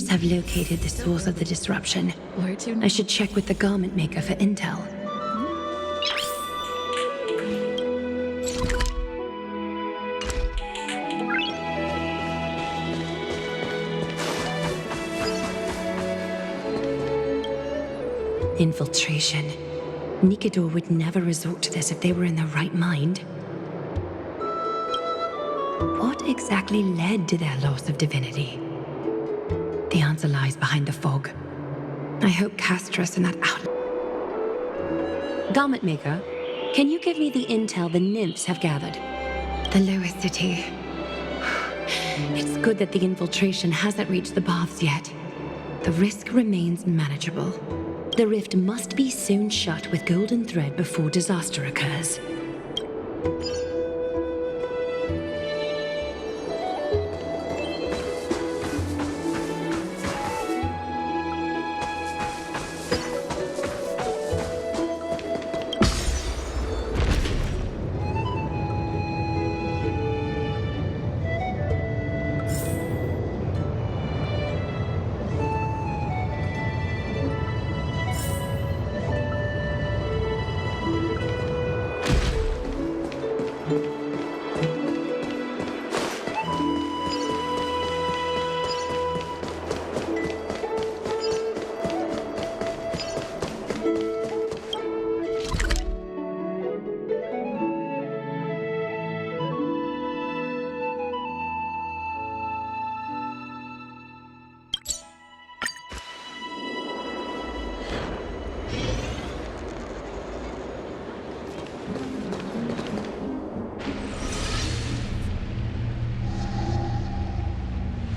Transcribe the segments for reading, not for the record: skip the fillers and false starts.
nymphs have located the source of the disruption. Where to I should check with the garment maker for intel. Infiltration. Nikador would never resort to this if they were in their right mind. What exactly led to their loss of divinity? The answer lies behind the fog. I hope Castras and that out. Garment maker, can you give me the intel the nymphs have gathered? The lowest city. It's good that the infiltration hasn't reached the baths yet. The risk remains manageable. The rift must be sewn shut with golden thread before disaster occurs.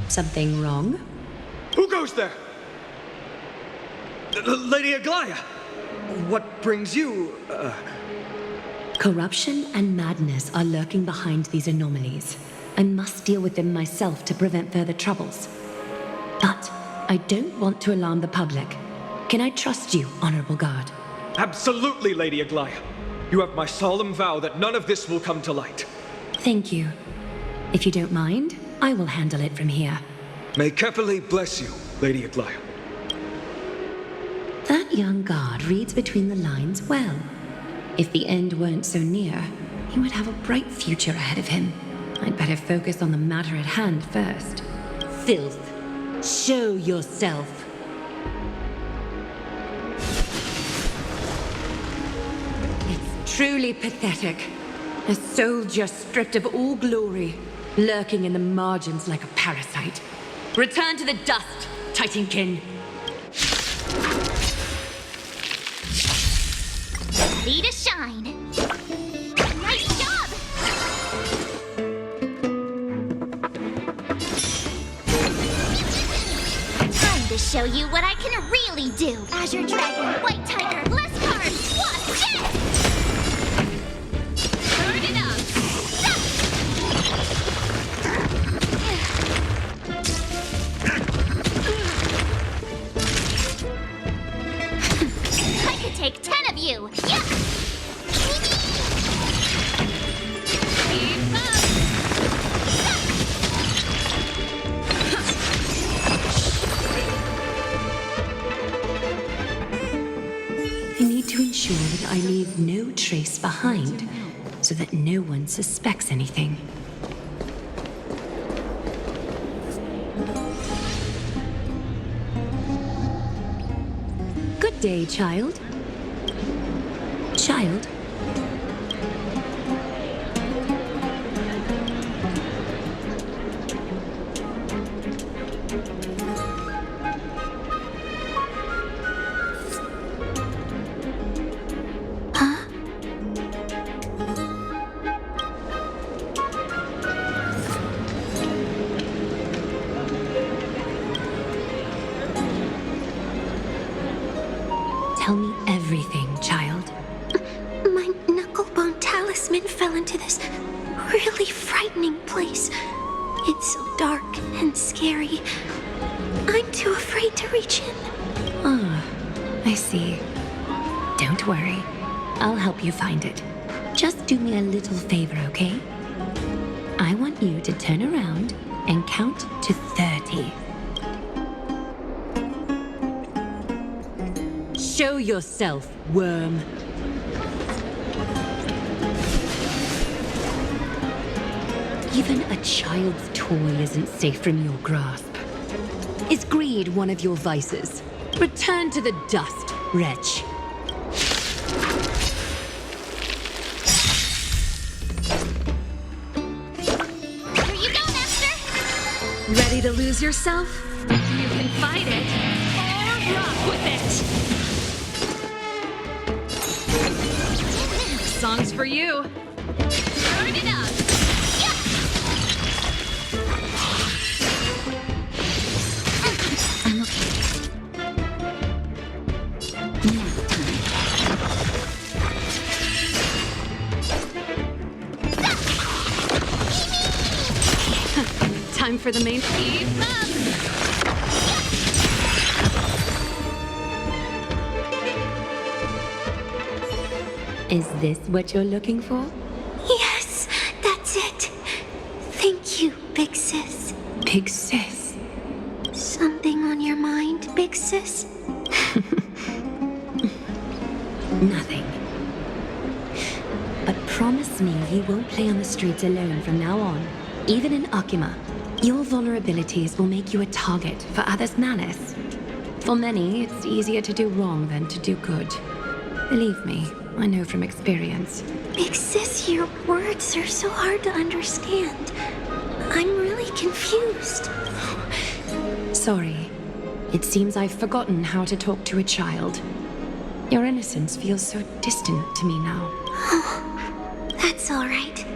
Something wrong? Who goes there? Lady Aglaia! What brings you, Corruption and madness are lurking behind these anomalies. I must deal with them myself to prevent further troubles. But I don't want to alarm the public. Can I trust you, Honorable Guard? Absolutely, Lady Aglaia. You have my solemn vow that none of this will come to light. Thank you. If you don't mind, I will handle it from here. May Kepele bless you, Lady Aglaia. That young guard reads between the lines well. If the end weren't so near, he would have a bright future ahead of him. I'd better focus on the matter at hand first. Filth, show yourself. It's truly pathetic. A soldier stripped of all glory, lurking in the margins like a parasite. Return to the dust, Titankin. Ready to shine. Nice job! Time to show you what I can really do. Azure Dragon, White Tiger, Bless Card, Wasp Jet! Turn it up! I could take 10 of you! Yeah! Keep up! I need to ensure that I leave no trace behind, so that no one suspects anything. Good day, child. Child? Tell me everything, child. My knucklebone talisman fell into this really frightening place. It's so dark and scary. I'm too afraid to reach in. Ah, I see. Don't worry. I'll help you find it. Just do me a little favor, okay? I want you to turn around and count to 30. Show yourself, worm. Even a child's toy isn't safe from your grasp. Is greed one of your vices? Return to the dust, wretch. Here you go, Master! Ready to lose yourself? You can fight it, or rock with it! Song's for you. Turn it up! I'm okay. Time for the main keep up! Is this what you're looking for? Yes, that's it. Thank you, Big Sis. Big sis. Something on your mind, Big Sis? Nothing. But promise me you won't play on the streets alone from now on. Even in Akima, your vulnerabilities will make you a target for others' malice. For many, it's easier to do wrong than to do good. Believe me, I know from experience. Big Sis, your words are so hard to understand. I'm really confused. Sorry. It seems I've forgotten how to talk to a child. Your innocence feels so distant to me now. That's all right.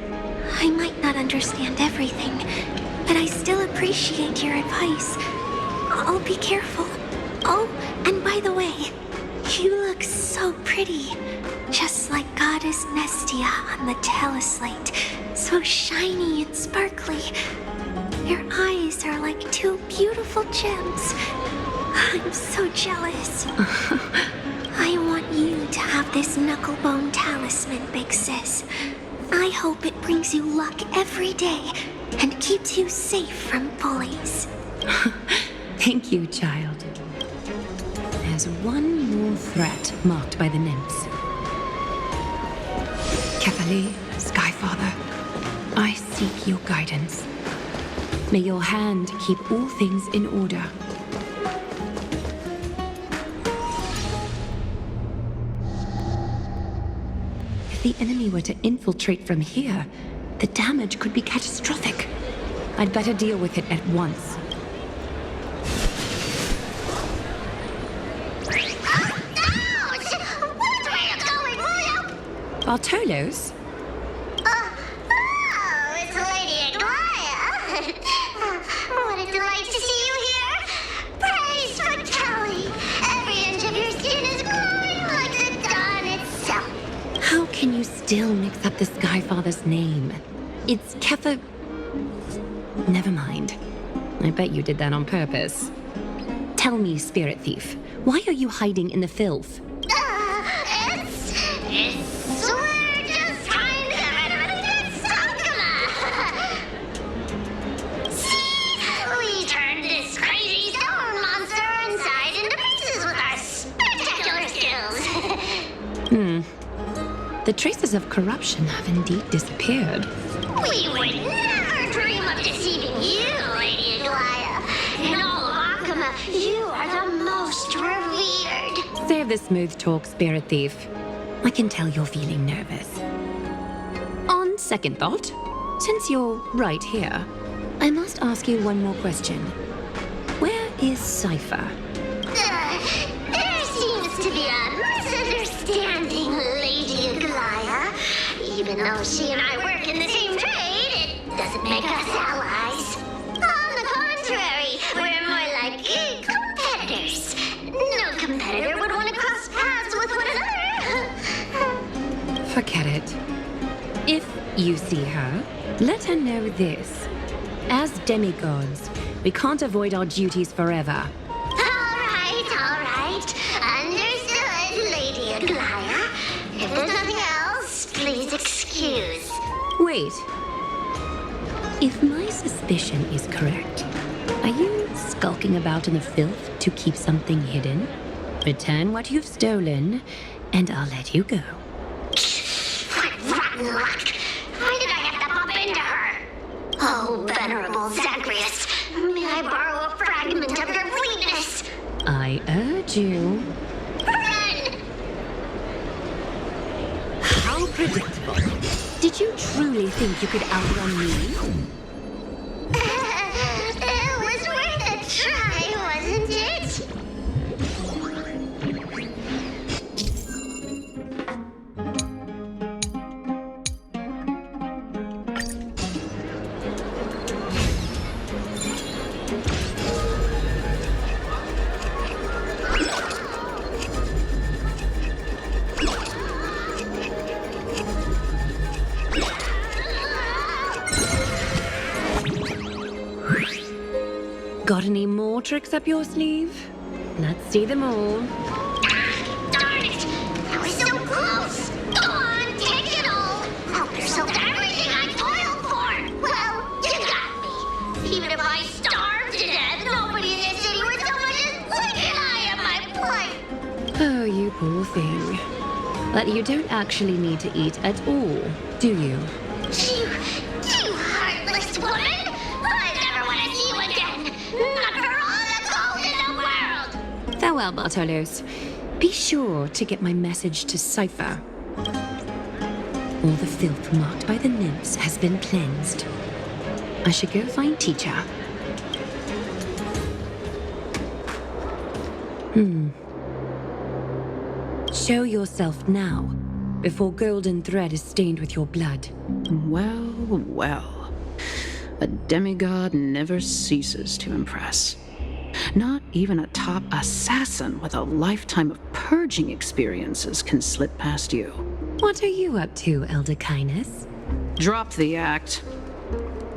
I might not understand everything, but I still appreciate your advice. I'll be careful. Oh, and by the way, you look so pretty. Just like Goddess Nestia on the teleslate. So shiny and sparkly. Your eyes are like two beautiful gems. I'm so jealous. I want you to have this knucklebone talisman, Big Sis. I hope it brings you luck every day and keeps you safe from bullies. Thank you, child. There's one more threat marked by the nymphs. Kefali, Skyfather, I seek your guidance. May your hand keep all things in order. If the enemy were to infiltrate from here, the damage could be catastrophic. I'd better deal with it at once. Bartolos? Oh, it's Lady Aglaya. What a delight to see you here. Praise for Kelly. Every inch of your skin is glowing like the dawn itself. How can you still mix up the Skyfather's name? It's Kefa... Never mind. I bet you did that on purpose. Tell me, Spirit Thief, why are you hiding in the filth? We're just trying to get rid of it. It's Akuma. See, we turned this crazy stone monster inside into pieces with our spectacular skills. The traces of corruption have indeed disappeared. We would never dream of deceiving you, Lady Aglaya. In all of Akuma, you are the most revered. Save the smooth talk, Spirit Thief. I can tell you're feeling nervous. On second thought, since you're right here, I must ask you one more question. Where is Cypher? There seems to be a misunderstanding, Lady Aglaya. Even though she and I work in the same trade, it doesn't make us allies. On the contrary, we're more like competitors. No competitor would want to cross paths with one another. Forget it. If you see her, let her know this. As demigods, we can't avoid our duties forever. All right. Understood, Lady Aglaya. If there's nothing else, please excuse. Wait. If my suspicion is correct, are you skulking about in the filth to keep something hidden? Return what you've stolen, and I'll let you go. What rotten luck! Why did I have to bump into her? Oh, venerable Zagreus, may I borrow a fragment of your fleetness? I urge you. Run! How predictable. Did you truly think you could outrun me? It was worth a try, wasn't it? Got any more tricks up your sleeve? Let's see them all. Darn it! I was so close! Go on, take it all! Help yourself to everything I toiled for! Well, you got me. Even if I starved to death, nobody in this city would so much as blink an eye at my plight! Oh, you poor thing. But you don't actually need to eat at all, do you? You heartless woman! I never want to see you again! Not for all the gold in the world! Farewell, Bartolos. Be sure to get my message to Cypher. All the filth marked by the nymphs has been cleansed. I should go find Teacher. Show yourself now, before golden thread is stained with your blood. Well, well. A demigod never ceases to impress. Not even a top assassin with a lifetime of purging experiences can slip past you. What are you up to, Elder Kindness? Drop the act.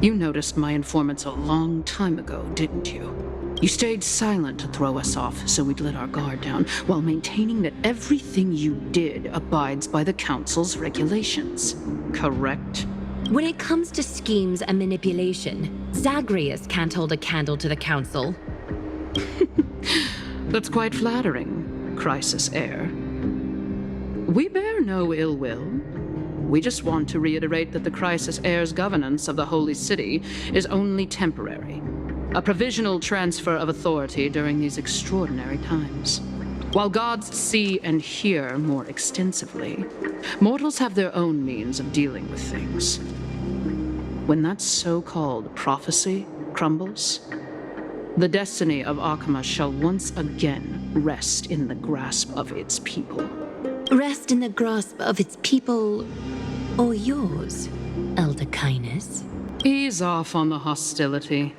You noticed my informants a long time ago, didn't you? You stayed silent to throw us off so we'd let our guard down, while maintaining that everything you did abides by the Council's regulations. Correct? When it comes to schemes and manipulation, Zagreus can't hold a candle to the Council. That's quite flattering, Crisis Heir. We bear no ill will. We just want to reiterate that the Crisis Heir's governance of the Holy City is only temporary. A provisional transfer of authority during these extraordinary times. While gods see and hear more extensively, mortals have their own means of dealing with things. When that so-called prophecy crumbles, the destiny of Akama shall once again rest in the grasp of its people. Rest in the grasp of its people, or yours, Elder Kindness. Ease off on the hostility.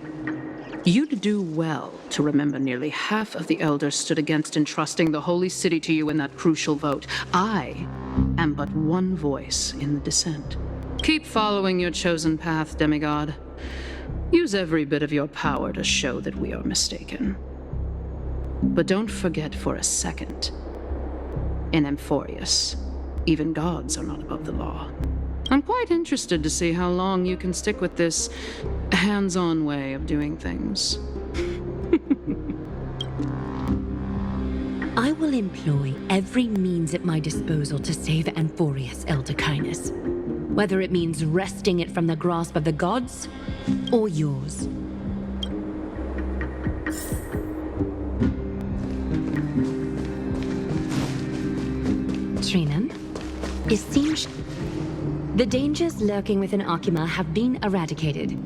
You'd do well to remember nearly half of the elders stood against entrusting the Holy City to you in that crucial vote. I am but one voice in the dissent. Keep following your chosen path, demigod. Use every bit of your power to show that we are mistaken. But don't forget for a second, in Amphoreus, even gods are not above the law. I'm quite interested to see how long you can stick with this hands-on way of doing things. I will employ every means at my disposal to save Amphoreus, Elder Kindness. Whether it means wresting it from the grasp of the gods, or yours. Trinan, it seems the dangers lurking within Akima have been eradicated.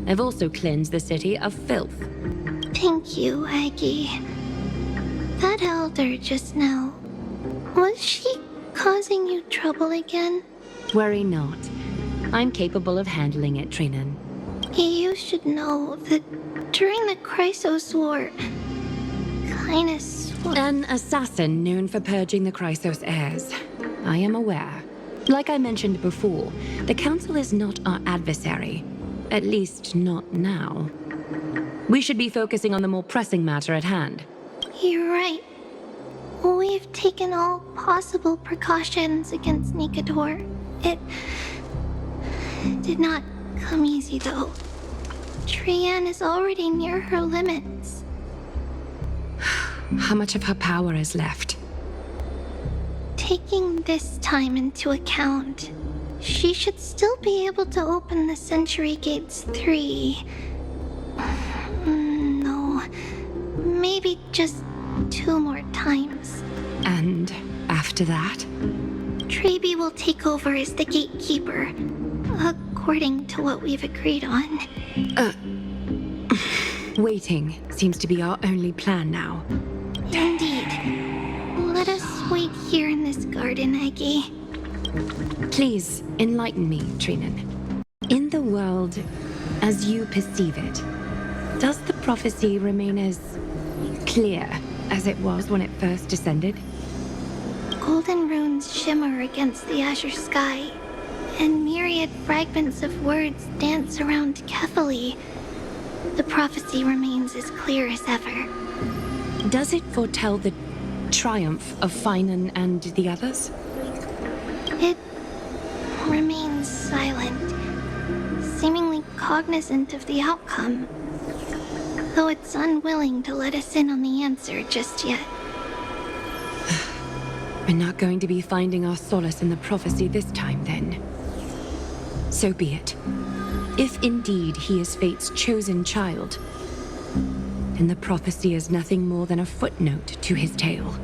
I've also cleansed the city of filth. Thank you, Aggie. That elder just now, was she causing you trouble again? Worry not. I'm capable of handling it, Trinan. You should know that during the Chrysos War, Kindness was... An assassin known for purging the Chrysos heirs. I am aware. Like I mentioned before, the Council is not our adversary. At least, not now. We should be focusing on the more pressing matter at hand. You're right. We've taken all possible precautions against Nikador. It did not come easy, though. Trian is already near her limits. How much of her power is left? Taking this time into account, she should still be able to open the Century Gates 3. No, maybe just 2 more times. And after that? Traby will take over as the gatekeeper, according to what we've agreed on. Waiting seems to be our only plan now. Indeed. Let us wait here in this garden, Eggie. Please enlighten me, Trinan. In the world as you perceive it, does the prophecy remain as clear as it was when it first descended? Golden runes shimmer against the azure sky, and myriad fragments of words dance around carefully. The prophecy remains as clear as ever. Does it foretell the triumph of Finan and the others? It remains silent, seemingly cognizant of the outcome, though it's unwilling to let us in on the answer just yet. We're not going to be finding our solace in the prophecy this time, then. So be it. If indeed he is Fate's chosen child, then the prophecy is nothing more than a footnote to his tale.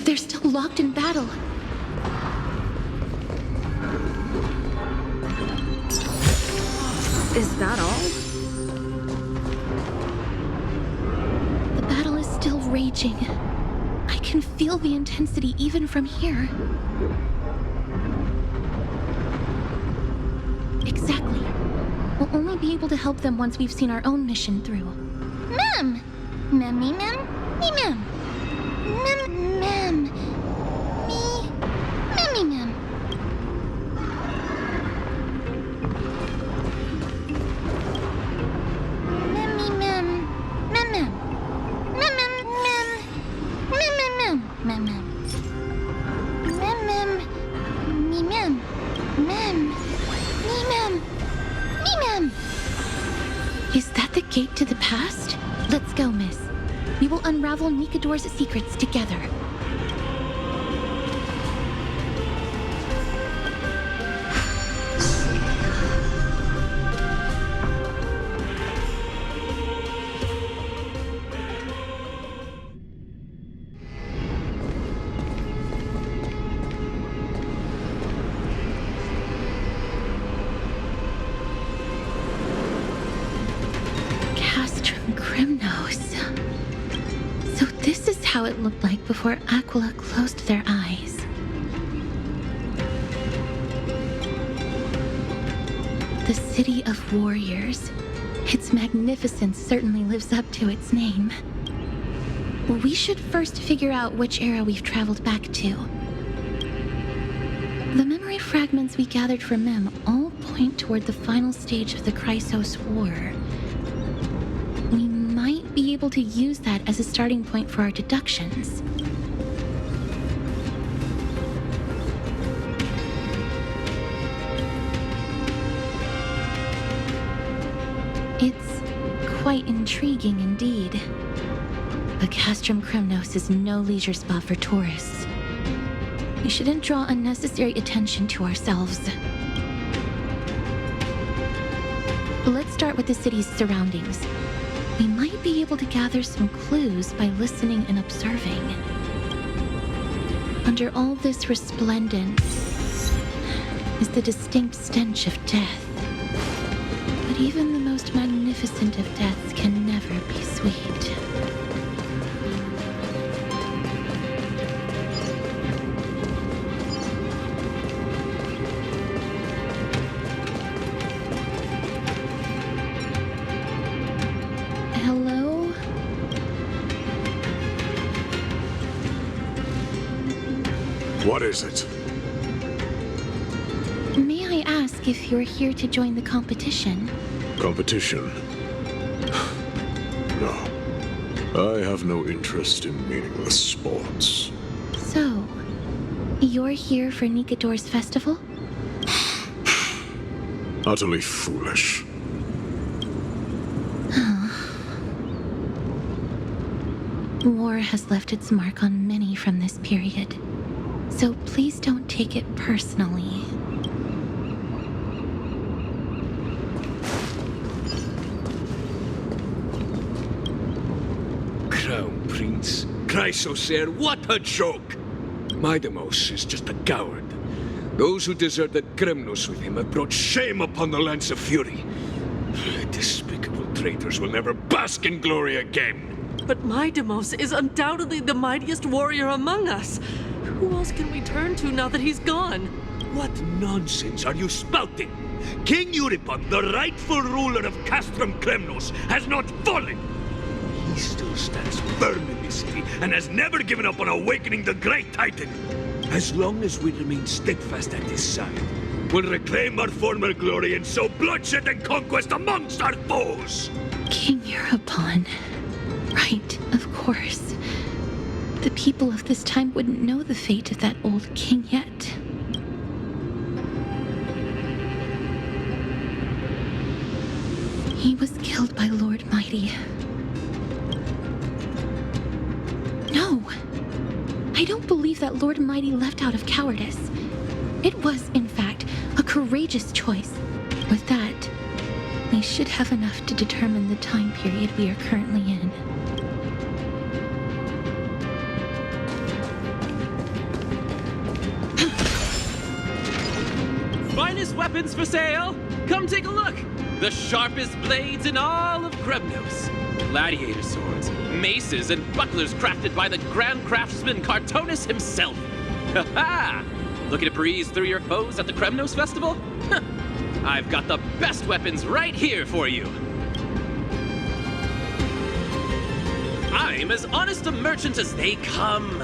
They're still locked in battle. Is that all? The battle is still raging. I can feel the intensity even from here. Exactly. We'll only be able to help them once we've seen our own mission through. Mem! Memmy mem? Me mem. Mem mem. Me. Memmy mem. Memmy mem. Mem mem. Mem mem mem. Mem mem mem. Mem mem. Mem mem. Me mem. Mem. Me mem. Me mem. Is that the gate to the past? Let's go, miss. We will unravel Nikador's secrets together. So this is how it looked like before Aquila closed their eyes. The city of warriors. Its magnificence certainly lives up to its name. We should first figure out which era we've traveled back to. The memory fragments we gathered from Mem all point toward the final stage of the Chrysos War. We might be able to use that as a starting point for our deductions. It's quite intriguing indeed. But Castrum Kremnos is no leisure spot for tourists. We shouldn't draw unnecessary attention to ourselves. Let's start with the city's surroundings. We might be able to gather some clues by listening and observing. Under all this resplendence is the distinct stench of death. But even the most magnificent of deaths can never be sweet. Hello? What is it? May I ask if you're here to join the competition? Competition? No. I have no interest in meaningless sports. So, you're here for Nikador's festival? Utterly foolish. War has left its mark on many from this period, so please don't take it personally. Crown Prince, Chrysosair, what a joke! Midamos is just a coward. Those who deserted Kremnos with him have brought shame upon the lands of Fury. Despicable traitors will never bask in glory again. But Midamos is undoubtedly the mightiest warrior among us. Who else can we turn to now that he's gone? What nonsense are you spouting? King Euripon, the rightful ruler of Castrum Kremnos, has not fallen. He still stands firm in this city and has never given up on awakening the great Titan. As long as we remain steadfast at his side, we'll reclaim our former glory and sow bloodshed and conquest amongst our foes. King Euripon. Right, of course. The people of this time wouldn't know the fate of that old king yet. He was killed by Lord Mighty. No! I don't believe that Lord Mighty left out of cowardice. It was, in fact, a courageous choice. With that, we should have enough to determine the time period we are currently in. weapons for sale. Come take a look. The sharpest blades in all of Kremnos. Gladiator swords, maces, and bucklers crafted by the grand craftsman Cartonis himself. Ha ha! Looking to breeze through your foes at the Kremnos Festival? I've got the best weapons right here for you. I'm as honest a merchant as they come.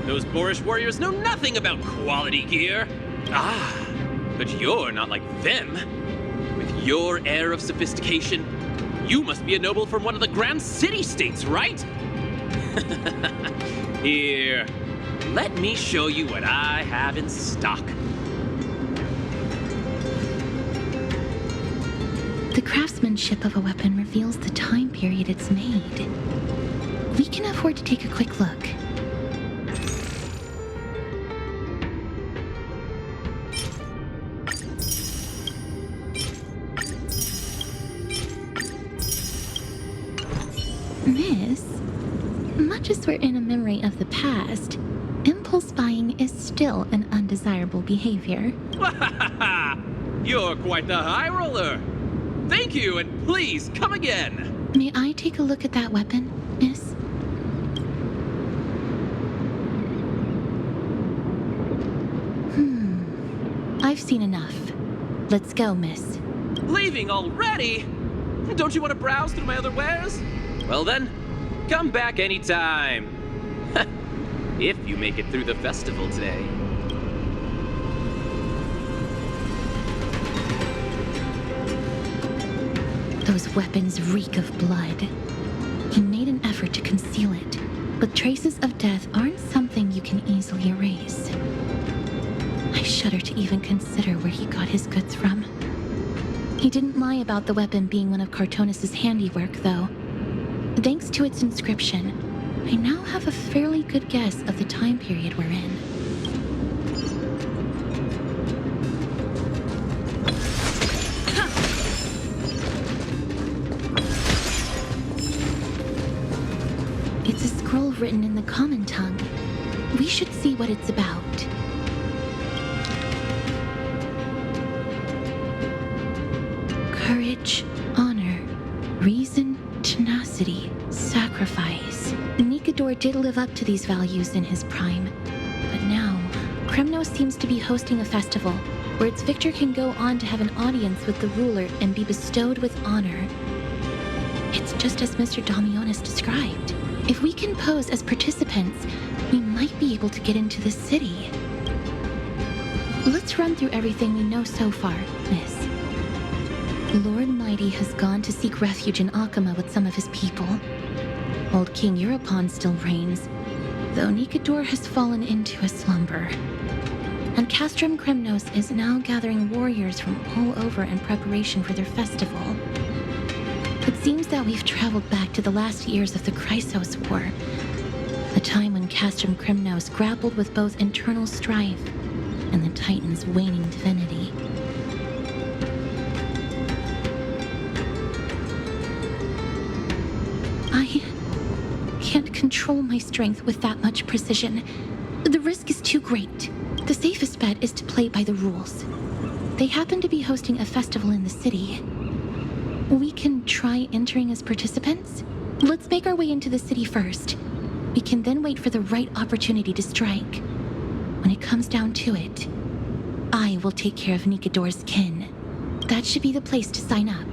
Those boorish warriors know nothing about quality gear. Ah, but you're not like them. With your air of sophistication, you must be a noble from one of the grand city-states, right? Here, let me show you what I have in stock. The craftsmanship of a weapon reveals the time period it's made. We can afford to take a quick look. Miss, much as we're in a memory of the past, impulse buying is still an undesirable behavior. You're quite the high roller. Thank you, and please come again. May I take a look at that weapon, miss? I've seen enough. Let's go, miss. Leaving already? Don't you want to browse through my other wares? Well then, come back anytime. If you make it through the festival today. Those weapons reek of blood. He made an effort to conceal it, but traces of death aren't something you can easily erase. I shudder to even consider where he got his goods from. He didn't lie about the weapon being one of Cartonis' handiwork, though. Thanks to its inscription, I now have a fairly good guess of the time period we're in. It's a scroll written in the common tongue. We should see what it's about. Courage, honor, reason, tenacity, sacrifice. Nikador did live up to these values in his prime. But now, Kremnos seems to be hosting a festival where its victor can go on to have an audience with the ruler and be bestowed with honor. It's just as Mr. Damionis described. If we can pose as participants, we might be able to get into the city. Let's run through everything we know so far, miss. Lord Mighty has gone to seek refuge in Akama with some of his people. Old King Europon still reigns, though Nikador has fallen into a slumber. And Castrum Kremnos is now gathering warriors from all over in preparation for their festival. It seems that we've traveled back to the last years of the Chrysos War, a time when Castrum Kremnos grappled with both internal strife and the Titan's waning divinity. I can't control my strength with that much precision. The risk is too great. The safest bet is to play by the rules. They happen to be hosting a festival in the city. We can try entering as participants? Let's make our way into the city first. We can then wait for the right opportunity to strike. When it comes down to it, I will take care of Nikador's kin. That should be the place to sign up.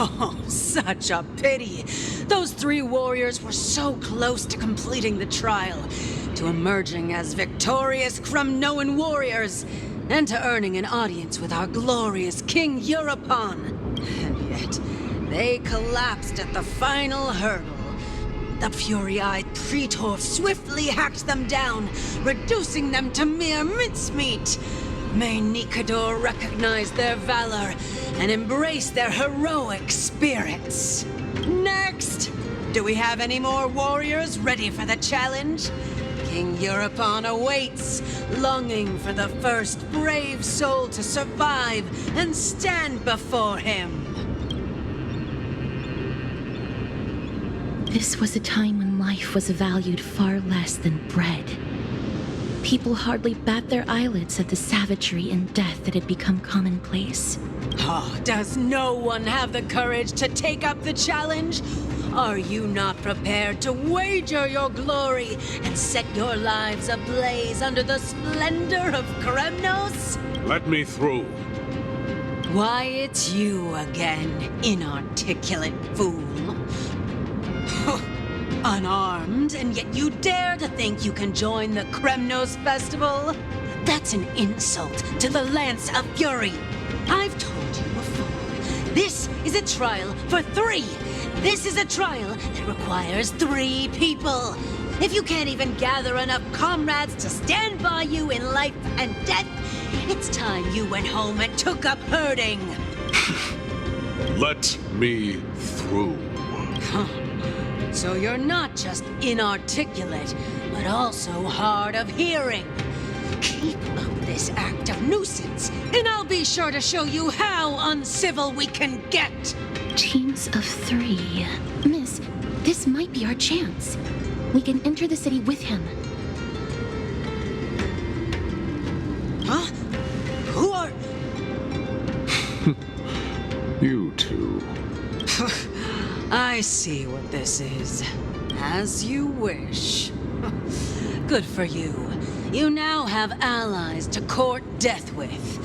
Oh, such a pity. Those three warriors were so close to completing the trial, to emerging as victorious Kremnoan warriors, and to earning an audience with our glorious King Europon. And yet, they collapsed at the final hurdle. The fury-eyed Praetor swiftly hacked them down, reducing them to mere mincemeat. May Nikador recognize their valor and embrace their heroic spirits. Next! Do we have any more warriors ready for the challenge? King Europon awaits, longing for the first brave soul to survive and stand before him. This was a time when life was valued far less than bread. People hardly bat their eyelids at the savagery and death that had become commonplace. Oh, does no one have the courage to take up the challenge? Are you not prepared to wager your glory and set your lives ablaze under the splendor of Kremnos? Let me through. Why, it's you again, inarticulate fool. Unarmed, and yet you dare to think you can join the Kremnos festival? That's an insult to the Lance of Fury. I've told you before, this is a trial for 3. This is a trial that requires 3 people. If you can't even gather enough comrades to stand by you in life and death, it's time you went home and took up herding. Let me through. So you're not just inarticulate, but also hard of hearing. Keep up this act of nuisance, and I'll be sure to show you how uncivil we can get. Teams of 3. Miss, this might be our chance. We can enter the city with him. Huh? Who are... You two. I see what this is. As you wish. Good for you. You now have allies to court death with.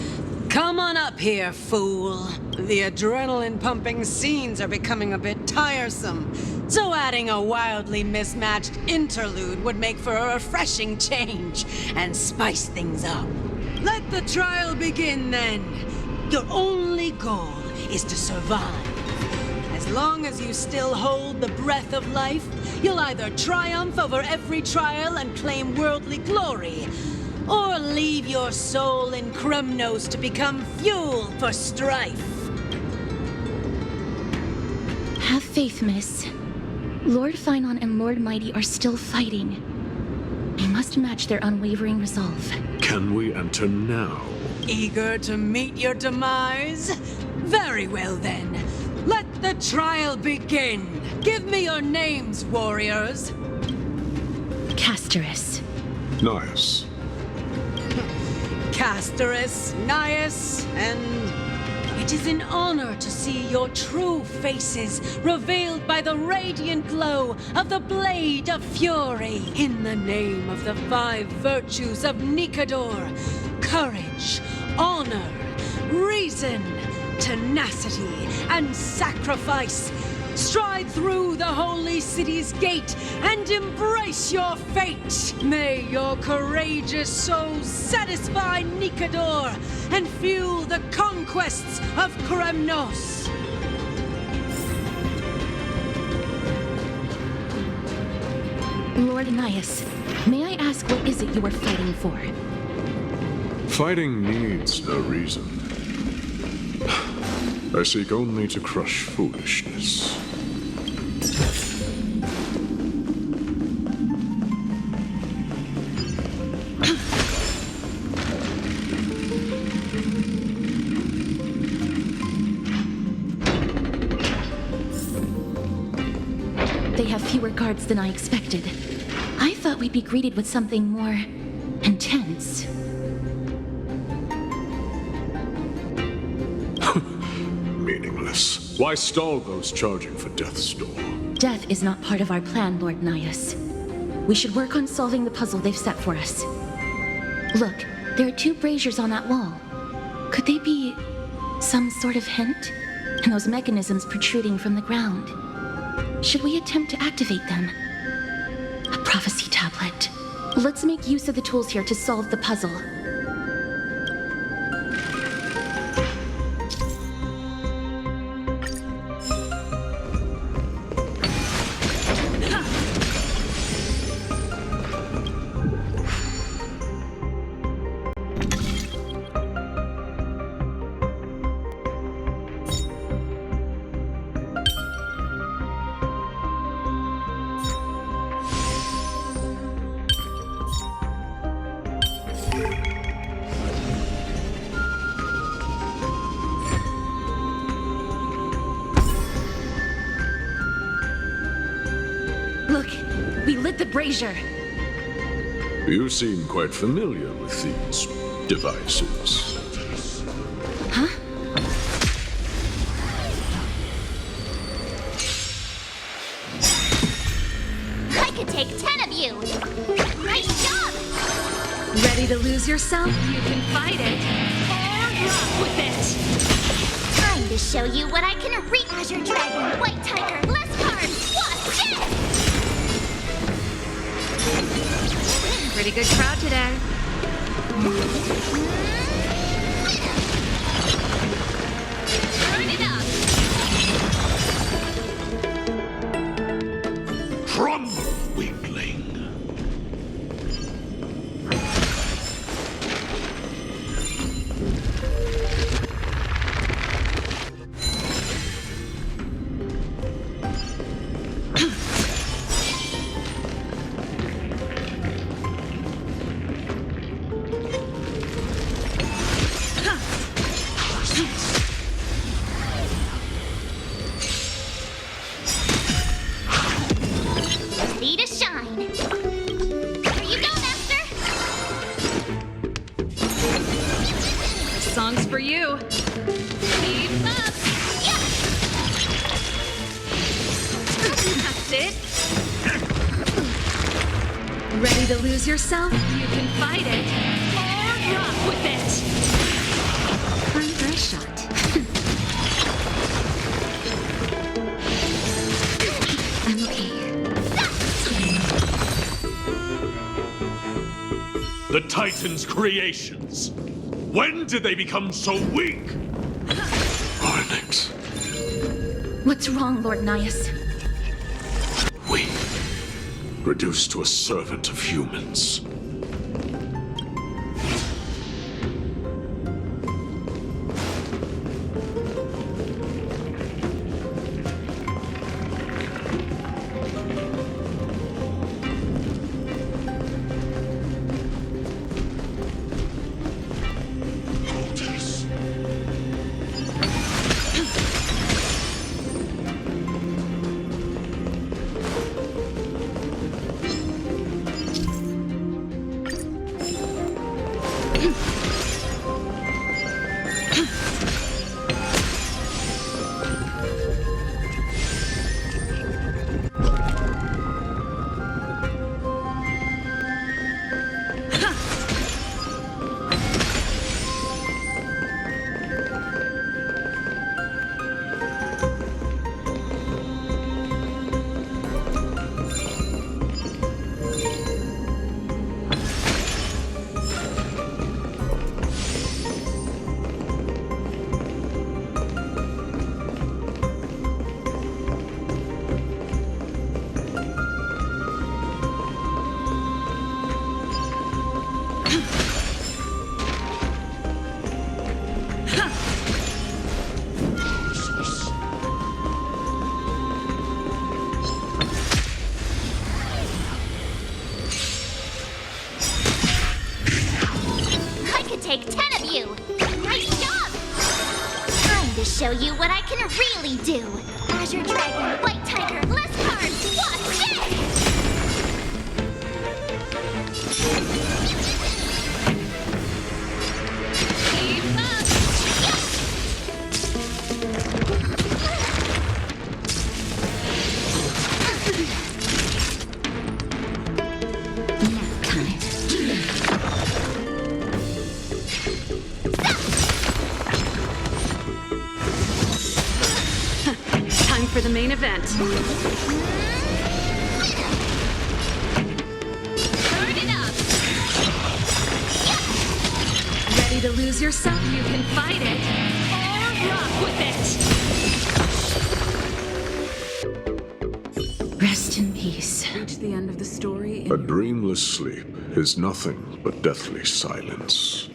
Come on up here, fool. The adrenaline-pumping scenes are becoming a bit tiresome, so adding a wildly mismatched interlude would make for a refreshing change and spice things up. Let the trial begin, then. Your only goal is to survive. As long as you still hold the breath of life, you'll either triumph over every trial and claim worldly glory, or leave your soul in Kremnos to become fuel for strife. Have faith, miss. Lord Finon and Lord Mighty are still fighting. We must match their unwavering resolve. Can we enter now? Eager to meet your demise? Very well, then. Let the trial begin. Give me your names, warriors. Castorus. Nice. Castorus, Nias, and... It is an honor to see your true faces revealed by the radiant glow of the Blade of Fury. In the name of the 5 virtues of Nikador: courage, honor, reason, tenacity, and sacrifice. Stride through the holy city's gate and embrace your fate. May your courageous souls satisfy Nikador and fuel the conquests of Kremnos. Lord Nias, may I ask what is it you are fighting for? Fighting needs no reason. I seek only to crush foolishness. They have fewer guards than I expected. I thought we'd be greeted with something more intense. Meaningless. Why stall those charging for death's door? Death is not part of our plan, Lord Nias. We should work on solving the puzzle they've set for us. Look, there are 2 braziers on that wall. Could they be some sort of hint? And those mechanisms protruding from the ground. Should we attempt to activate them? A prophecy tablet. Let's make use of the tools here to solve the puzzle. We lit the brazier. You seem quite familiar with these devices. Huh? I could take 10 of you. Nice job! Ready to lose yourself? You can fight it. Or rock with it. Time to show you what I can reach. Azure Dragon, White Tiger, less cards. Watch this! Pretty good crowd today. Turn it up! Crumble, weakling. Ready to shine. Here you go, Master! This song's for you. Keep up! Yeah! That's it. Ready to lose yourself? You can fight it. Or rock with it. Time for a shot. I'm okay. The Titan's creations. When did they become so weak? Onyx, What's wrong, Lord Nias? weak. Reduced to a servant of humans. I could take 10 of you. Nice job! Time to show you what I can really do. Azure Dragon, White Tiger, less cards. Watch this! Keep up! Nap time. Time for the main event. Turn it up! Ready to lose yourself? You can fight it. Or rock with it. Rest in peace. Reach the end of the story. A dreamless sleep is nothing but deathly silence.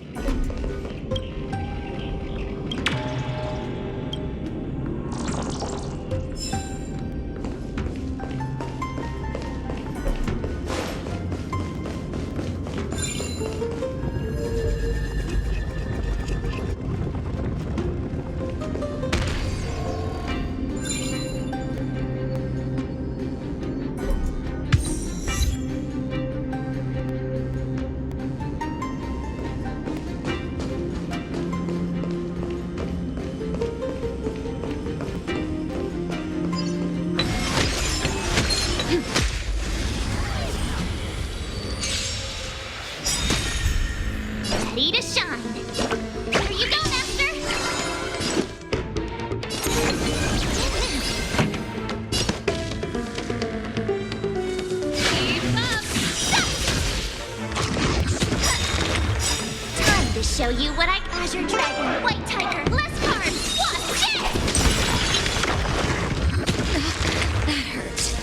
Ready to shine. Here you go, Master. Keep up. Time to show you what I Azure Dragon, White Tiger, less cards. Watch it. That hurts.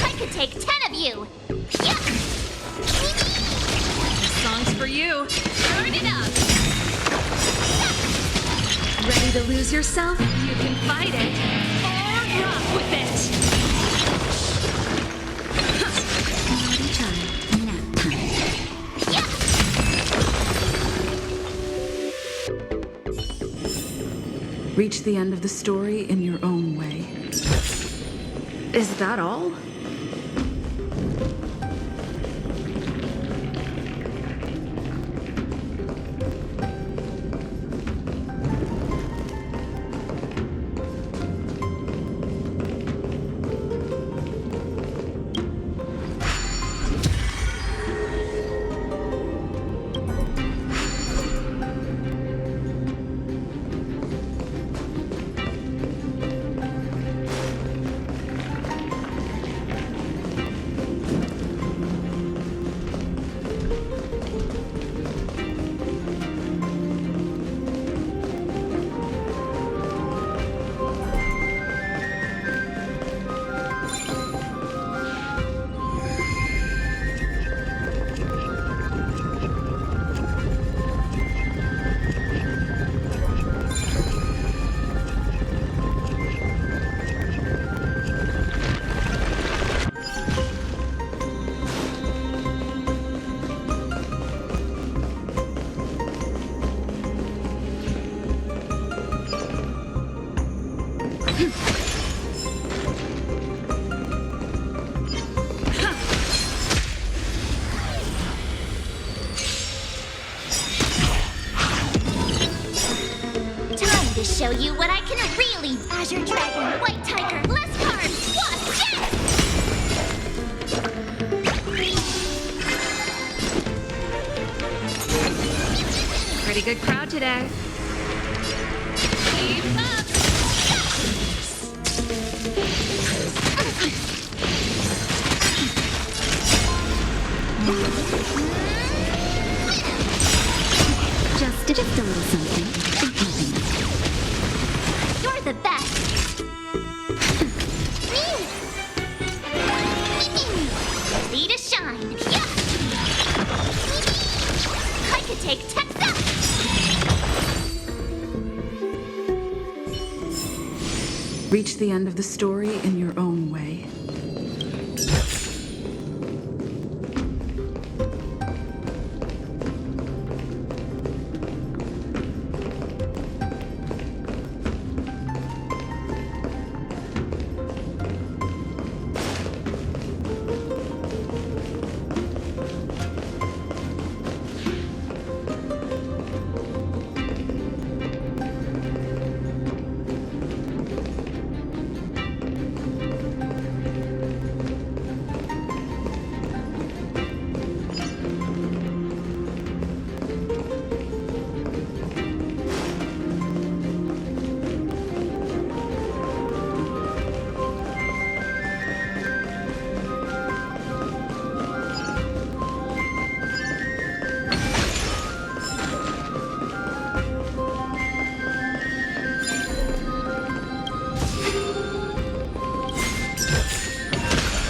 I could take 10 of you. Yeah. This song's for you. Turn it up. Ready to lose yourself? You can fight it. Or rock with it. Naughty child, nap time. Reach the end of the story in your own way. Is that all? Show you what I can really. Azure Dragon, White Tiger, less cards. Watch it. Pretty good crowd today. Keep up. Just a little something. You're the best. Ready to shine. Yeah. I could take Texas. Reach the end of the story in your own way.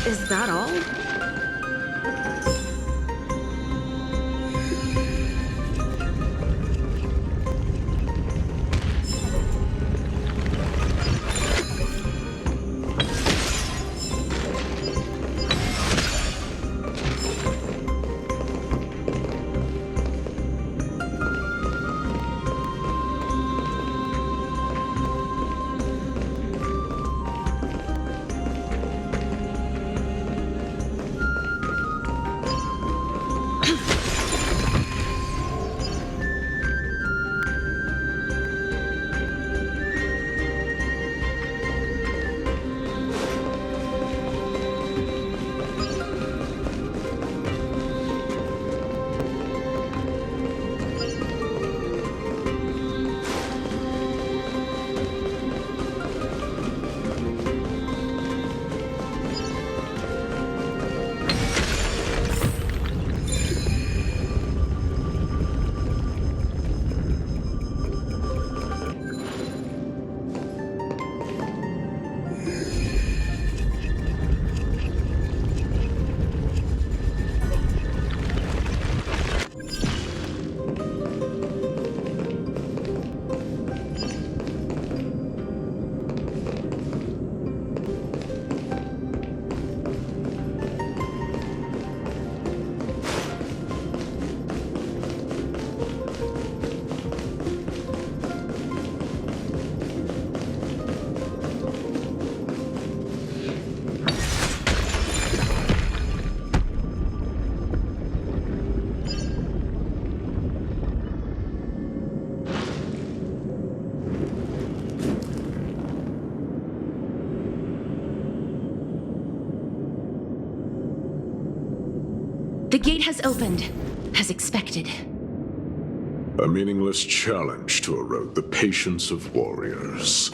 Is that all? gate has opened, as expected. A meaningless challenge to erode the patience of warriors.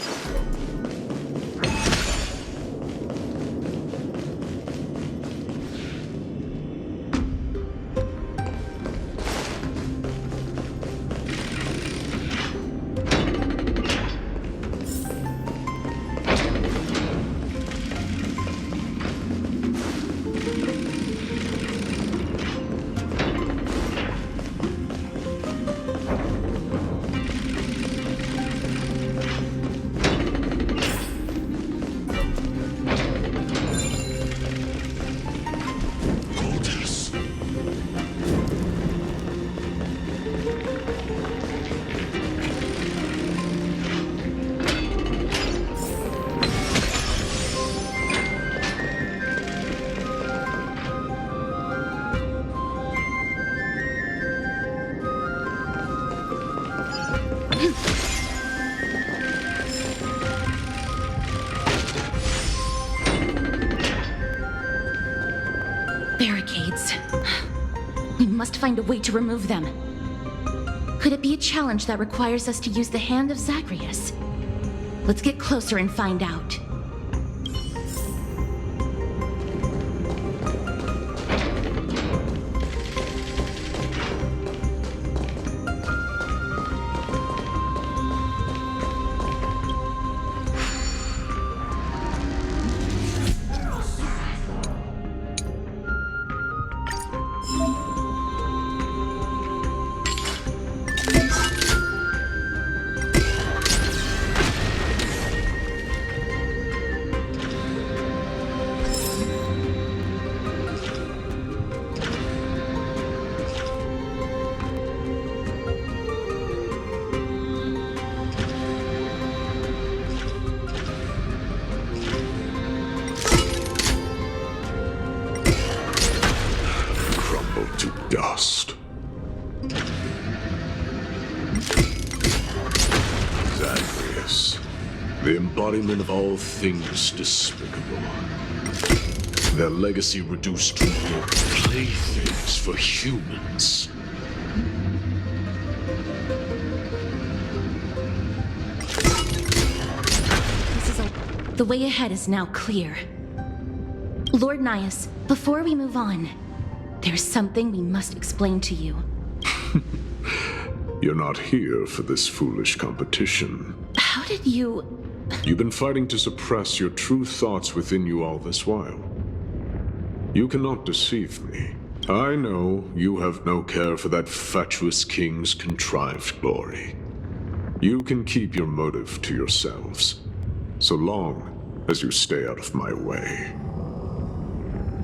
Barricades. We must find a way to remove them. Could it be a challenge that requires us to use the hand of Zagreus? Let's get closer and find out. Dust. Zagreus, the embodiment of all things despicable. Their legacy reduced to mere playthings for humans. The way ahead is now clear. Lord Nias, before we move on, there's something we must explain to you. You're not here for this foolish competition. How did you... You've been fighting to suppress your true thoughts within you all this while. You cannot deceive me. I know you have no care for that fatuous king's contrived glory. You can keep your motive to yourselves, so long as you stay out of my way.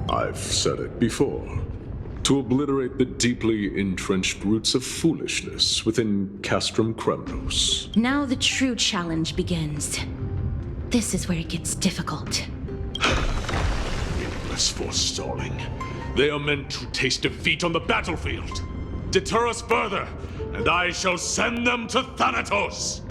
I've said it before. To obliterate the deeply entrenched roots of foolishness within Castrum Kremnos. Now the true challenge begins. This is where it gets difficult. Endless forestalling. They are meant to taste defeat on the battlefield. Deter us further, and I shall send them to Thanatos!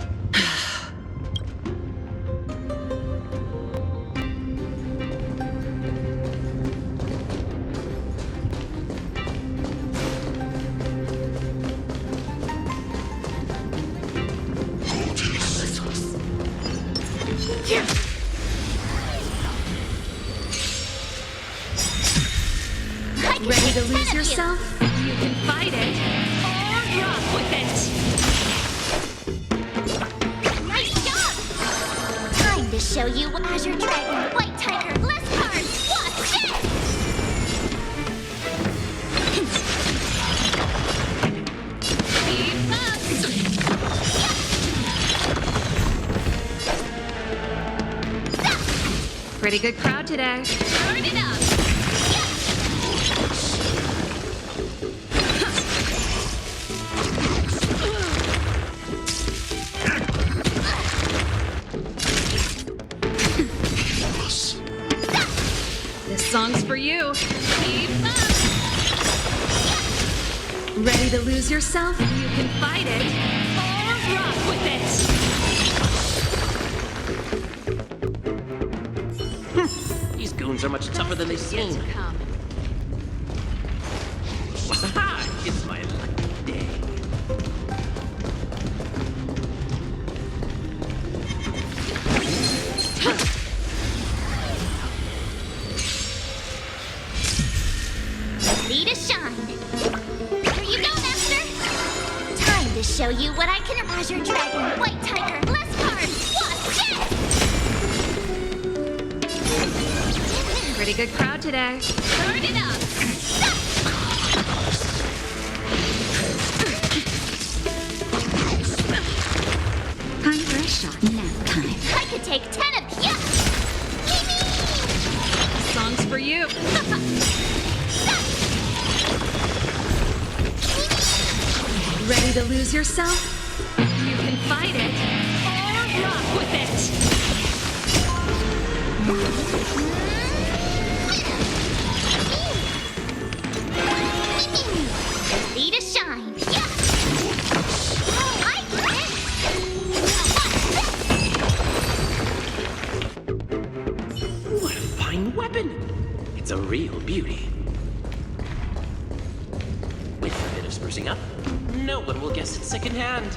Ready to lose yourself? You can fight it, or rock with it! Nice job! Time to show you Azure Dragon, White Tiger, list cards! Watch this! Keep up! Pretty good crowd today. Turn it up! This song's for you. Keep up! Ready to lose yourself? You can fight it, or rock with it! These goons are much tougher than they seem. good crowd today. Turn it up. Time for a shot. Nap time. I could take 10 of you. Songs for you. Ready to lose yourself? You can fight it or rock with it. Ready to shine. Yeah. I like it. What a fine weapon! It's a real beauty. With a bit of sprucing up, no one will guess it's secondhand.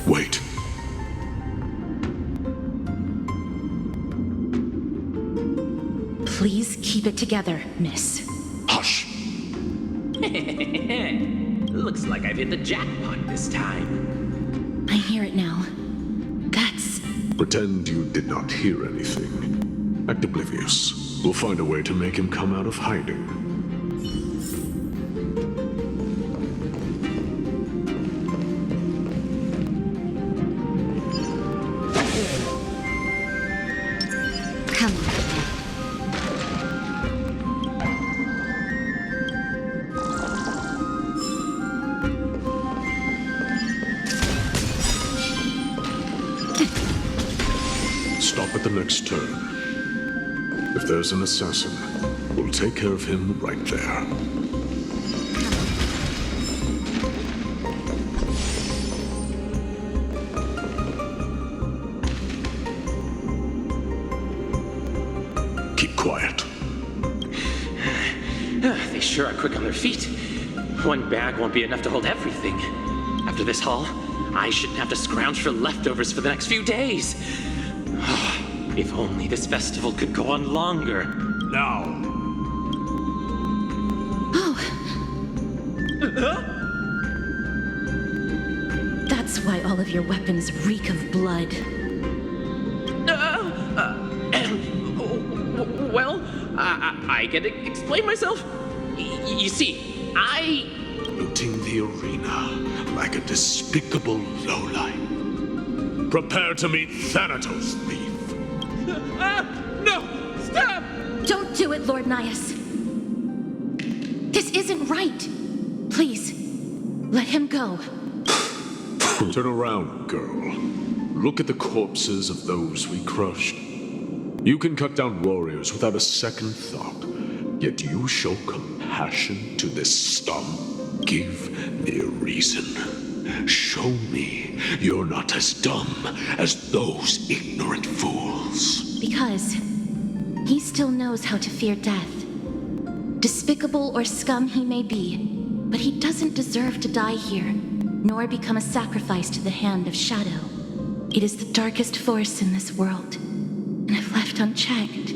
Wait. Please keep it together, miss. Hush. Looks like I've hit the jackpot this time. I hear it now. That's... Pretend you did not hear anything. Act oblivious. We'll find a way to make him come out of hiding. Come on. Stop at the next turn. If there's an assassin, we'll take care of him right there. Keep quiet. They sure are quick on their feet. One bag won't be enough to hold everything. After this haul, I shouldn't have to scrounge for leftovers for the next few days. If only this festival could go on longer. Now, That's why all of your weapons reek of blood. Well, I get to explain myself. You see, I... Looting the arena like a despicable lowlife. Prepare to meet Thanatos, thief. No! Stop! Don't do it, Lord Nias. This isn't right. Please, let him go. Turn around, girl. Look at the corpses of those we crushed. You can cut down warriors without a second thought, yet you show compassion to this scum. Give me a reason. Show me you're not as dumb as those ignorant fools. Because he still knows how to fear death. Despicable or scum he may be, but he doesn't deserve to die here, nor become a sacrifice to the hand of Shadow. It is the darkest force in this world, and if left unchecked,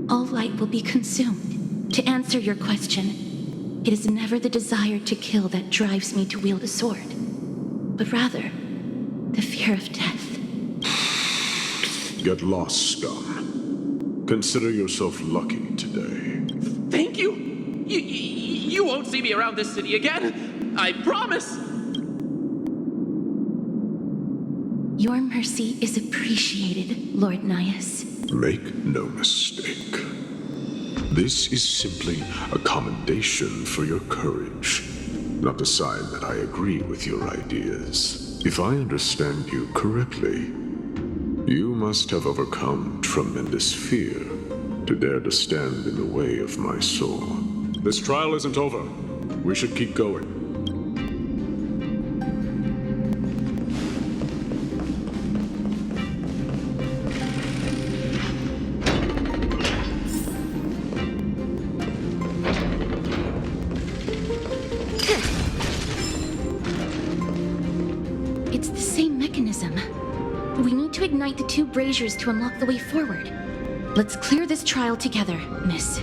all light will be consumed. To answer your question, it is never the desire to kill that drives me to wield a sword, but rather the fear of death. Get lost, scum. Consider yourself lucky today. Thank you! You won't see me around this city again! I promise! Your mercy is appreciated, Lord Nias. Make no mistake. This is simply a commendation for your courage, not a sign that I agree with your ideas. If I understand you correctly, you must have overcome tremendous fear to dare to stand in the way of my sword. This trial isn't over. We should keep going. It's the same mechanism. We need to ignite the two braziers to unlock the way forward. Let's clear this trial together, miss.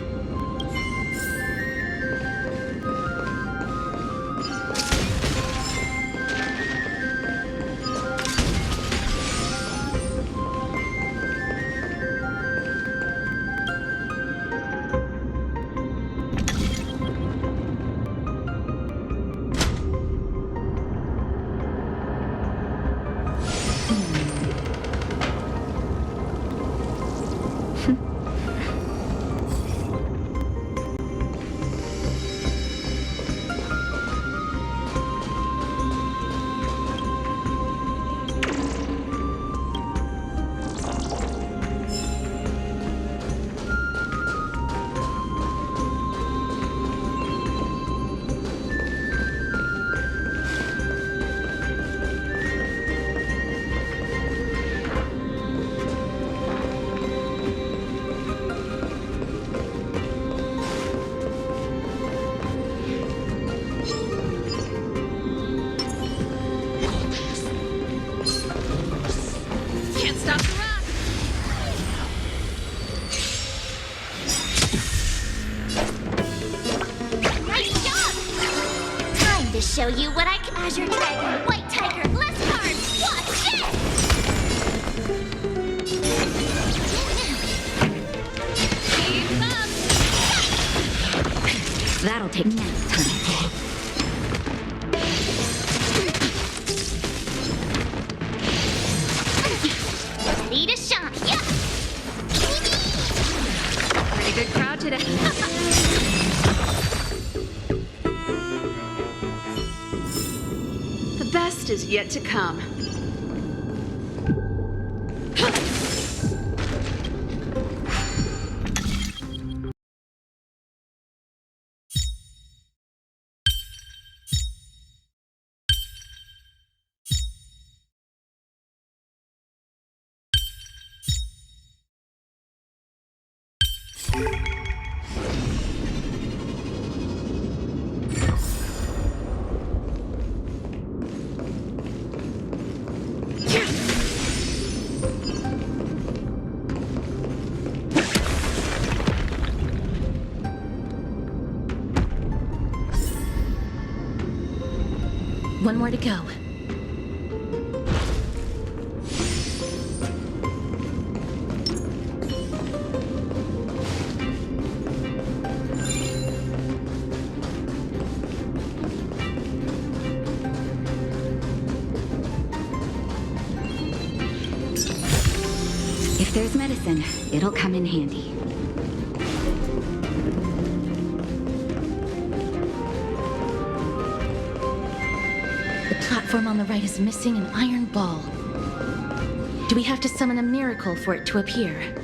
to show you what I can. Azure Dragon, White Tiger, less cards. Watch this! Keep up! That'll take nap time. Ready to shine. Yeah! Pretty good crowd today. The best is yet to come. One more to go. If there's medicine, it'll come in handy. The platform on the right is missing an iron ball. Do we have to summon a miracle for it to appear?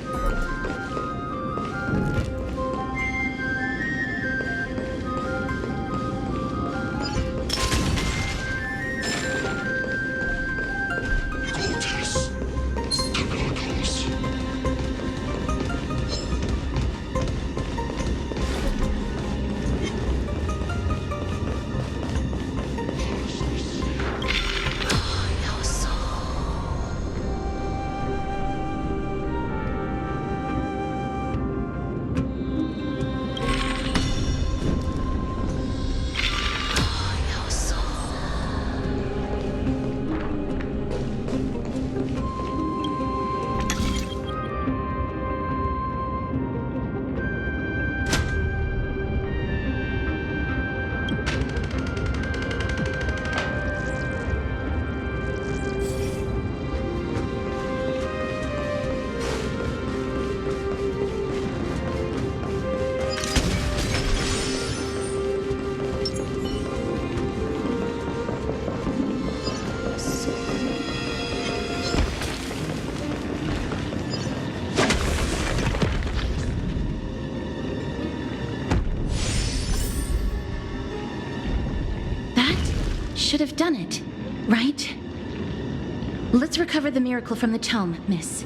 Should have done it, right? Let's recover the miracle from the tome, miss.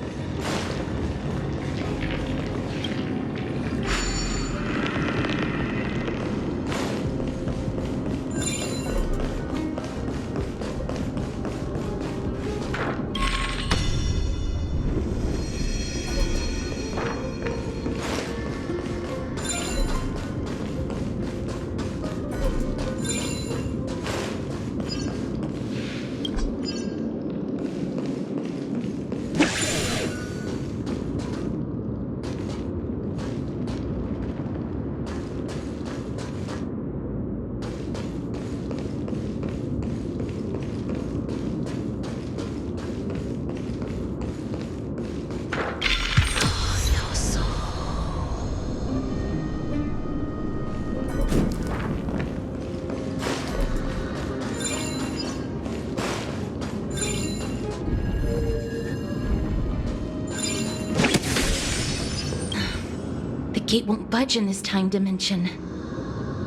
The gate won't budge in this time dimension.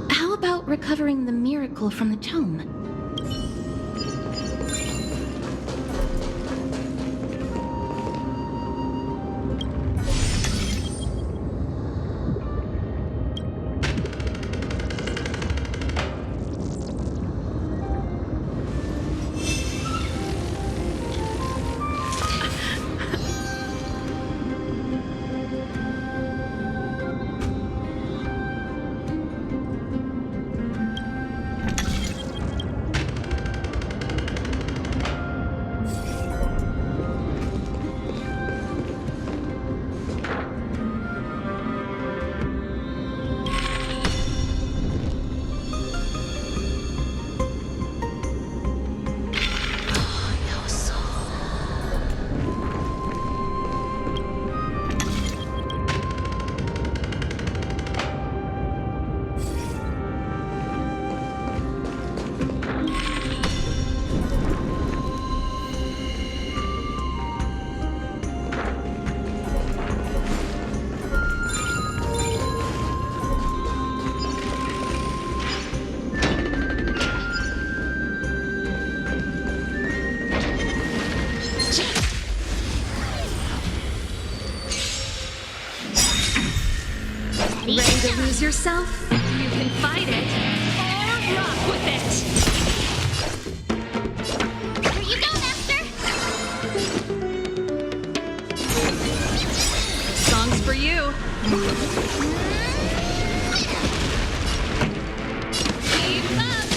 How about recovering the miracle from the tome? yourself, you can fight it or rock with it. Here you go, Master! Song's for you. Keep up!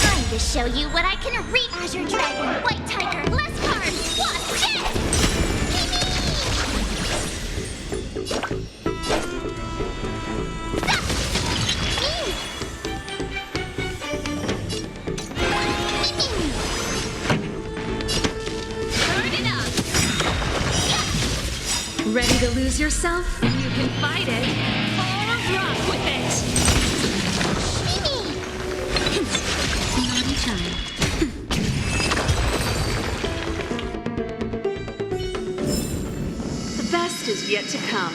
Time to show you what I can reach! Azure Dragon, White Tiger, less cards! Watch this! Ready to lose yourself? You can fight it or rock with it. Naughty child. The best is yet to come.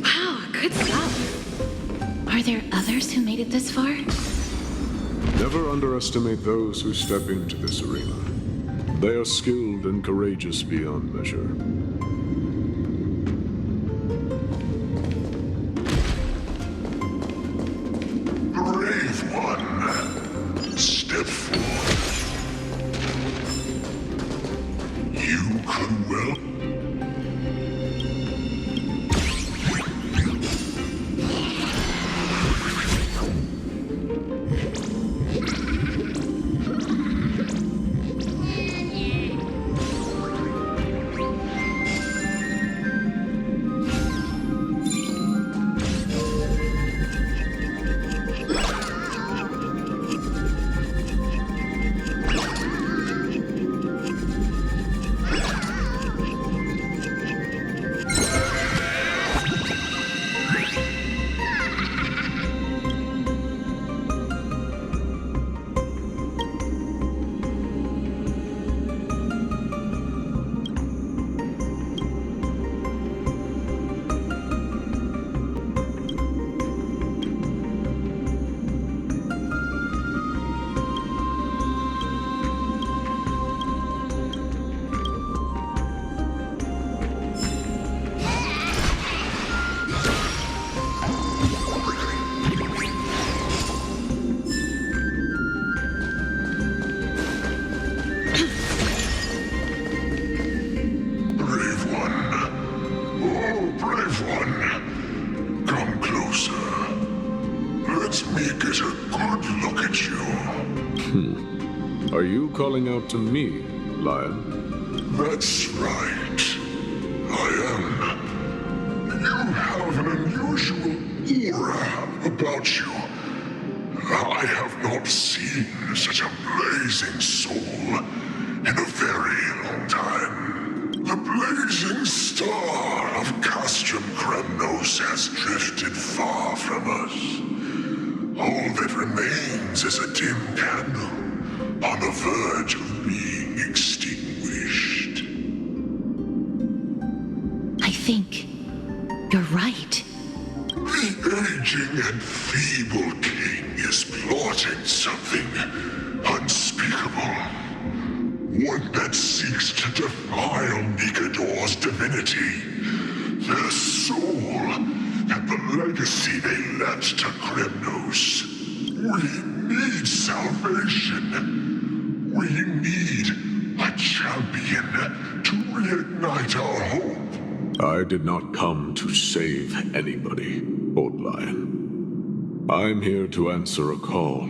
Wow, good stuff. Are there others who made it this far? Never underestimate those who step into this arena. They are skilled and courageous beyond measure. Brave one, step forward. You could well. Are you calling out to me, Lion? That's right. I am. You have an unusual aura about you. I have not seen such a blazing soul in a very long time. The blazing star of Castrum Kremnos has drifted far from us. All that remains is a dim candle on the verge of being extinguished. I think you're right. The aging and feeble king is plotting something unspeakable. One that seeks to defile Nikador's divinity, their soul, and the legacy they left to Kremnos. We need salvation. We need a champion to reignite our hope. I did not come to save anybody, Old Lion. I'm here to answer a call,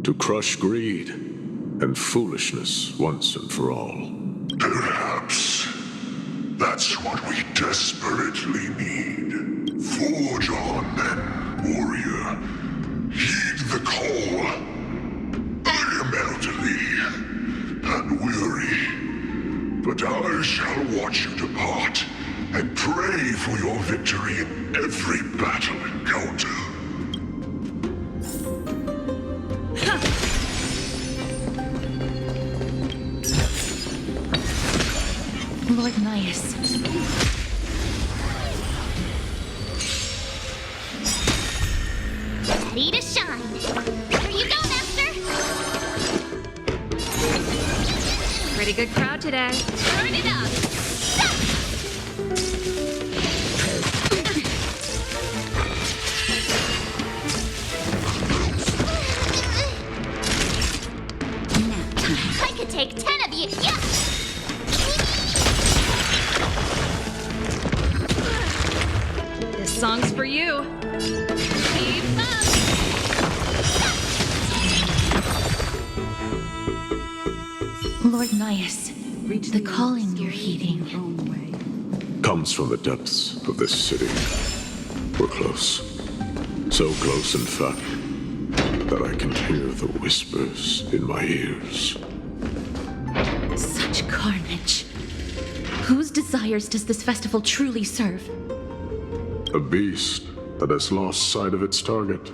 to crush greed and foolishness once and for all. Perhaps that's what we desperately need. Forge on then, warrior. Heed the call. I am elderly and weary, but I shall watch you depart and pray for your victory in every battle encounter. Lord Mias. Ready to shine. Here you go, Master! Ready Pretty good crowd today. Turn it up. I could take 10 of you. Yeah. This song's for you. Keep up. Lord Nias, the calling you're heeding. Comes from the depths of this city. We're close. So close, in fact, that I can hear the whispers in my ears. Such carnage. Whose desires does this festival truly serve? A beast that has lost sight of its target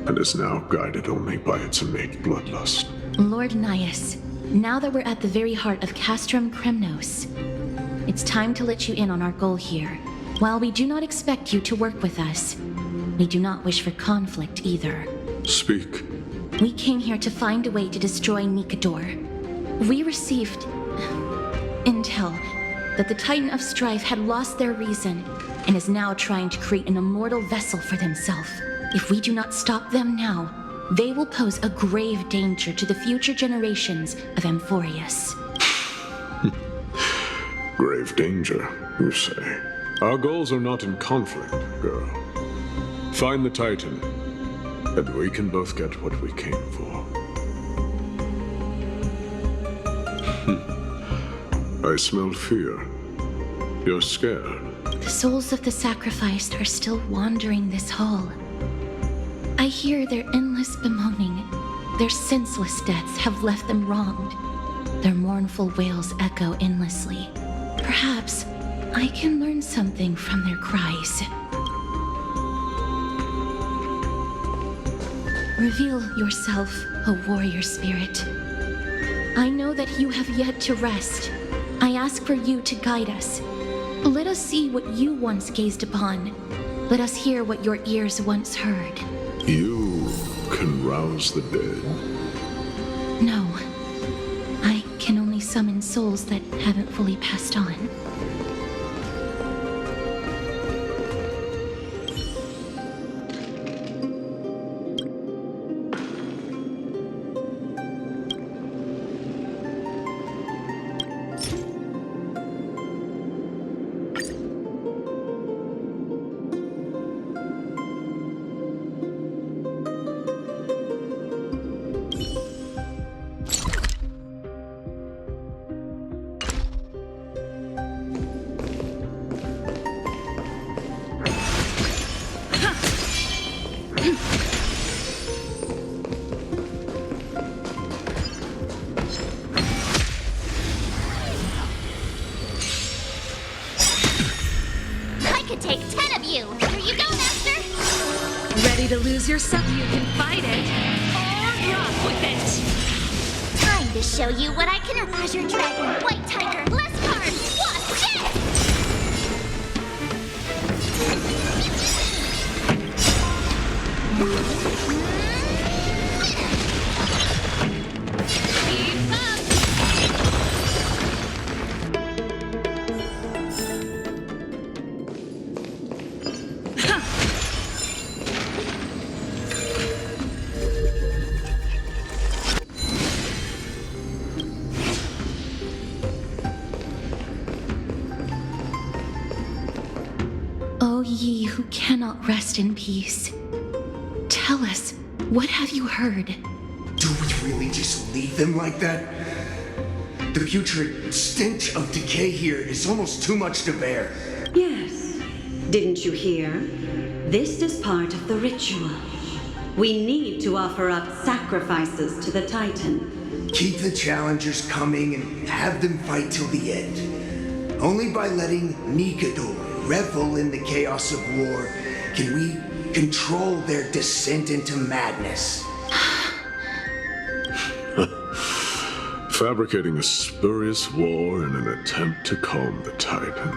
and is now guided only by its innate bloodlust. Lord Nias, now that we're at the very heart of Castrum Kremnos, it's time to let you in on our goal here. While we do not expect you to work with us, we do not wish for conflict either. Speak. We came here to find a way to destroy Nikador. We received intel that the Titan of Strife had lost their reason and is now trying to create an immortal vessel for themselves. If we do not stop them now, they will pose a grave danger to the future generations of Amphoreus. Grave danger, you say? Our goals are not in conflict, girl. Find the Titan, and we can both get what we came for. I smell fear. You're scared. The souls of the sacrificed are still wandering this hall. I hear their endless bemoaning. Their senseless deaths have left them wronged. Their mournful wails echo endlessly. Perhaps I can learn something from their cries. Reveal yourself, O warrior spirit. I know that you have yet to rest. I ask for you to guide us. Let us see what you once gazed upon. Let us hear what your ears once heard. You can rouse the dead. No. I can only summon souls that haven't fully passed on. Take 10 of you. Here you go, Master. Ready to lose yourself? You can fight it. Or rock with it. Time to show you what I can. Azure Dragon, White Tiger, Bless Card, Wasp, yes! Keep up. O ye who cannot rest in peace, tell us, what have you heard? Do we really just leave them like that? The putrid stench of decay here is almost too much to bear. Yes. Didn't you hear? This is part of the ritual. We need to offer up sacrifices to the Titan. Keep the challengers coming and have them fight till the end. Only by letting Nikador revel in the chaos of war can we control their descent into madness. Fabricating a spurious war in an attempt to calm the Titan.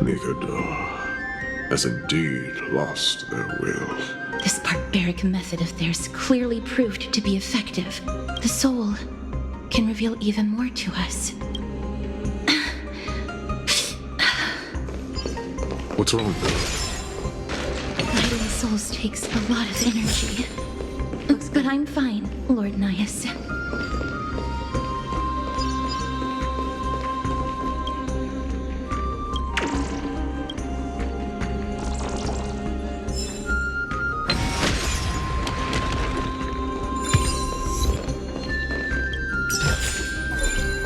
Nikador has indeed lost their will. This barbaric method of theirs clearly proved to be effective. The soul can reveal even more to us. What's wrong, Bill? Guiding souls takes a lot of energy. But I'm fine, Lord Nias.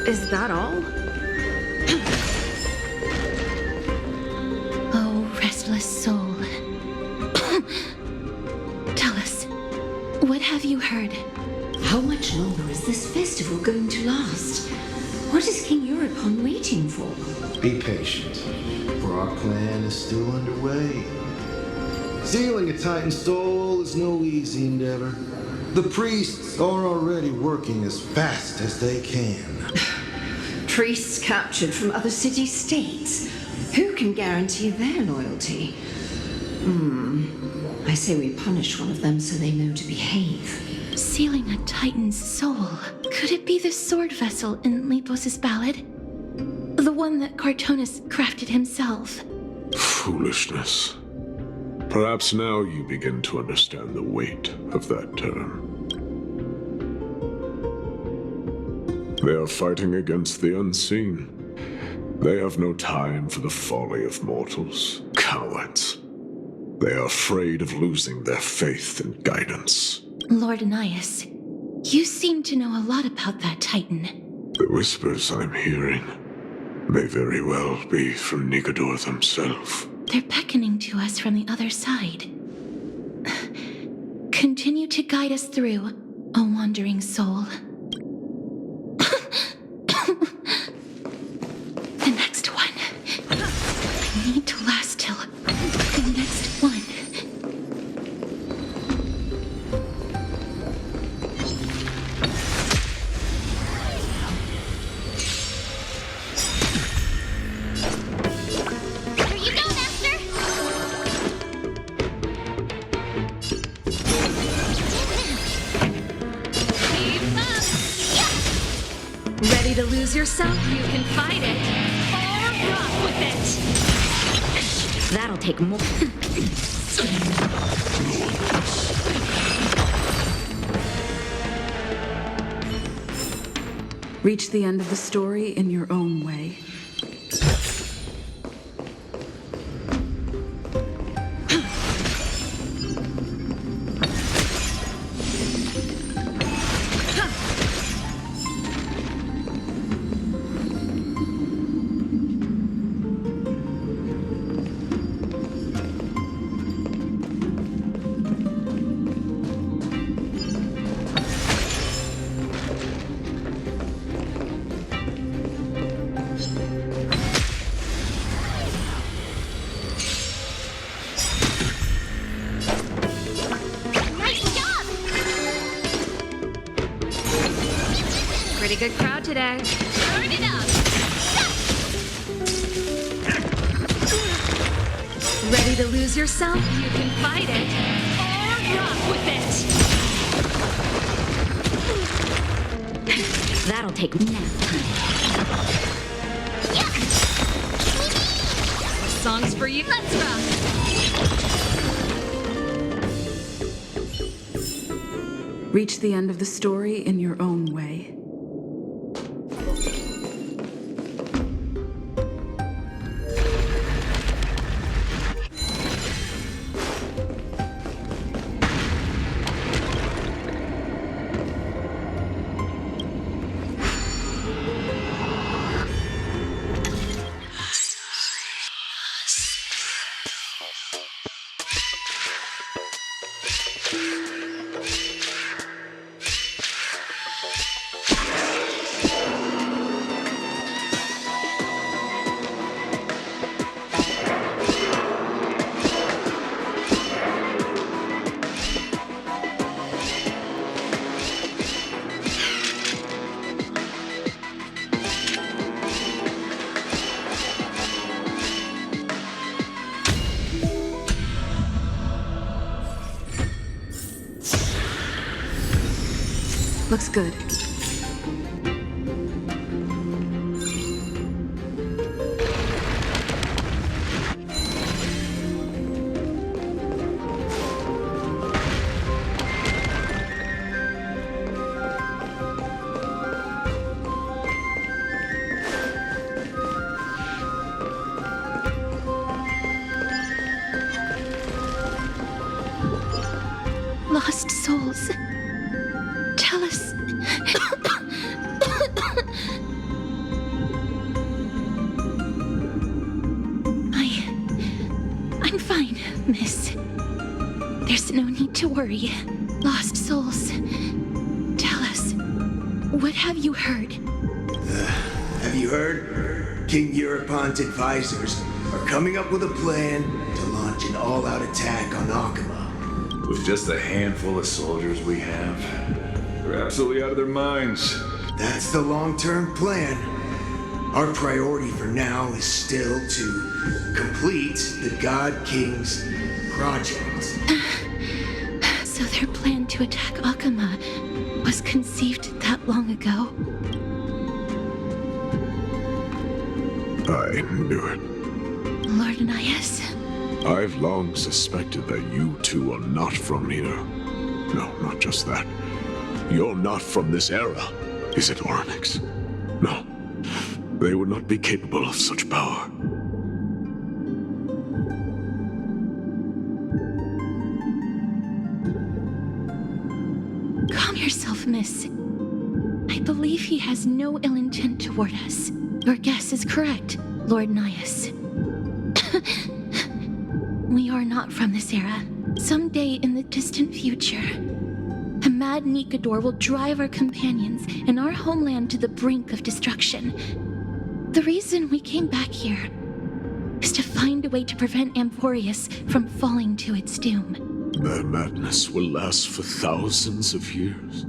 Is that all? Oh, restless soul. Tell us, what have you heard? How much longer is this festival going to last? What is King Euripon waiting for? Be patient, for our plan is still underway. Sealing a Titan soul is no easy endeavor. The priests are already working as fast as they can. Priests captured from other city-states. Who can guarantee their loyalty? I say we punish one of them so they know to behave. Sealing a Titan's soul. Could it be the sword vessel in Lepos' ballad? The one that Cartonis crafted himself? Foolishness. Perhaps now you begin to understand the weight of that term. They are fighting against the unseen. They have no time for the folly of mortals. Cowards. They are afraid of losing their faith and guidance. Lord Nias, you seem to know a lot about that Titan. The whispers I'm hearing may very well be from Nigador themselves. They're beckoning to us from the other side. Continue to guide us through, O wandering soul. The next one. I need to last till the next one. Here you go, Master! Keep up! Yeah! Ready to lose yourself? You can fight it, or rock with it! That'll take more. Reach the end of the story in your own way. Nice job! Pretty good crowd today. Turn it up! Ready to lose yourself? You can fight it, or rock with it! That'll take nap time. Yeah! Songs for you. Let's rock! Reach the end of the story in your own way. Looks good. lost souls. Tell us. I'm fine, miss. There's no need to worry. Lost souls. Tell us, what have you heard? Have you heard? King Eurypon's advisors are coming up with a plan to launch an all-out attack on Akama. With just a handful of soldiers we have, they're absolutely out of their minds. That's the long-term plan. Our priority for now is still to complete the God King's project. So their plan to attack Akama was conceived that long ago? I knew it. Lord Anias? I've long suspected that you two are not from here. No, not just that. You're not from this era. Is it Onyx? No. They would not be capable of such power. Calm yourself, miss. I believe he has no ill intent toward us. Your guess is correct, Lord Nias. We are not from this era. Someday in the distant future, a mad Nikador will drive our companions and our homeland to the brink of destruction. The reason we came back here is to find a way to prevent Amphoreus from falling to its doom. Their madness will last for thousands of years.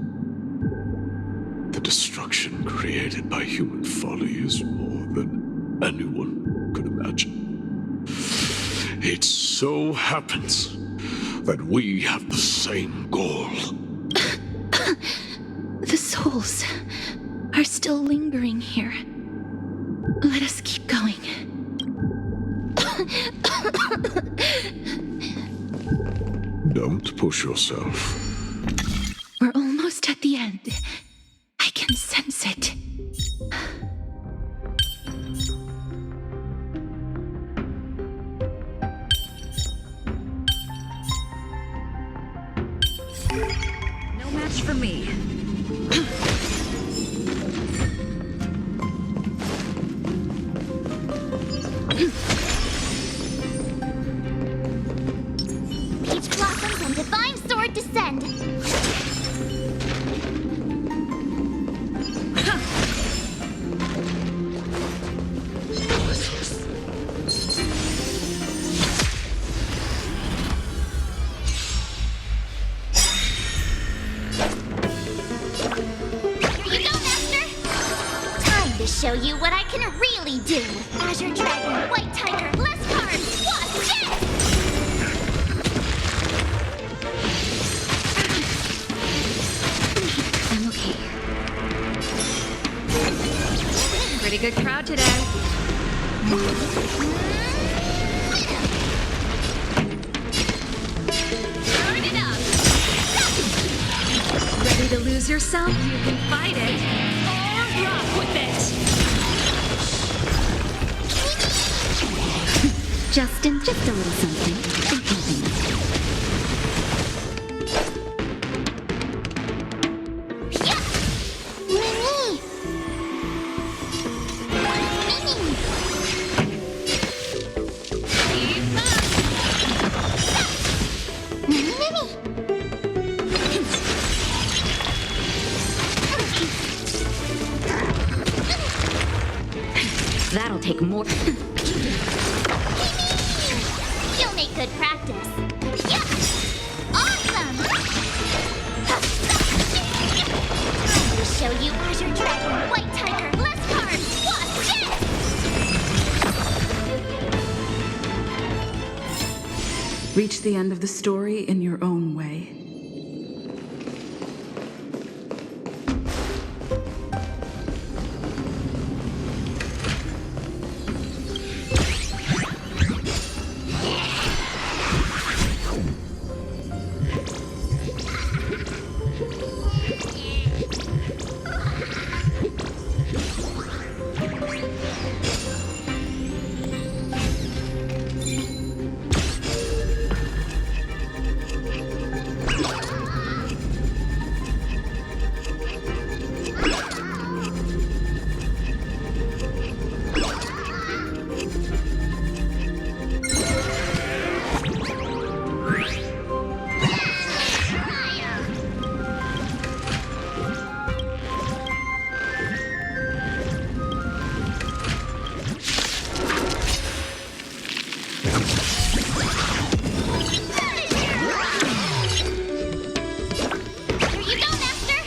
The destruction created by human folly is more than anyone could imagine. It so happens that we have the same goal. The souls are still lingering here. Let us keep going. Don't push yourself. We're almost at the end. I can sense it. No match for me. Peach blossoms and divine sword descend. Show you what I can really do. Azure Dragon, White Tiger, less cards, Wasp Jet! I'm okay. Pretty good crowd today. Turn it up! Ready to lose yourself? You can fight it. Or rock with it! Justin, just a little something. I'm helping you. Yeah! Mini! Mini! Keep up! Mini! That'll take more. You'll make good practice. Yeah! Awesome! Time to show you Azure Dragon, White Tiger, less cards, Wasp Jet! Reach the end of the story in your own way. Here you go, Master!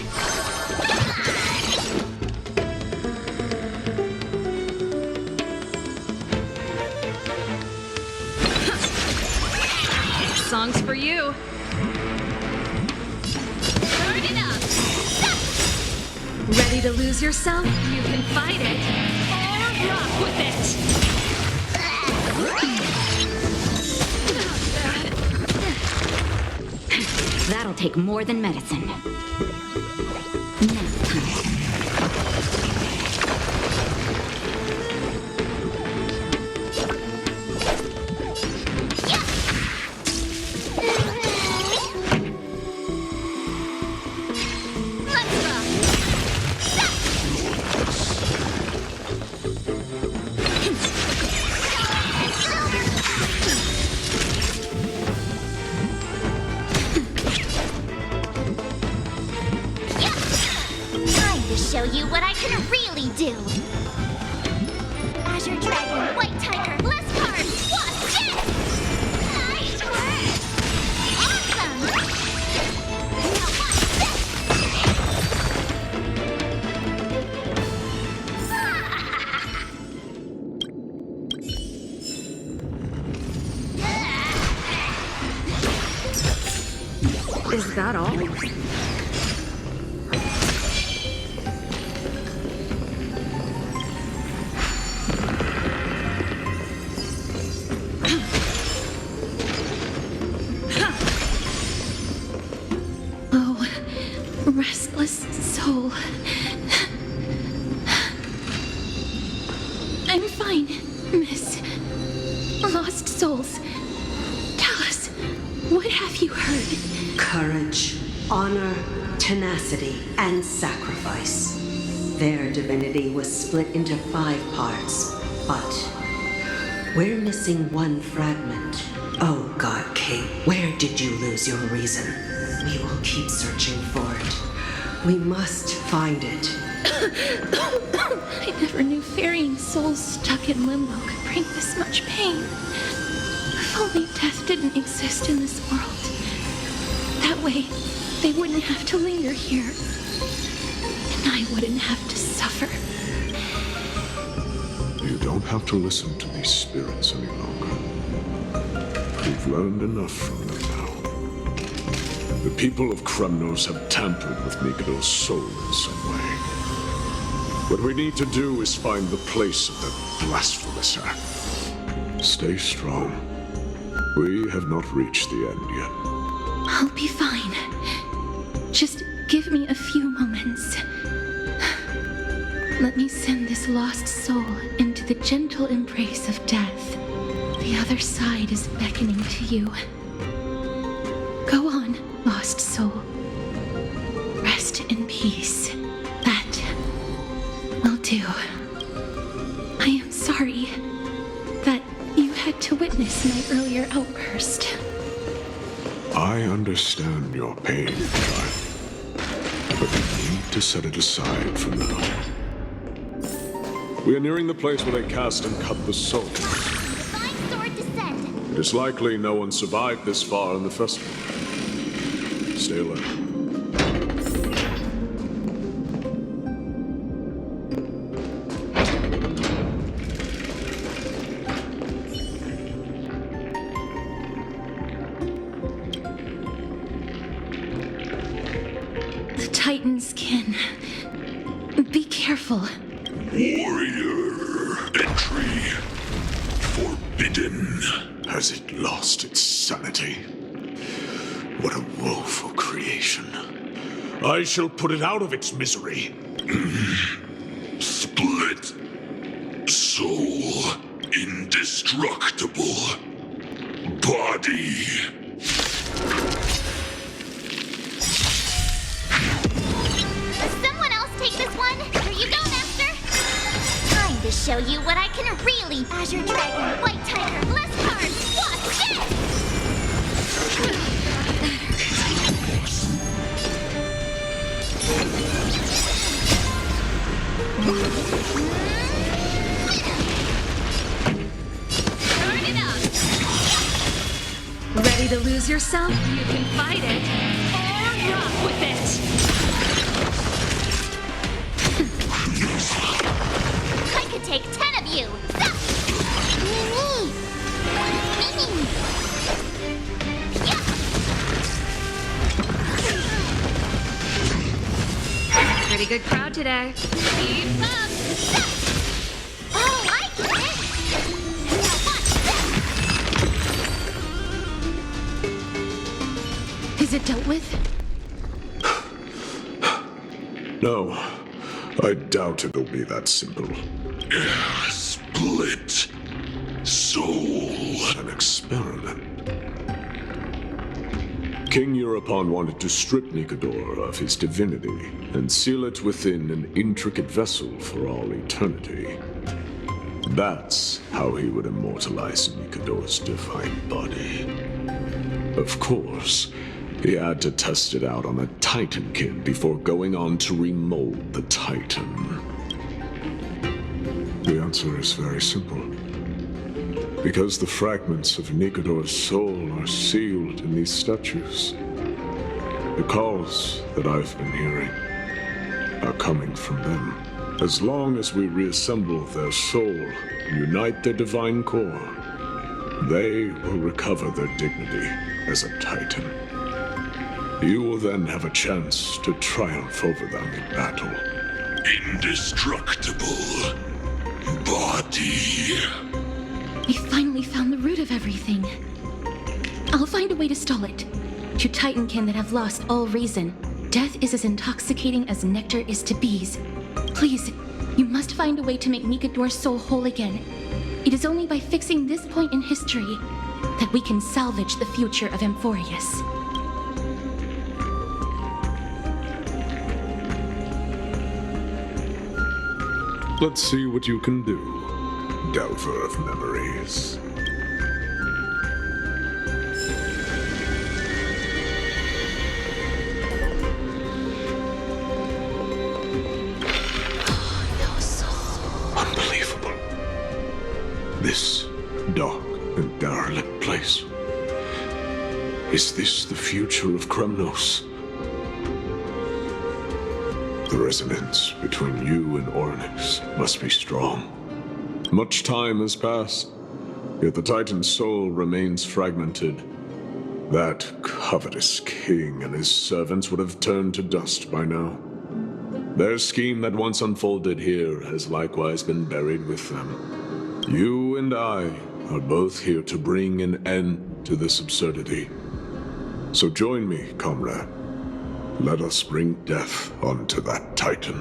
Song's for you. Turn it up! Ready to lose yourself? You can fight it. Or rock with it. That'll take more than medicine. Show you what I can really do. Azure Dragon, White Tiger, less cards, what's it? Nice work! Awesome! Now watch this! Is that all? Restless soul. I'm fine, miss. Lost souls. Tell us, what have you heard? Courage, honor, tenacity, and sacrifice. Their divinity was split into 5 parts, but we're missing one fragment. Oh, God, Kate, where did you lose your reason? We will keep searching for it. We must find it. I never knew ferrying souls stuck in limbo could bring this much pain. If only death didn't exist in this world. That way, they wouldn't have to linger here. And I wouldn't have to suffer. You don't have to listen to these spirits any longer. We've learned enough from them now. The people of Kremnos have tampered with Nikado's soul in some way. What we need to do is find the place of that blasphemous act. Stay strong. We have not reached the end yet. I'll be fine. Just give me a few moments. Let me send this lost soul into the gentle embrace of death. The other side is beckoning to you. Go on, lost soul. Rest in peace. That will do. I am sorry that you had to witness my earlier outburst. I understand your pain, child. But you need to set it aside for now. We are nearing the place where they cast and cut the soul. Divine sword descend. It is likely no one survived this far in the festival. Stay alert. The Titans can. Be careful. Warrior entry forbidden. Has it lost its sanity? What a woeful creation. I shall put it out of its misery. Split. Soul. Indestructible. Body. Someone else take this one. Here you go, Master. Time to show you what I can really. Azure Dragon, White Tiger, less cards. What's Turn it up. Ready to lose yourself? You can fight it, or rock with it! I could take 10 of you! Pretty good crowd today. Keep up! Oh, I get it! Now watch this! Is it dealt with? No, I doubt it'll be that simple. Split soul. An experiment. King Euripon wanted to strip Nicodor of his divinity and seal it within an intricate vessel for all eternity. That's how he would immortalize Nicodor's divine body. Of course, he had to test it out on a Titankin before going on to remold the Titan. The answer is very simple. Because the fragments of Nicodor's soul are sealed in these statues. The calls that I've been hearing are coming from them. As long as we reassemble their soul and unite their divine core, they will recover their dignity as a Titan. You will then have a chance to triumph over them in battle. Indestructible body. We finally found the root of everything. I'll find a way to stall it. To Titankin that have lost all reason, death is as intoxicating as nectar is to bees. Please, you must find a way to make Nicodor's soul whole again. It is only by fixing this point in history that we can salvage the future of Amphoreus. Let's see what you can do, Delver of Memories. Unbelievable. This dark and derelict place. Is this the future of Kremnos? The resonance between you and Ornyx must be strong. Much time has passed, yet the Titan's soul remains fragmented. That covetous king and his servants would have turned to dust by now. Their scheme that once unfolded here has likewise been buried with them. You and I are both here to bring an end to this absurdity. So join me, comrade. Let us bring death onto that Titan.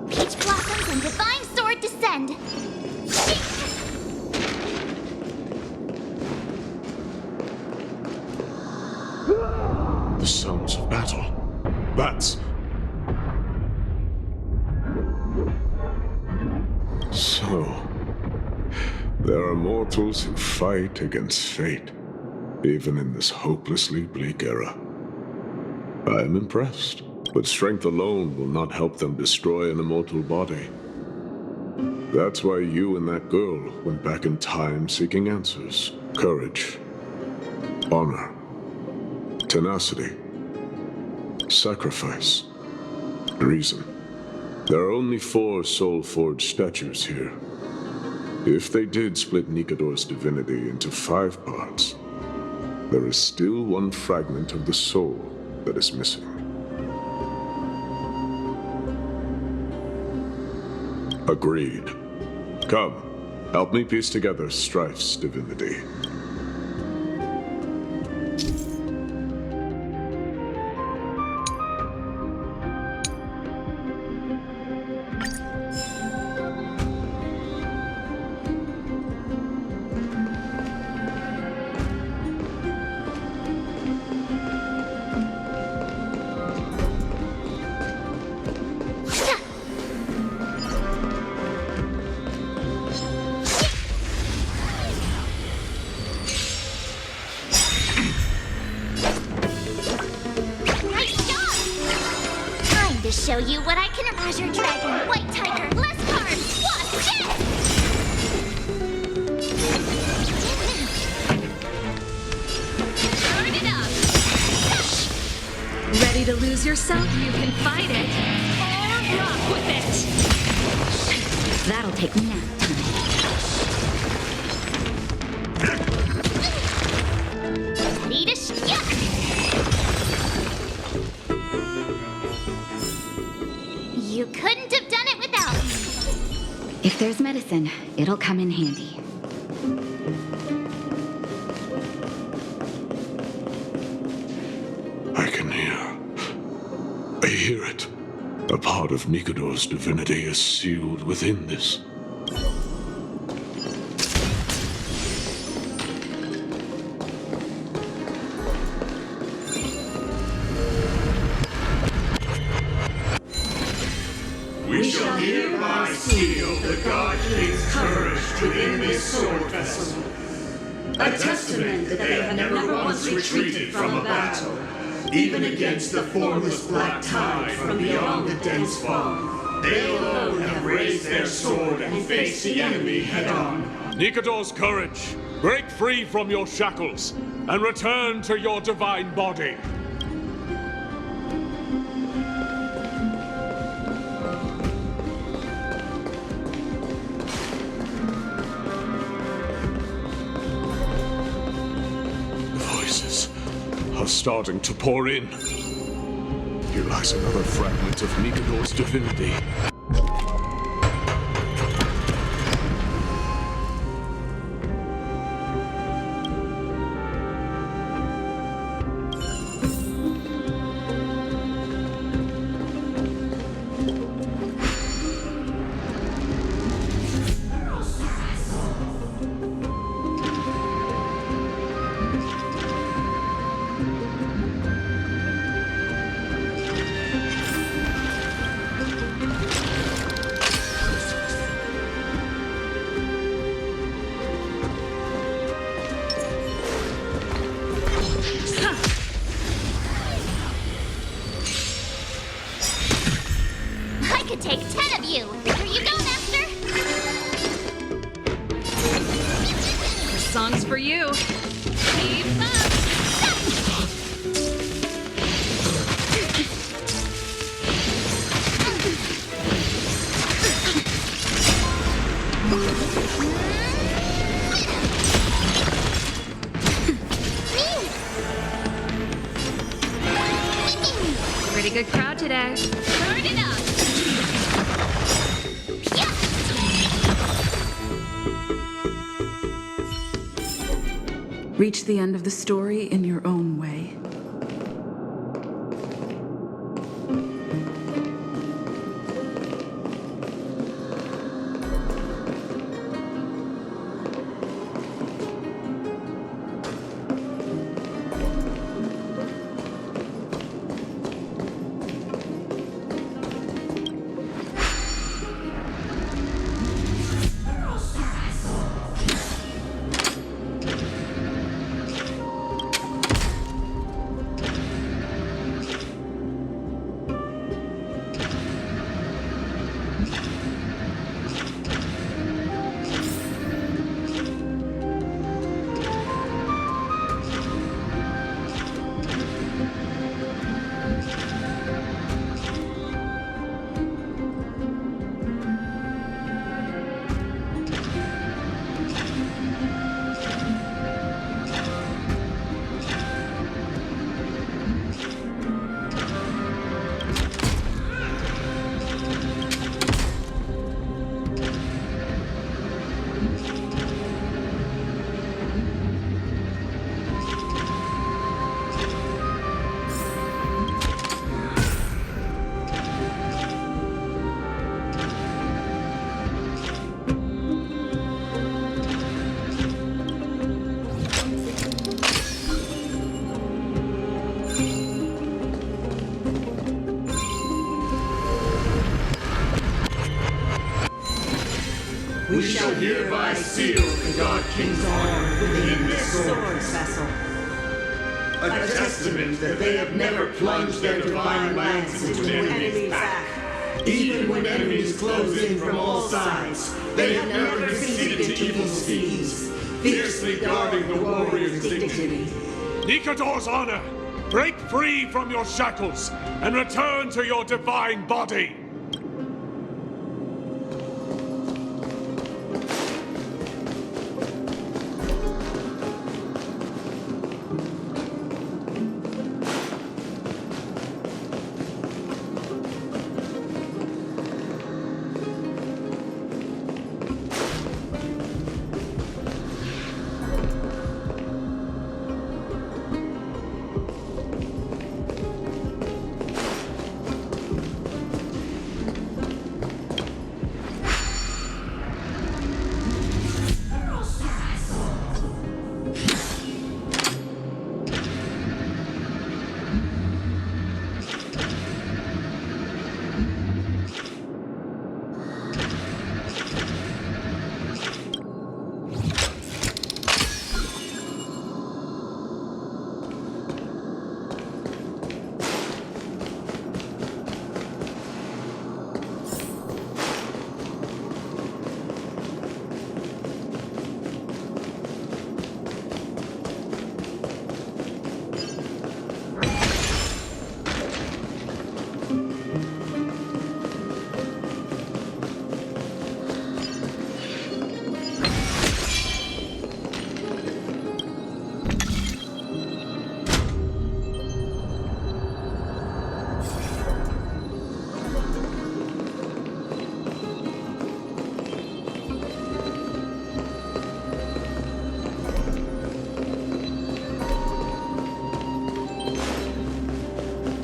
Peach blossoms and divine sword descend. The sounds of battle. Bats! So, there are mortals who fight against fate, even in this hopelessly bleak era. I am impressed, but strength alone will not help them destroy an immortal body. That's why you and that girl went back in time seeking answers, courage, honor, tenacity, sacrifice, reason. There are only 4 soul-forged statues here. If they did split Nicodor's divinity into 5 parts, there is still one fragment of the soul that is missing. Agreed. Come, help me piece together Strife's divinity. show you what I can. Azure Dragon, White Tiger, less cards, Wasp, yes! Turn it up. Ready to lose yourself? You can fight it. Or rock with it. That'll take nap time. Ready to yuck! You couldn't have done it without me. If there's medicine, it'll come in handy. I hear it. A part of Nikador's divinity is sealed within this. We shall hereby seal the God King's courage within this sword vessel. A testament that they have never once retreated from a battle, even against the formless black tide from beyond the dense fog. They alone have raised their sword and faced the enemy head-on. Nikador's courage, break free from your shackles and return to your divine body. Voices are starting to pour in. Here lies another fragment of Nikador's divinity. I could take 10 of you. Here you go, Master. This song's for you. Keep up. Pretty good crowd today. Turn it up. Reach the end of the story in your own way. We shall hereby seal the God King's arm within this sword vessel. A testament that they have never plunged their divine lance into an enemy's back. Even when enemies close in from all sides, they have never conceded to evil schemes, fiercely guarding the warrior's dignity. Nikador's honor! Break free from your shackles and return to your divine body!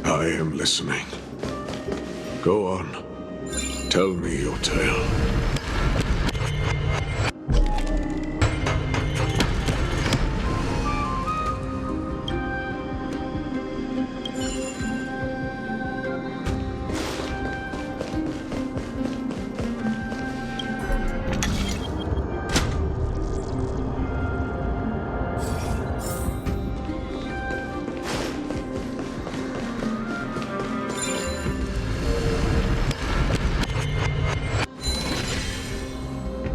I am listening. Go on. Tell me your tale.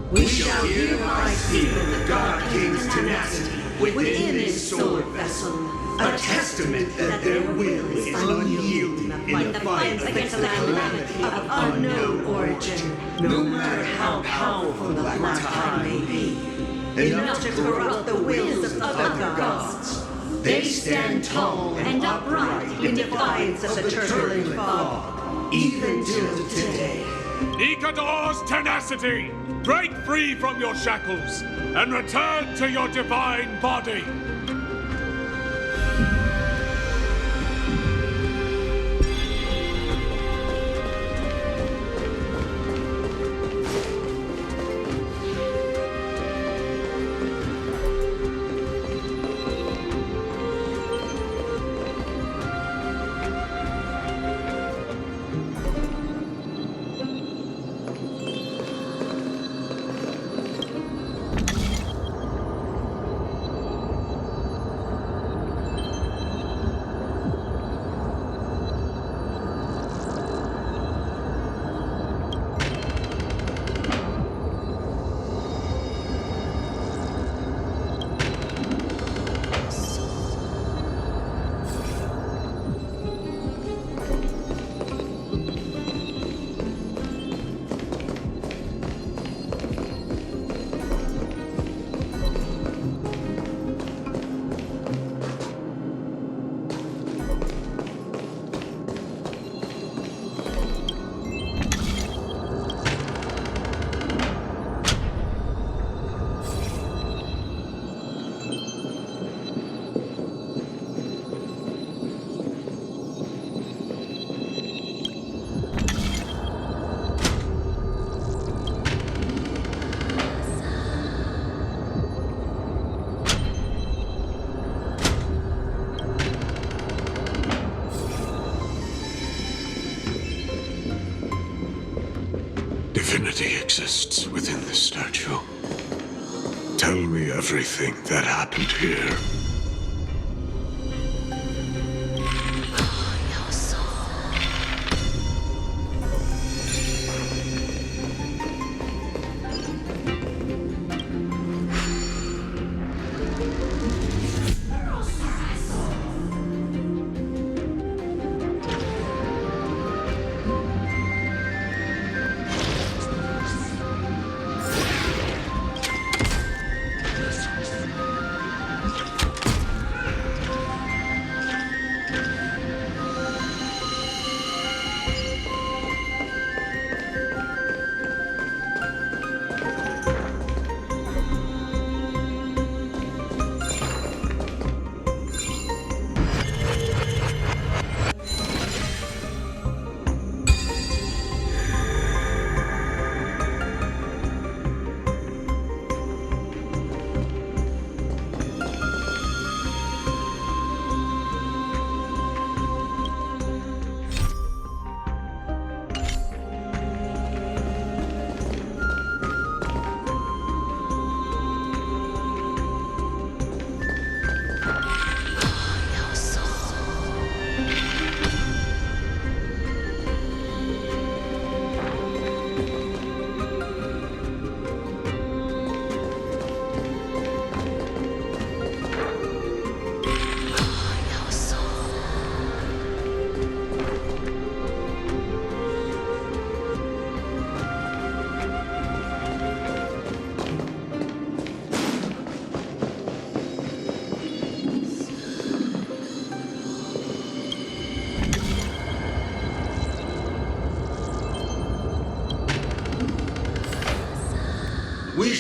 We shall hereby seal the God King's tenacity within this sword vessel, a testament that their will is unyielding in the fight against the calamity of unknown origin, no matter how powerful the Black Tide may be, enough to corrupt the wills of other gods. They stand tall and upright in defiance of the turbulent fog, even till today. Nikador's tenacity! Break free from your shackles and return to your divine body! Divinity exists within this statue. Tell me everything that happened here.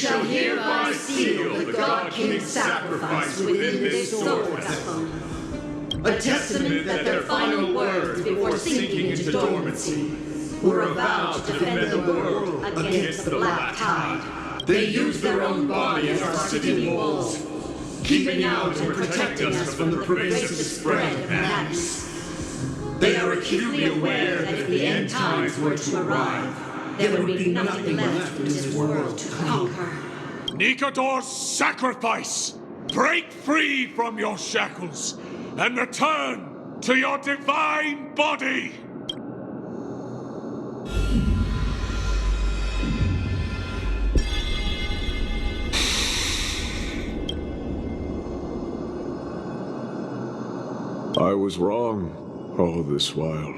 shall hereby seal the God King's sacrifice within this sword vessel. A testament that their final words before sinking into dormancy were a vow to defend the world against the Black Tide. They used their own body as our city walls, keeping out and protecting us from the pervasive spread of madness. They are acutely aware that if the end times were to arrive, there would be nothing left in this world to conquer. Nikador's sacrifice! Break free from your shackles and return to your divine body! I was wrong all this while.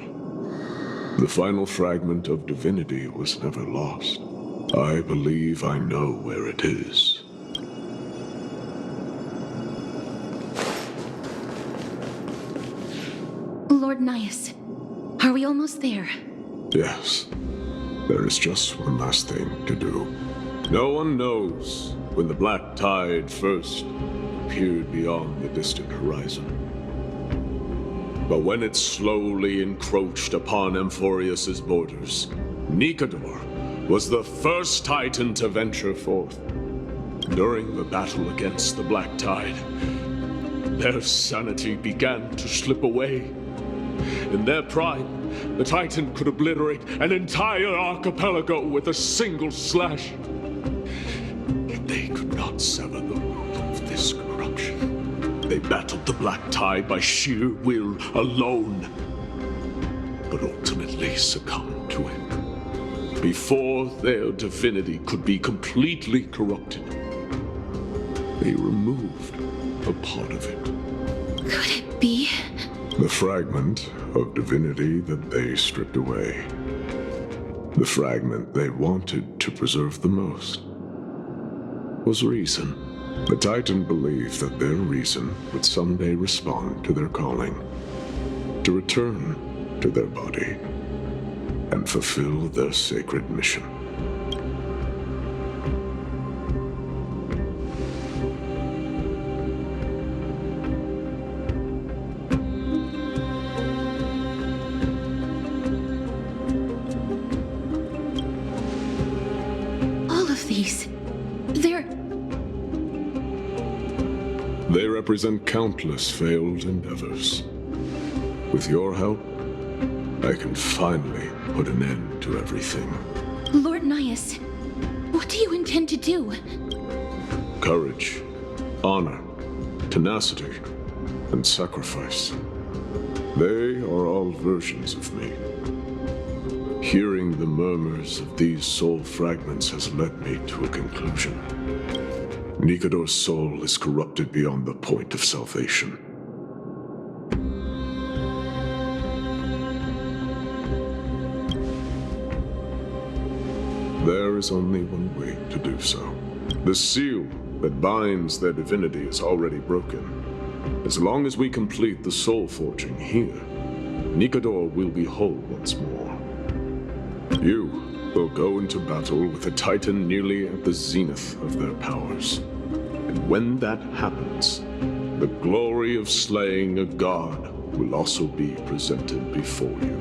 The final fragment of divinity was never lost. I believe I know where it is. Lord Nias, are we almost there? Yes. There is just one last thing to do. No one knows when the Black Tide first appeared beyond the distant horizon. But when it slowly encroached upon Amphoreus' borders, Nikador was the first Titan to venture forth. During the battle against the Black Tide, their sanity began to slip away. In their prime, the Titan could obliterate an entire archipelago with a single slash. Yet they could not sever the root of this corruption. They battled the Black Tide by sheer will alone, but ultimately succumbed to it. Before their divinity could be completely corrupted, they removed a part of it. Could it be? The fragment of divinity that they stripped away. The fragment they wanted to preserve the most was reason. The Titan believed that their reason would someday respond to their calling, to return to their body, and fulfill their sacred mission. All of these, They represent countless failed endeavors. With your help, I can finally put an end to everything. Lord Nias, what do you intend to do? Courage, honor, tenacity, and sacrifice. They are all versions of me. Hearing the murmurs of these soul fragments has led me to a conclusion. Nikador's soul is corrupted beyond the point of salvation. There is only one way to do so. The seal that binds their divinity is already broken. As long as we complete the soul forging here, Nikador will be whole once more. You will go into battle with a Titan nearly at the zenith of their powers. And when that happens, the glory of slaying a god will also be presented before you.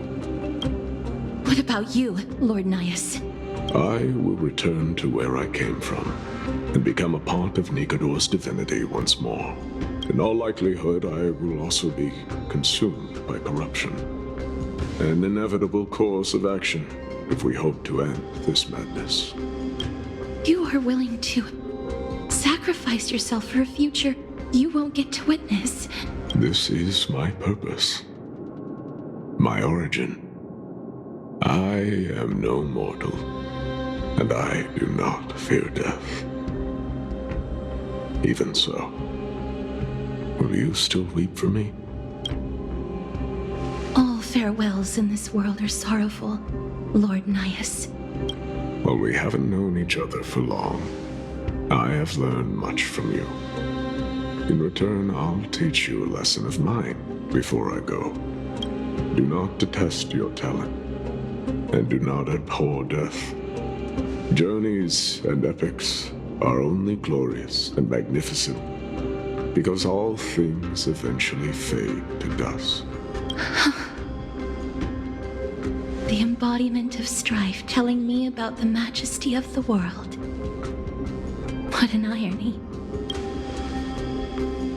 What about you, Lord Nias? I will return to where I came from, and become a part of Nikador's divinity once more. In all likelihood, I will also be consumed by corruption. An inevitable course of action if we hope to end this madness. You are willing to sacrifice yourself for a future you won't get to witness. This is my purpose. My origin. I am no mortal, and I do not fear death. Even so, will you still weep for me? All farewells in this world are sorrowful, Lord Nias. While we haven't known each other for long, I have learned much from you. In return, I'll teach you a lesson of mine before I go. Do not detest your talent, and do not abhor death. Journeys and epics are only glorious and magnificent, because all things eventually fade to dust. The embodiment of strife telling me about the majesty of the world. What an irony.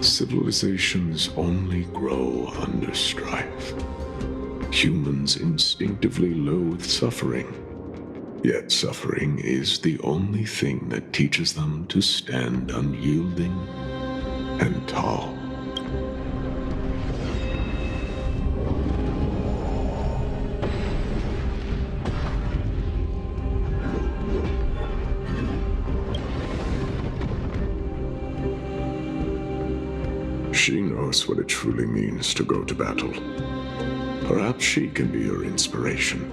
Civilizations only grow under strife. Humans instinctively loathe suffering. Yet suffering is the only thing that teaches them to stand unyielding and tall. She knows what it truly means to go to battle. Perhaps she can be your inspiration.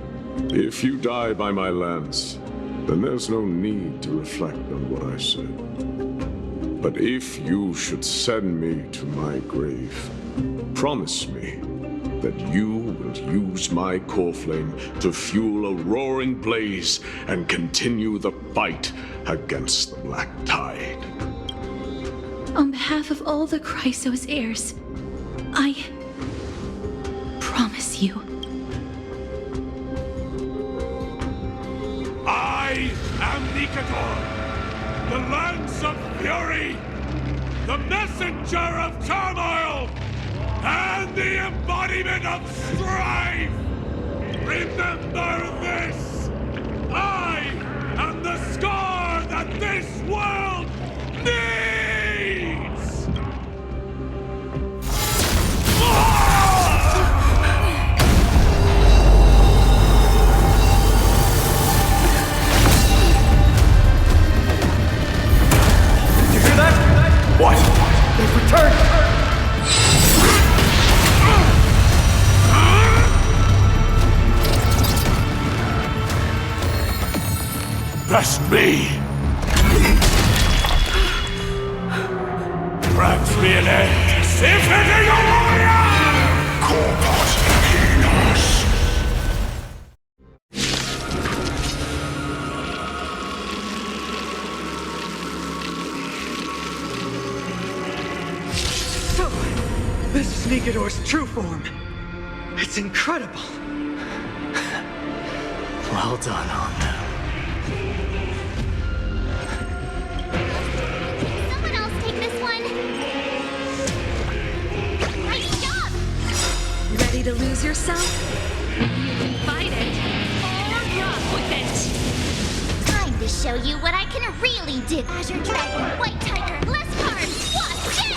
If you die by my lance, then there's no need to reflect on what I said. But if you should send me to my grave, promise me that you will use my core flame to fuel a roaring blaze and continue the fight against the Black Tide. On behalf of all the Chrysos heirs, I promise you. I am Nikador, the lance of fury, the messenger of turmoil, and the embodiment of strife. Remember this! I am the scar that this world needs! What? They've returned! Best me! Grant me an end! Symphony warrior! Corpus Enos! This is Nikador's true form. It's incredible. Well done, Honkai. Someone else take this one. Nice job! Ready to lose yourself? You can fight it, or rock with it. Time to show you what I can really do. Azure Dragon, White Tiger, less cards, watch it!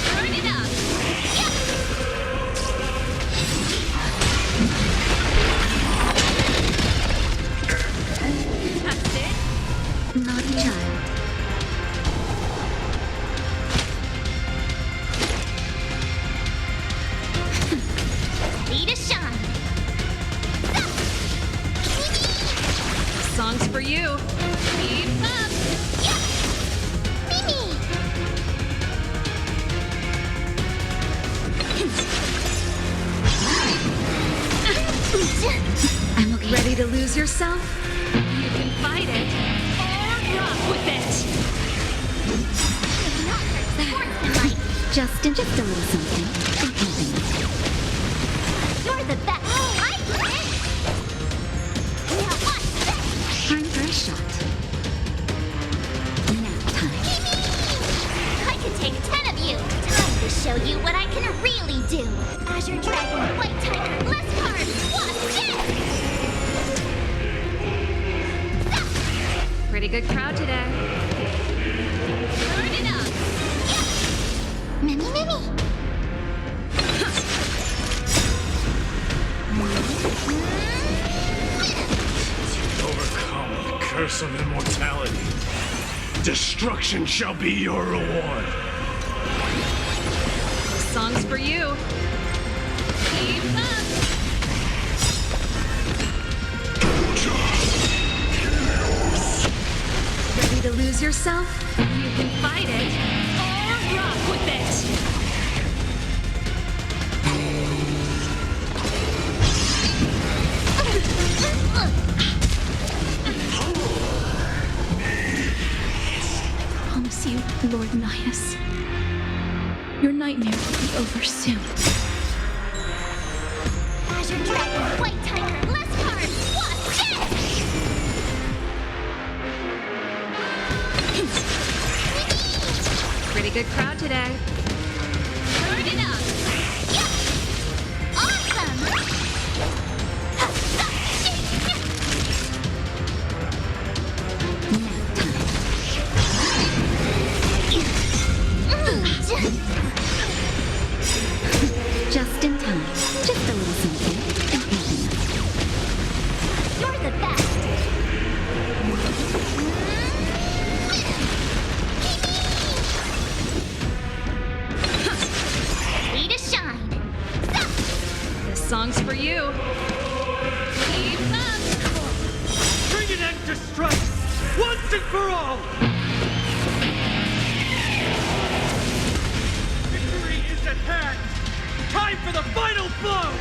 Turn it up! That's it. Naughty child. Ready to shine! Songs for you. Keep up. Mimi! I'm okay. Ready to lose yourself? You can fight it, or rock with it. Just a little something. You're the best! I get it! Now watch this! Time for a shot. Nap time. I could take 10 of you! Time to show you what I can really do! Azure Dragon, White Tiger, less cards, watch it! Pretty good crowd today. Turn it up! Mimi! Overcome the curse of immortality. Destruction shall be your reward. Songs for you. Keep up. Ready to lose yourself? You can fight it, or rock with it. Lord Nias, your nightmare will be over soon. Azure Dragon, White Tiger, less cards, watch this! Pretty good crowd today. Turn it up! Yep! Awesome! Just in time. Just a little something. And easy enough. You're the best! Way to shine! This song's for you. Keep up! Bring an end to strife, once and for all! Victory is at hand! Time for the final blow!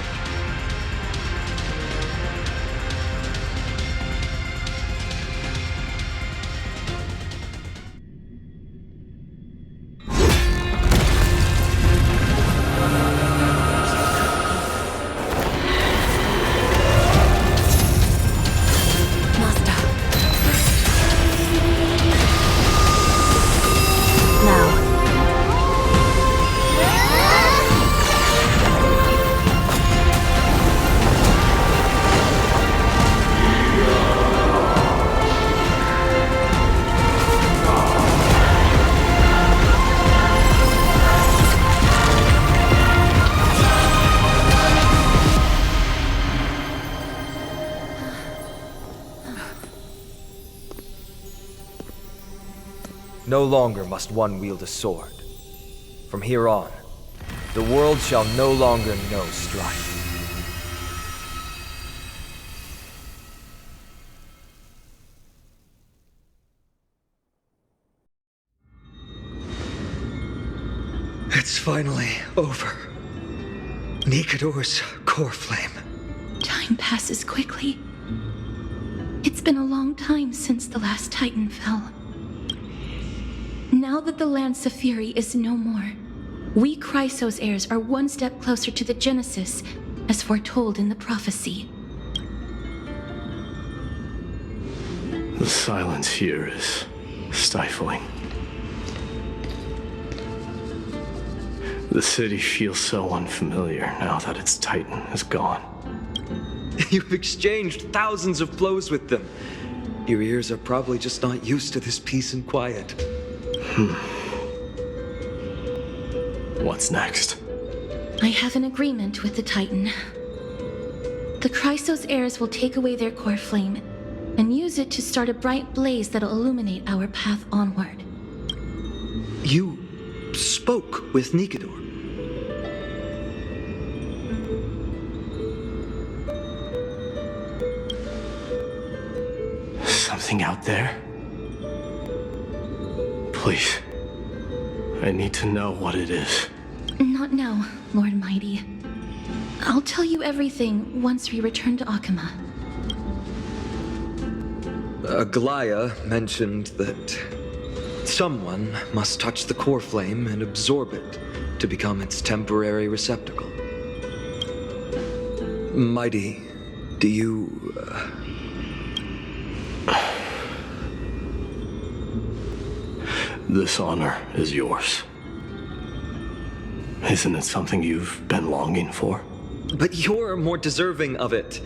No longer must one wield a sword. From here on, the world shall no longer know strife. It's finally over. Nikador's core flame. Time passes quickly. It's been a long time since the last Titan fell. Now that the Lance of Fury is no more, we Chrysos heirs are one step closer to the Genesis, as foretold in the prophecy. The silence here is stifling. The city feels so unfamiliar now that its Titan is gone. You've exchanged thousands of blows with them. Your ears are probably just not used to this peace and quiet. What's next? I have an agreement with the Titan. The Chrysos heirs will take away their core flame and use it to start a bright blaze that'll illuminate our path onward. You spoke with Nikador. Something out there? Please. I need to know what it is. Not now, Lord Mighty. I'll tell you everything once we return to Akama. Aglaya mentioned that someone must touch the core flame and absorb it to become its temporary receptacle. Mighty, do you... This honor is yours. Isn't it something you've been longing for? But you're more deserving of it.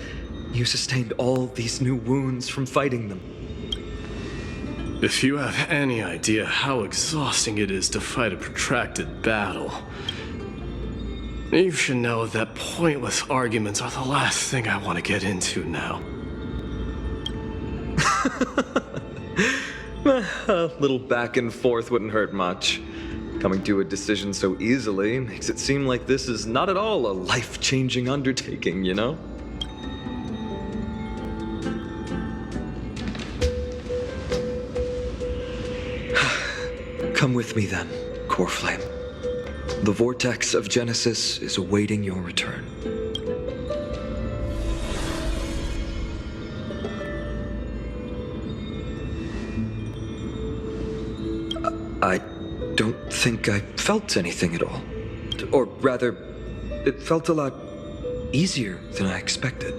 You sustained all these new wounds from fighting them. If you have any idea how exhausting it is to fight a protracted battle, you should know that pointless arguments are the last thing I want to get into now. A little back and forth wouldn't hurt much. Coming to a decision so easily makes it seem like this is not at all a life-changing undertaking, you know? Come with me then, Core Flame. The vortex of Genesis is awaiting your return. don't think I felt anything at all. Or rather, it felt a lot easier than I expected.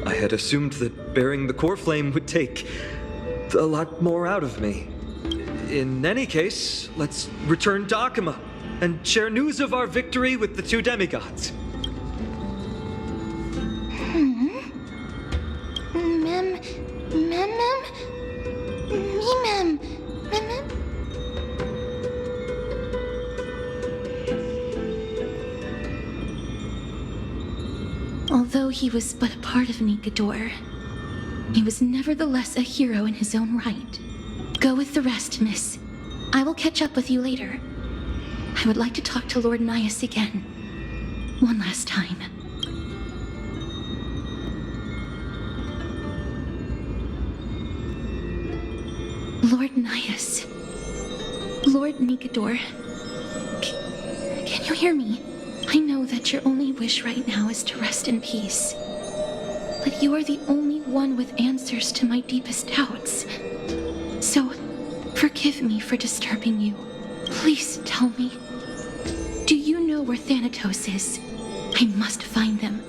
I had assumed that bearing the core flame would take a lot more out of me. In any case, let's return to Akima and share news of our victory with the two demigods. Although he was but a part of Nikedor, he was nevertheless a hero in his own right. Go with the rest, miss. I will catch up with you later. I would like to talk to Lord Nias again. One last time. Lord Nias. Lord Nikedor. Can you hear me? I know that your only wish right now is to rest in peace. But you are the only one with answers to my deepest doubts. So, forgive me for disturbing you. Please tell me. Do you know where Thanatos is? I must find them.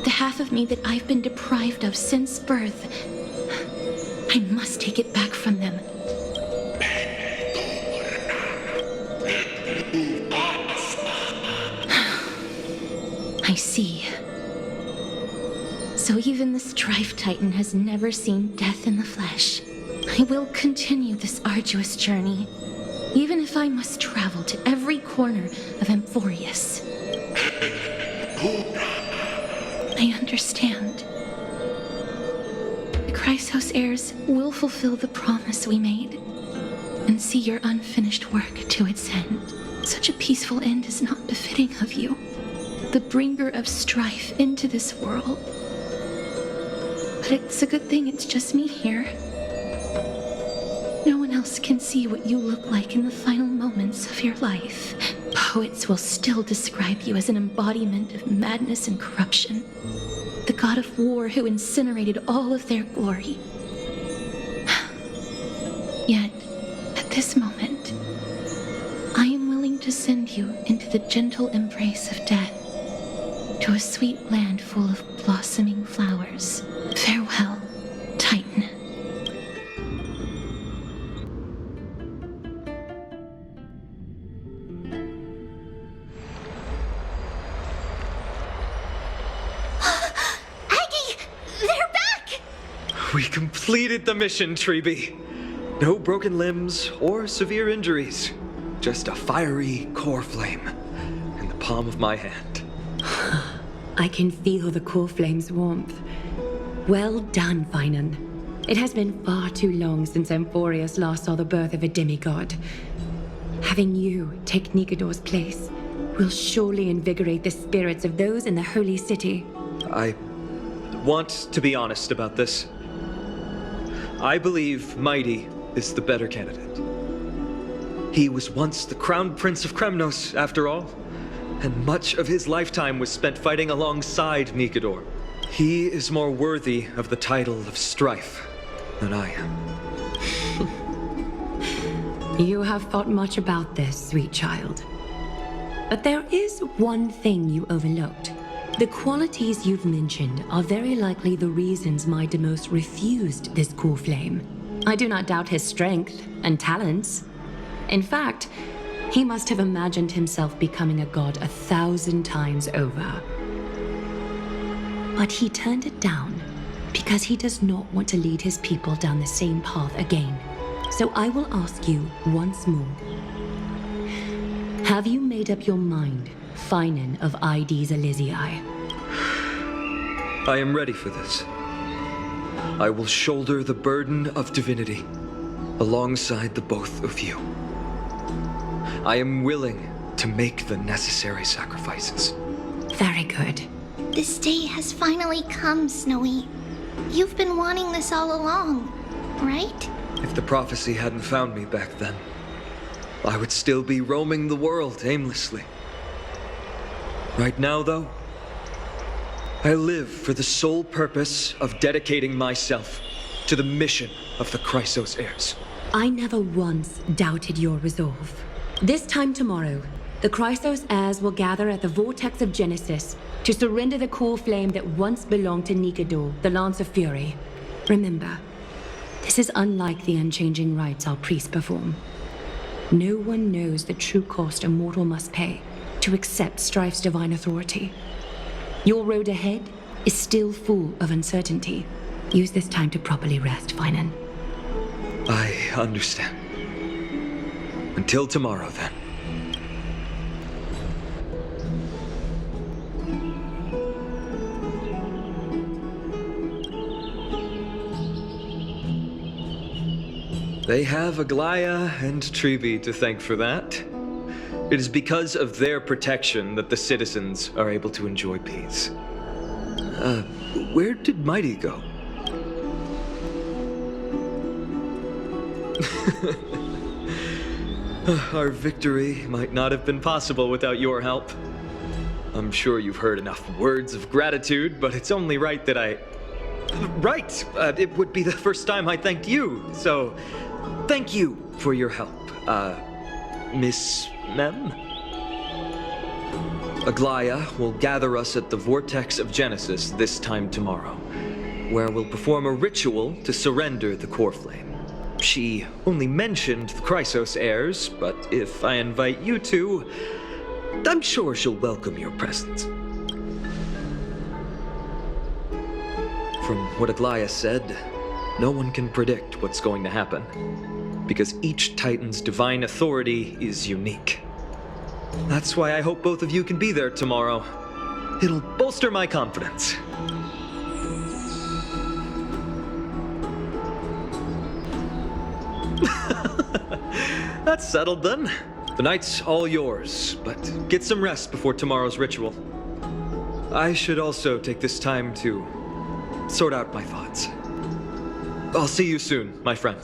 The half of me that I've been deprived of since birth. I must take it back from them. I see. So even the Strife Titan has never seen death in the flesh. I will continue this arduous journey, even if I must travel to every corner of Amphoreus. I understand. The Chrysos heirs will fulfill the promise we made and see your unfinished work to its end. Such a peaceful end is not befitting of you, the bringer of strife into this world. But it's a good thing it's just me here. No one else can see what you look like in the final moments of your life. Poets will still describe you as an embodiment of madness and corruption. The god of war who incinerated all of their glory. Yet, at this moment, I am willing to send you into the gentle embrace of death, to a sweet land full of blossoming flowers. Farewell, Titan. We completed the mission, Treeby. No broken limbs or severe injuries. Just a fiery core flame in the palm of my hand. I can feel the core flame's warmth. Well done, Finan. It has been far too long since Amphoreus last saw the birth of a demigod. Having you take Nikedor's place will surely invigorate the spirits of those in the holy city. I want to be honest about this. I believe Mighty is the better candidate. He was once the crown prince of Kremnos, after all, and much of his lifetime was spent fighting alongside Nikedor. He is more worthy of the title of Strife than I am. You have thought much about this, sweet child. But there is one thing you overlooked. The qualities you've mentioned are very likely the reasons my Demos refused this core flame. I do not doubt his strength and talents. In fact, he must have imagined himself becoming a god 1,000 times over. But he turned it down because he does not want to lead his people down the same path again. So I will ask you once more. Have you made up your mind, Finan of Ides Elysiae? I am ready for this. I will shoulder the burden of divinity alongside the both of you. I am willing to make the necessary sacrifices. Very good. This day has finally come, Snowy. You've been wanting this all along, right? If the prophecy hadn't found me back then, I would still be roaming the world aimlessly. Right now, though, I live for the sole purpose of dedicating myself to the mission of the Chrysos heirs. I never once doubted your resolve. This time tomorrow, the Chrysos heirs will gather at the Vortex of Genesis to surrender the core flame that once belonged to Nikador, the Lance of Fury. Remember, this is unlike the unchanging rites our priests perform. No one knows the true cost a mortal must pay to accept Strife's divine authority. Your road ahead is still full of uncertainty. Use this time to properly rest, Finan. I understand. Until tomorrow, then. They have Aglaya and Treeby to thank for that. It is because of their protection that the citizens are able to enjoy peace. Where did Mighty go? Our victory might not have been possible without your help. I'm sure you've heard enough words of gratitude, but it's only right that I... Right! It would be the first time I thanked you, so... Thank you for your help, Miss Mem? Aglaya will gather us at the Vortex of Genesis this time tomorrow, where we'll perform a ritual to surrender the core flame. She only mentioned the Chrysos heirs, but if I invite you two, I'm sure she'll welcome your presence. From what Aglaya said, no one can predict what's going to happen, because each Titan's divine authority is unique. That's why I hope both of you can be there tomorrow. It'll bolster my confidence. That's settled then. The night's all yours, but get some rest before tomorrow's ritual. I should also take this time to sort out my thoughts. I'll see you soon, my friend.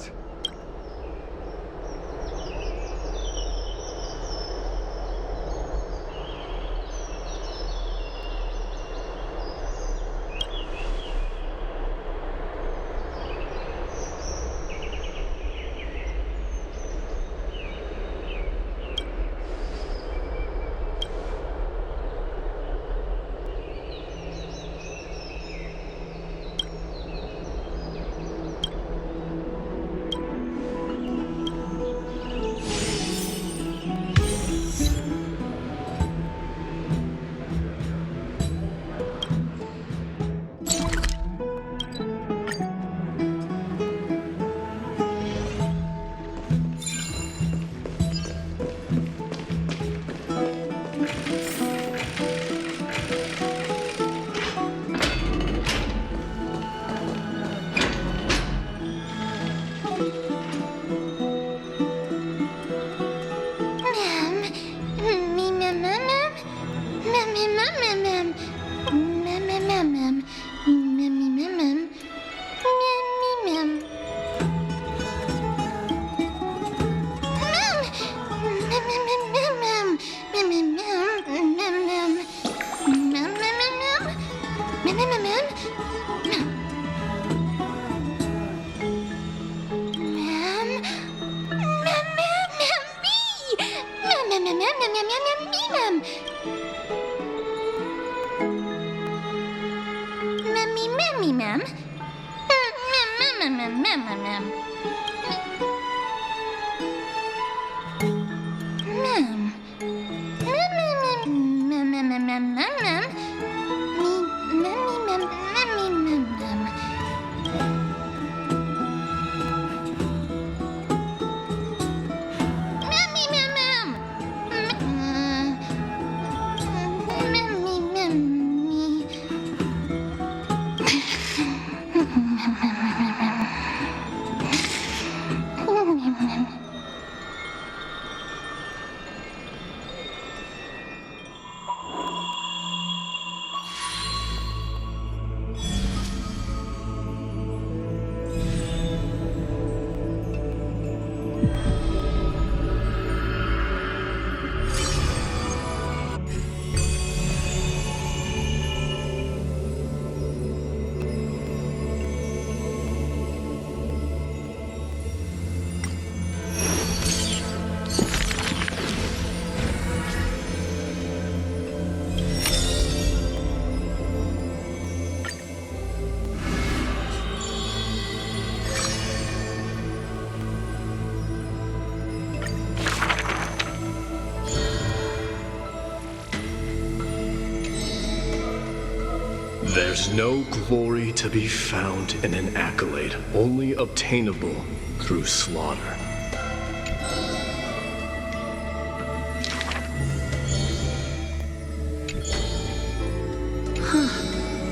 There's no glory to be found in an accolade, only obtainable through slaughter.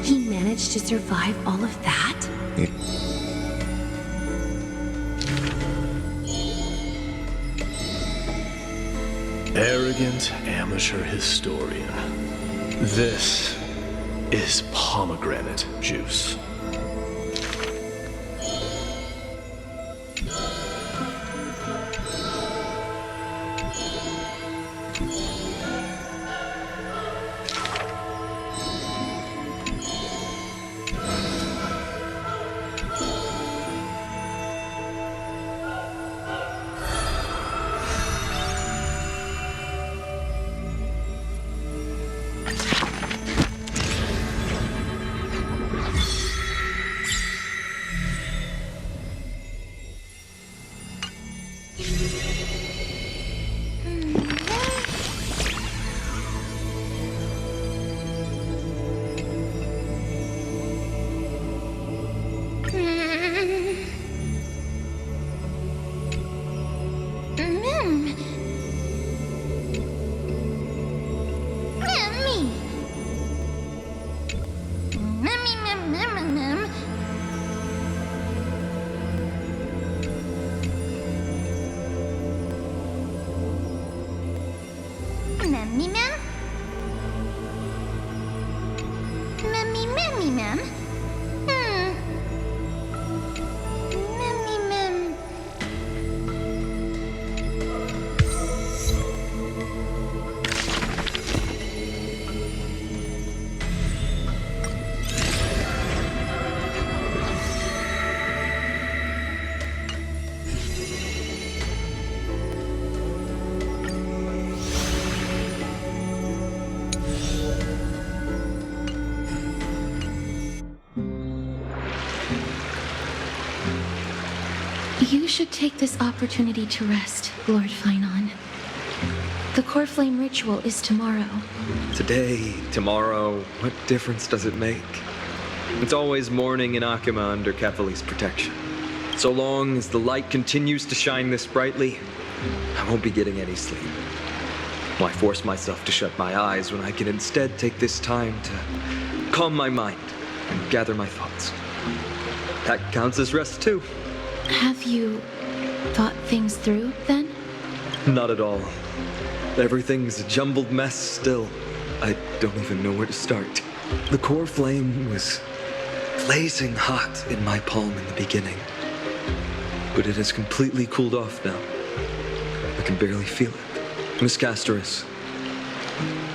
He managed to survive all of that? Arrogant amateur historian. This is pomegranate juice. You should take this opportunity to rest, Lord Finon. The core flame ritual is tomorrow. Today, tomorrow, what difference does it make? It's always morning in Akima under Kefali's protection. So long as the light continues to shine this brightly, I won't be getting any sleep. Why force myself to shut my eyes when I can instead take this time to calm my mind and gather my thoughts? That counts as rest too. Have you thought things through, then? Not at all. Everything's a jumbled mess still. I don't even know where to start. The core flame was blazing hot in my palm in the beginning. But it has completely cooled off now. I can barely feel it. Miss Castoris,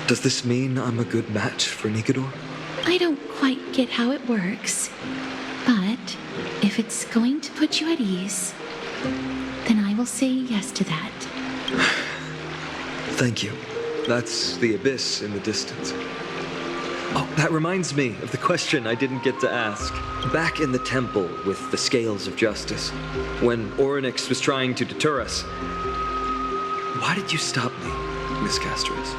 does this mean I'm a good match for Nikador? I don't quite get how it works. But if it's going to put you at ease, then I will say yes to that. Thank you. That's the abyss in the distance. Oh, that reminds me of the question I didn't get to ask. Back in the temple with the scales of justice, when Orynyx was trying to deter us, why did you stop me, Miss Castoris?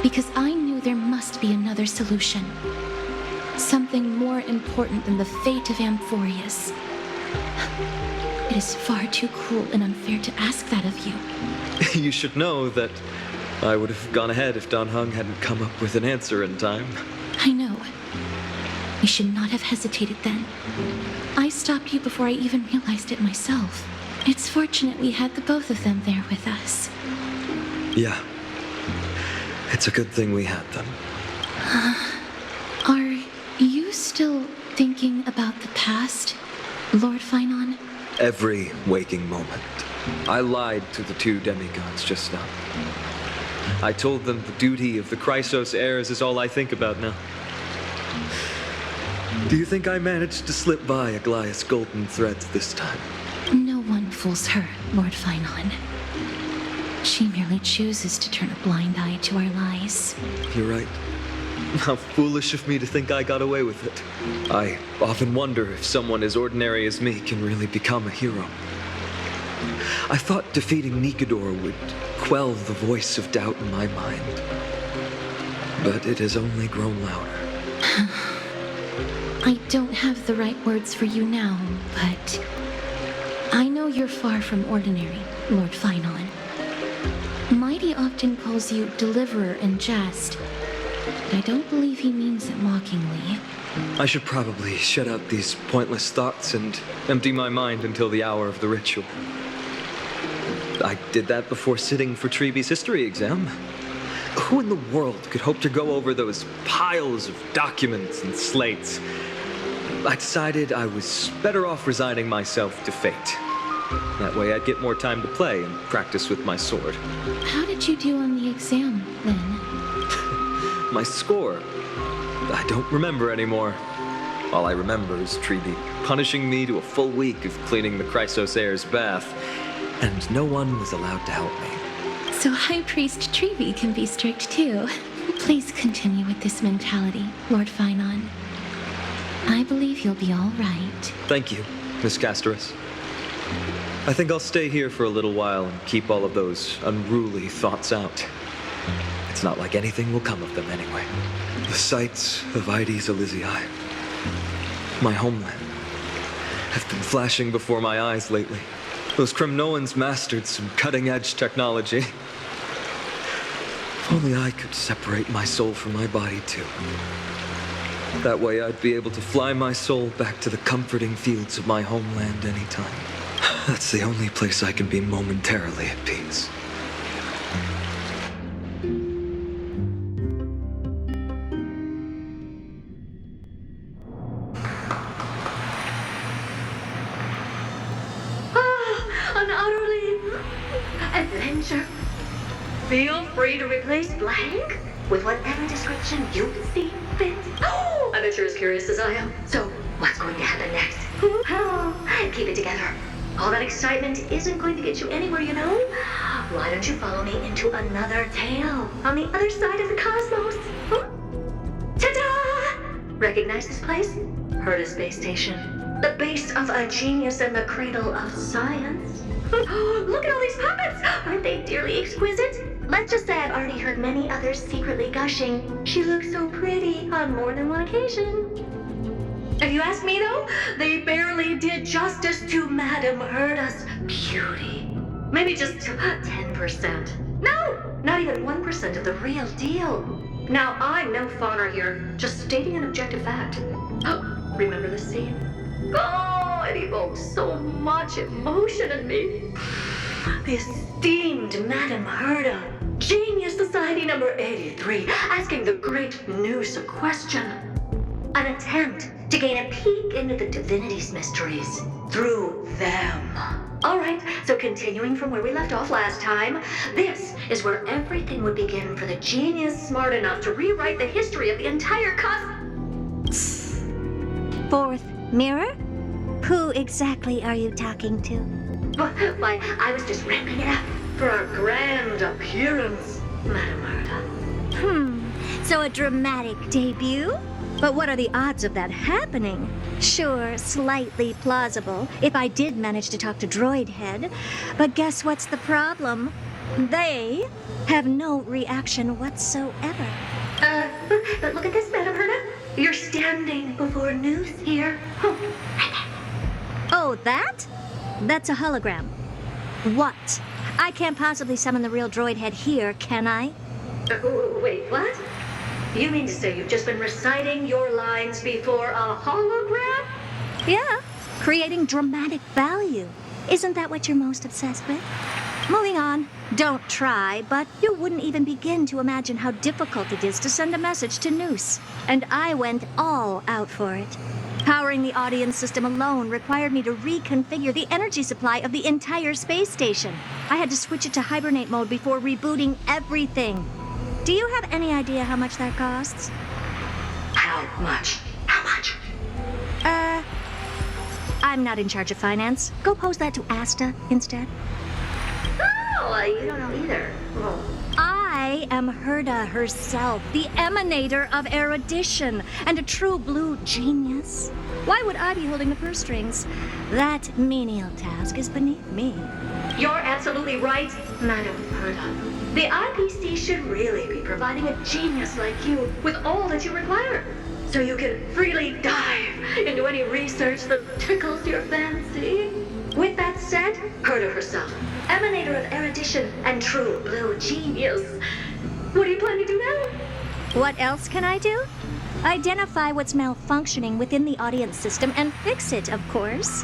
Because I knew there must be another solution. Something more important than the fate of Amphoreus. It is far too cruel and unfair to ask that of you. You should know that I would have gone ahead if Don Hung hadn't come up with an answer in time. I know. You should not have hesitated then. I stopped you before I even realized it myself. It's fortunate we had the both of them there with us. Yeah. It's a good thing we had them. Are you still thinking about the past, Lord Finon? Every waking moment. I lied to the two demigods just now. I told them the duty of the Chrysos heirs is all I think about now. Do you think I managed to slip by Aglaya's golden threads this time? No one fools her, Lord Finon. She merely chooses to turn a blind eye to our lies. You're right. How foolish of me to think I got away with it. I often wonder if someone as ordinary as me can really become a hero. I thought defeating Nikador would quell the voice of doubt in my mind. but it has only grown louder. I don't have the right words for you now, but I know you're far from ordinary, Lord Finon. Mighty often calls you Deliverer in jest, but I don't believe he means it mockingly. I should probably shut out these pointless thoughts and empty my mind until the hour of the ritual. I did that before sitting for Treeby's history exam. Who in the world could hope to go over those piles of documents and slates? I decided I was better off resigning myself to fate. That way I'd get more time to play and practice with my sword. How did you do on the exam, then? My score? I don't remember anymore. All I remember is Treeby punishing me to a full week of cleaning the Chrysos Heir's bath, and no one was allowed to help me. So High Priest Treeby can be strict too. Please continue with this mentality, Lord Finon. I believe you'll be all right. Thank you, Miss Casterus. I think I'll stay here for a little while and keep all of those unruly thoughts out. It's not like anything will come of them anyway. The sights of Ides Elysiae, my homeland, have been flashing before my eyes lately. Those Kremnoans mastered some cutting-edge technology. If only I could separate my soul from my body too. That way I'd be able to fly my soul back to the comforting fields of my homeland anytime. That's the only place I can be momentarily at peace. An utterly adventure. Feel free to replace blank with whatever description you see fit. Oh, I bet you're as curious as I am. So, what's going to happen next? Keep it together. All that excitement isn't going to get you anywhere, you know? Why don't you follow me into another tale on the other side of the cosmos? Ta-da! Recognize this place? Herta Space Station. The base of a genius and the cradle of science. Look at all these puppets! Aren't they dearly exquisite? Let's just say I've already heard many others secretly gushing. She looks so pretty on more than one occasion. If you ask me, though, they barely did justice to Madame Herta's beauty. Maybe just 10%. No, not even 1% of the real deal. Now, I'm no fawner here, just stating an objective fact. Remember this scene? Oh, it evokes so much emotion in me. The esteemed Madame Herta, Genius Society number 83, asking the great Noose a question. An attempt to gain a peek into the divinity's mysteries through them. All right, so continuing from where we left off last time, this is where everything would begin for the genius smart enough to rewrite the history of the entire cosmos. Fourth mirror? Who exactly are you talking to? Why, I was just ramping it up for our grand appearance, Madame Herta. So a dramatic debut? But what are the odds of that happening? Sure, slightly plausible, if I did manage to talk to Droid Head. But guess what's the problem? They have no reaction whatsoever. But look at this, Madame Herta. You're standing before Noose here. Oh, that? That's a hologram. What? I can't possibly summon the real Droid Head here, can I? Wait, what? You mean to say you've just been reciting your lines before a hologram? Yeah, creating dramatic value. Isn't that what you're most obsessed with? Moving on. Don't try, but you wouldn't even begin to imagine how difficult it is to send a message to Noose. And I went all out for it. Powering the audience system alone required me to reconfigure the energy supply of the entire space station. I had to switch it to hibernate mode before rebooting everything. Do you have any idea how much that costs? How much? How much? I'm not in charge of finance. Go pose that to Asta instead. Oh, you don't know either. I I am Herda herself, the emanator of erudition, and a true blue genius. Why would I be holding the purse strings? That menial task is beneath me. You're absolutely right, Madam Herda. The IPC should really be providing a genius like you with all that you require, so you can freely dive into any research that tickles your fancy. With that said, Herda herself, emanator of erudition and true blue genius. What do you plan to do now? What else can I do? Identify what's malfunctioning within the audience system and fix it, of course.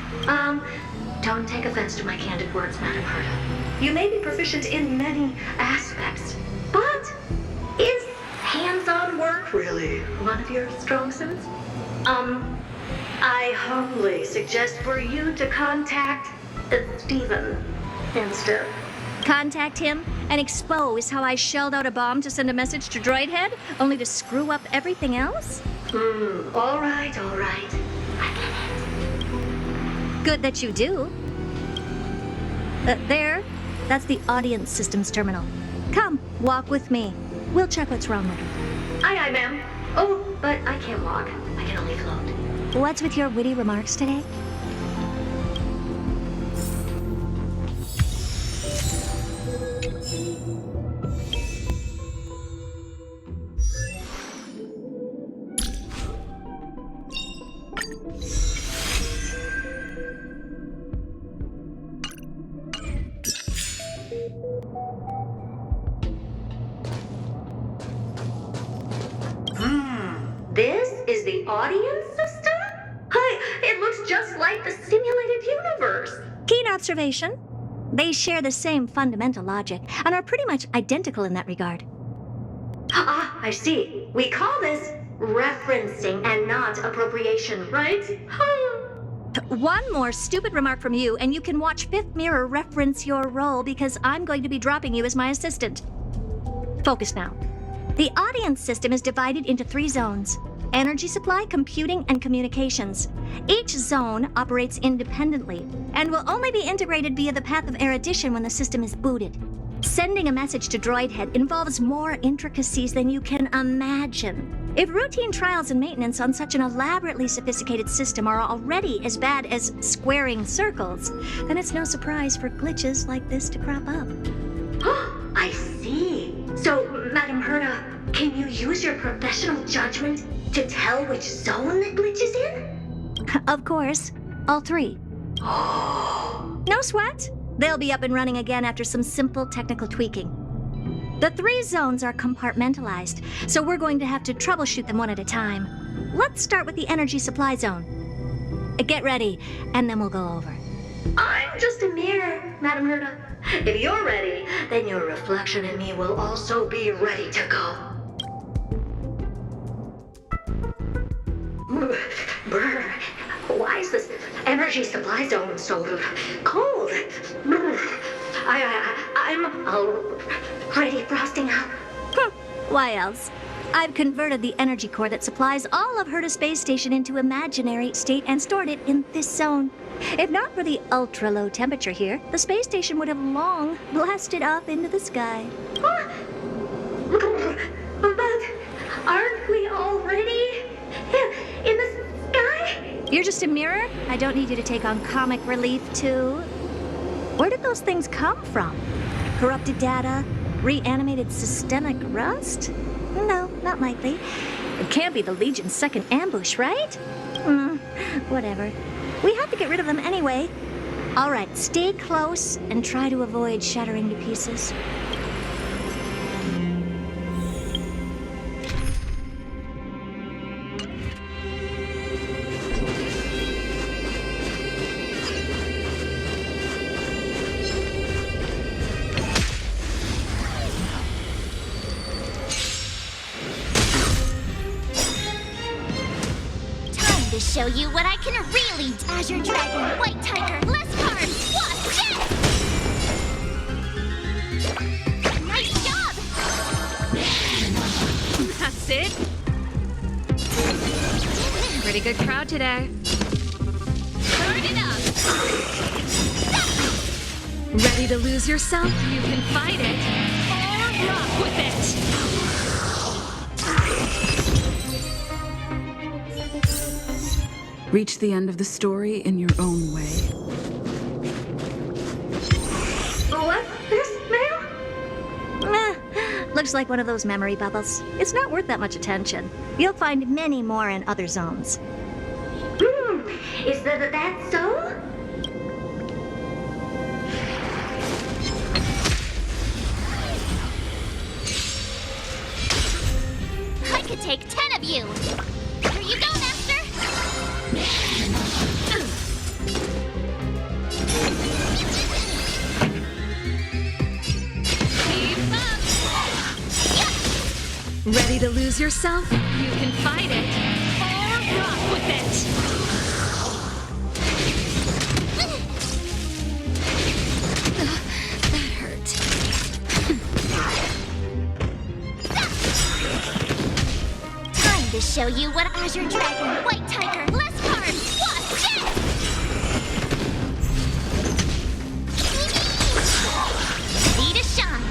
Don't take offense to my candid words, Madam Herda. You may be proficient in many aspects, but is hands-on work really one of your strong suits? I humbly suggest for you to contact Steven instead. Contact him and expose how I shelled out a bomb to send a message to Droidhead, only to screw up everything else? All right. I get it. Good that you do. There, that's the audience systems terminal. Come, walk with me. We'll check what's wrong with it. Aye, ma'am. Oh, but I can't walk. I can only float. What's with your witty remarks today? This is the audience system? It looks just like the simulated universe. Keen observation. They share the same fundamental logic and are pretty much identical in that regard. Ah, I see. We call this referencing and not appropriation, right? One more stupid remark from you, and you can watch Fifth Mirror reference your role because I'm going to be dropping you as my assistant. Focus now. The audience system is divided into 3 zones: energy supply, computing, and communications. Each zone operates independently and will only be integrated via the path of erudition when the system is booted. Sending a message to Droidhead involves more intricacies than you can imagine. If routine trials and maintenance on such an elaborately sophisticated system are already as bad as squaring circles, then it's no surprise for glitches like this to crop up. I see. So, Madam Herda, can you use your professional judgment to tell which zone the glitch is in? Of course. All 3. No sweat. They'll be up and running again after some simple technical tweaking. The 3 zones are compartmentalized, so we're going to have to troubleshoot them one at a time. Let's start with the energy supply zone. Get ready, and then we'll go over. I'm just a mirror, Madam Herda. If you're ready, then your reflection in me will also be ready to go. Brr, why is this energy supply zone so cold? I'm already frosting out. Why else? I've converted the energy core that supplies all of Herda Space Station into imaginary state and stored it in this zone. If not for the ultra-low temperature here, the space station would have long blasted up into the sky. But aren't we already in the sky? You're just a mirror? I don't need you to take on comic relief, too. Where did those things come from? Corrupted data? Reanimated systemic rust? No, not likely. It can't be the Legion's second ambush, right? Whatever. We have to get rid of them anyway. All right, stay close and try to avoid shattering to pieces. Show you what I can really do. Azure Dragon, White Tiger, less carbs, plus jet! Nice job! That's it? Pretty good crowd today. Turn it up! Ready to lose yourself? You can fight it, or rock with it! Reach the end of the story in your own way. What's this, ma'am? Looks like one of those memory bubbles. It's not worth that much attention. You'll find many more in other zones. Is that so? I could take 10 of you. Here you go, Master. Keep up! Ready to lose yourself? You can fight it, or rock with it! That hurt. Time to show you what Azure Dragon, White Tiger, less cards, Wasp, Jet! Ready to shine.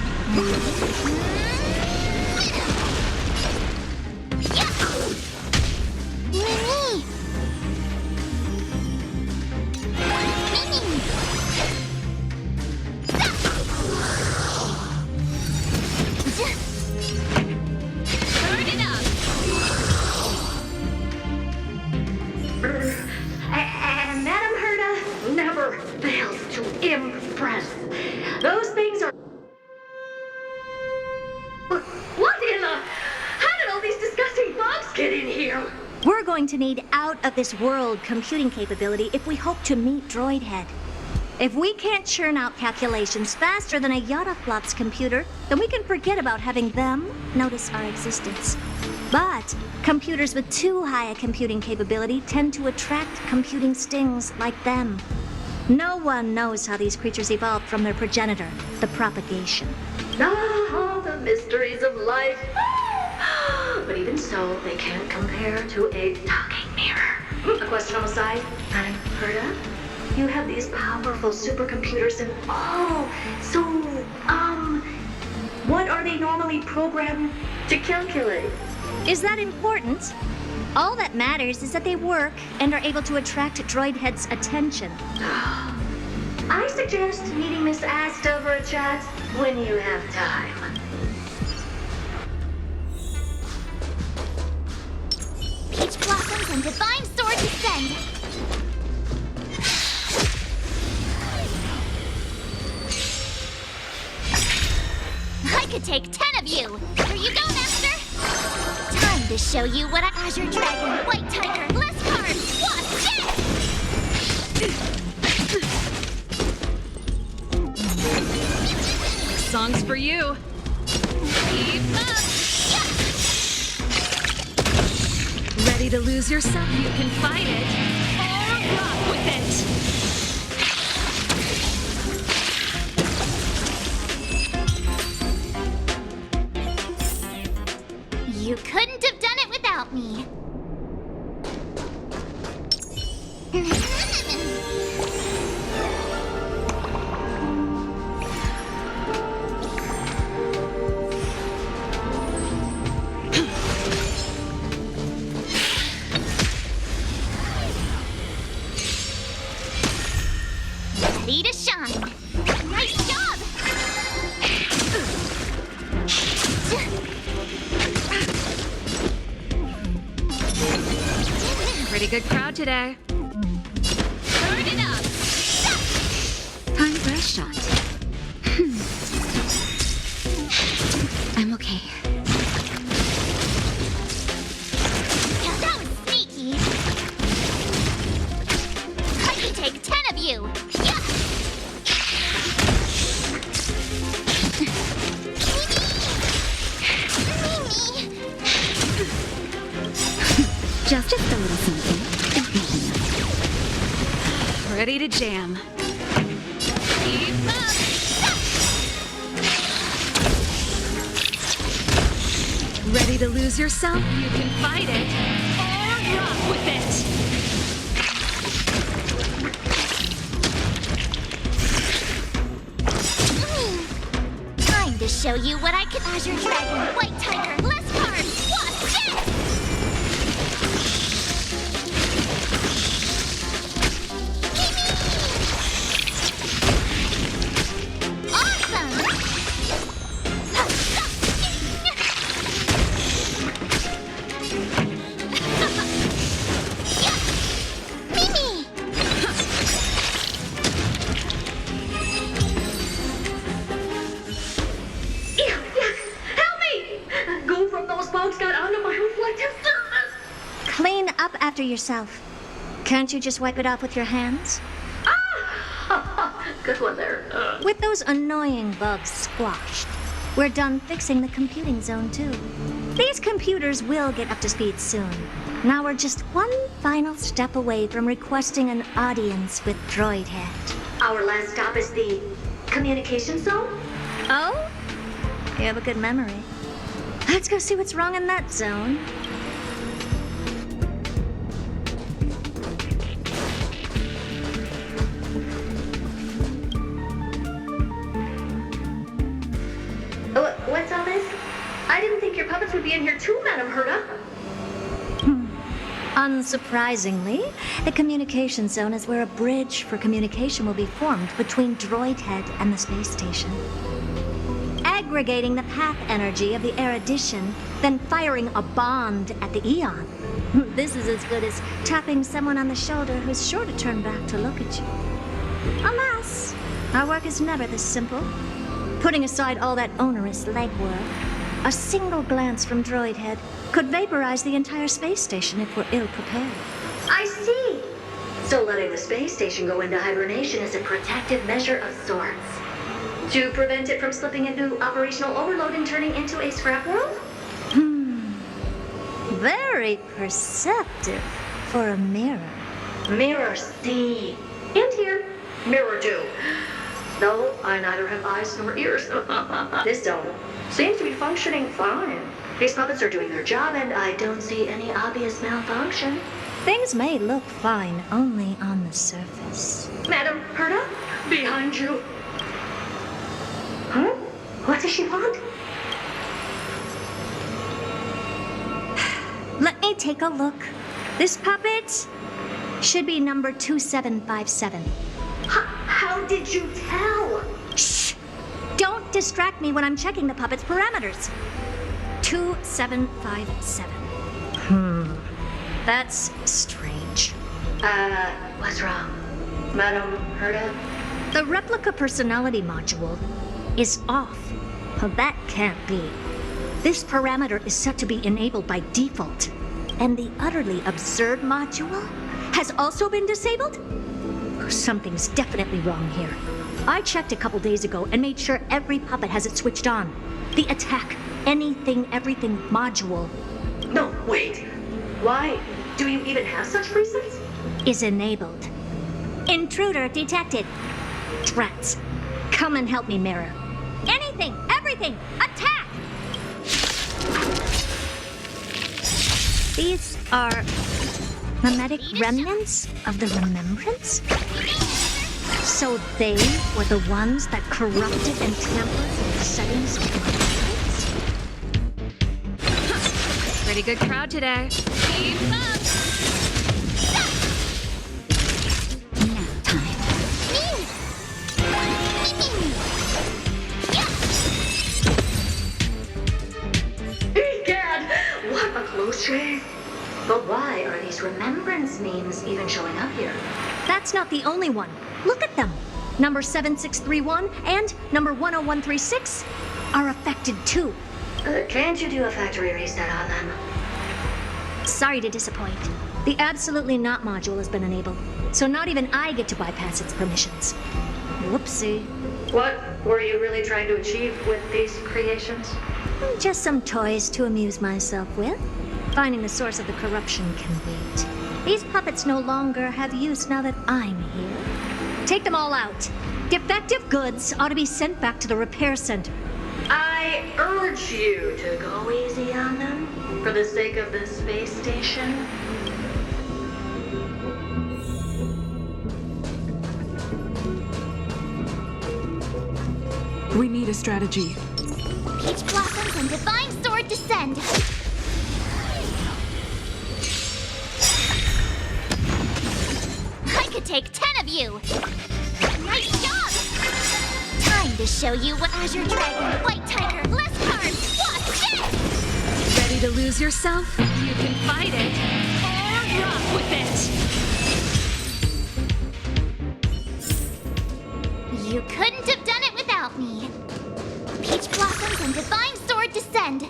Turn it up! And Madame Herta never fails to impress. Those things are... What in the... How did all these disgusting bugs get in here? We're going to need out-of-this-world computing capability if we hope to meet Droidhead. If we can't churn out calculations faster than a Yottaflop's computer, then we can forget about having them notice our existence. But computers with too high a computing capability tend to attract computing stings like them. No one knows how these creatures evolved from their progenitor, the propagation. Ah, the mysteries of life. But even so, they can't compare to a talking mirror. A question on the side, Madame Herta? You have these powerful supercomputers and what are they normally programmed to calculate? Is that important? All that matters is that they work and are able to attract Droidhead's attention. I suggest meeting Miss Asta for a chat when you have time. Peach blossoms and divine sword descend. I could take 10 of you. Here you go, Master. Time to show you what a Azure Dragon, White Tiger, less cards, Wasp, Jet! Song's for you. Keep up! Ready to lose yourself? You can fight it, or rock with it! You couldn't have done it without me. Ready to shine. Nice job! Pretty good crowd today. Turn it up! Time for a shot. I'm okay. Now that was sneaky. I can take 10 of you. Yeah! Just a little something. Ready to jam. Keep up! Ready to lose yourself? You can fight it, or rock with it! Time to show you what I can. Azure Dragon, White Tiger, less cards. Watch this! After yourself. Can't you just wipe it off with your hands? Ah! Good one there. With those annoying bugs squashed, we're done fixing the computing zone too. These computers will get up to speed soon. Now we're just one final step away from requesting an audience with Droidhead. Our last stop is the communication zone? Oh? You have a good memory. Let's go see what's wrong in that zone. What's all this? I didn't think your puppets would be in here too, Madam Herta. Unsurprisingly, the communication zone is where a bridge for communication will be formed between Droidhead and the space station. Aggregating the path energy of the erudition, then firing a bond at the Eon. This is as good as tapping someone on the shoulder who's sure to turn back to look at you. Alas, our work is never this simple. Putting aside all that onerous legwork, a single glance from Droidhead could vaporize the entire space station if we're ill-prepared. I see. So letting the space station go into hibernation is a protective measure of sorts. To prevent it from slipping into operational overload and turning into a scrap world? Very perceptive for a mirror. Mirror C. And here, mirror 2. Though I neither have eyes nor ears. This zone seems to be functioning fine. These puppets are doing their job, and I don't see any obvious malfunction. Things may look fine only on the surface. Madam Herta, behind you. Huh? What does she want? Let me take a look. This puppet should be number 2757. How did you tell? Shh! Don't distract me when I'm checking the puppet's parameters. 2757. That's strange. What's wrong? Madam Herta? The replica personality module is off. Well, that can't be. This parameter is set to be enabled by default. And the utterly absurd module has also been disabled? Something's definitely wrong here. I checked a couple days ago and made sure every puppet has it switched on. The attack, anything, everything module. No, wait. Why do you even have such presets? Is enabled. Intruder detected. Drats. Come and help me, Mirror. Anything, everything, attack! These are mimetic remnants of the Remembrance? So they were the ones that corrupted and tampered with the settings of my lights? Pretty good crowd today. Keep up! Nap time. Egad! What a close shave! But why are these remembrance memes even showing up here? That's not the only one. Look at them. Number 7631 and number 10136 are affected too. Can't you do a factory reset on them? Sorry to disappoint. The Absolutely Not module has been enabled, so not even I get to bypass its permissions. Whoopsie. What were you really trying to achieve with these creations? Just some toys to amuse myself with. Finding the source of the corruption can wait. These puppets no longer have use now that I'm here. Take them all out. Defective goods ought to be sent back to the repair center. I urge you to go easy on them for the sake of the space station. We need a strategy. Peach blossoms and divine sword descend. I could take 10 of you. Nice job. Time to show you what Azure Dragon, White Tiger, Bless Card, what's this? Ready to lose yourself? You can fight it or rock with it. You couldn't have done it without me. Peach blossoms and divine sword descend.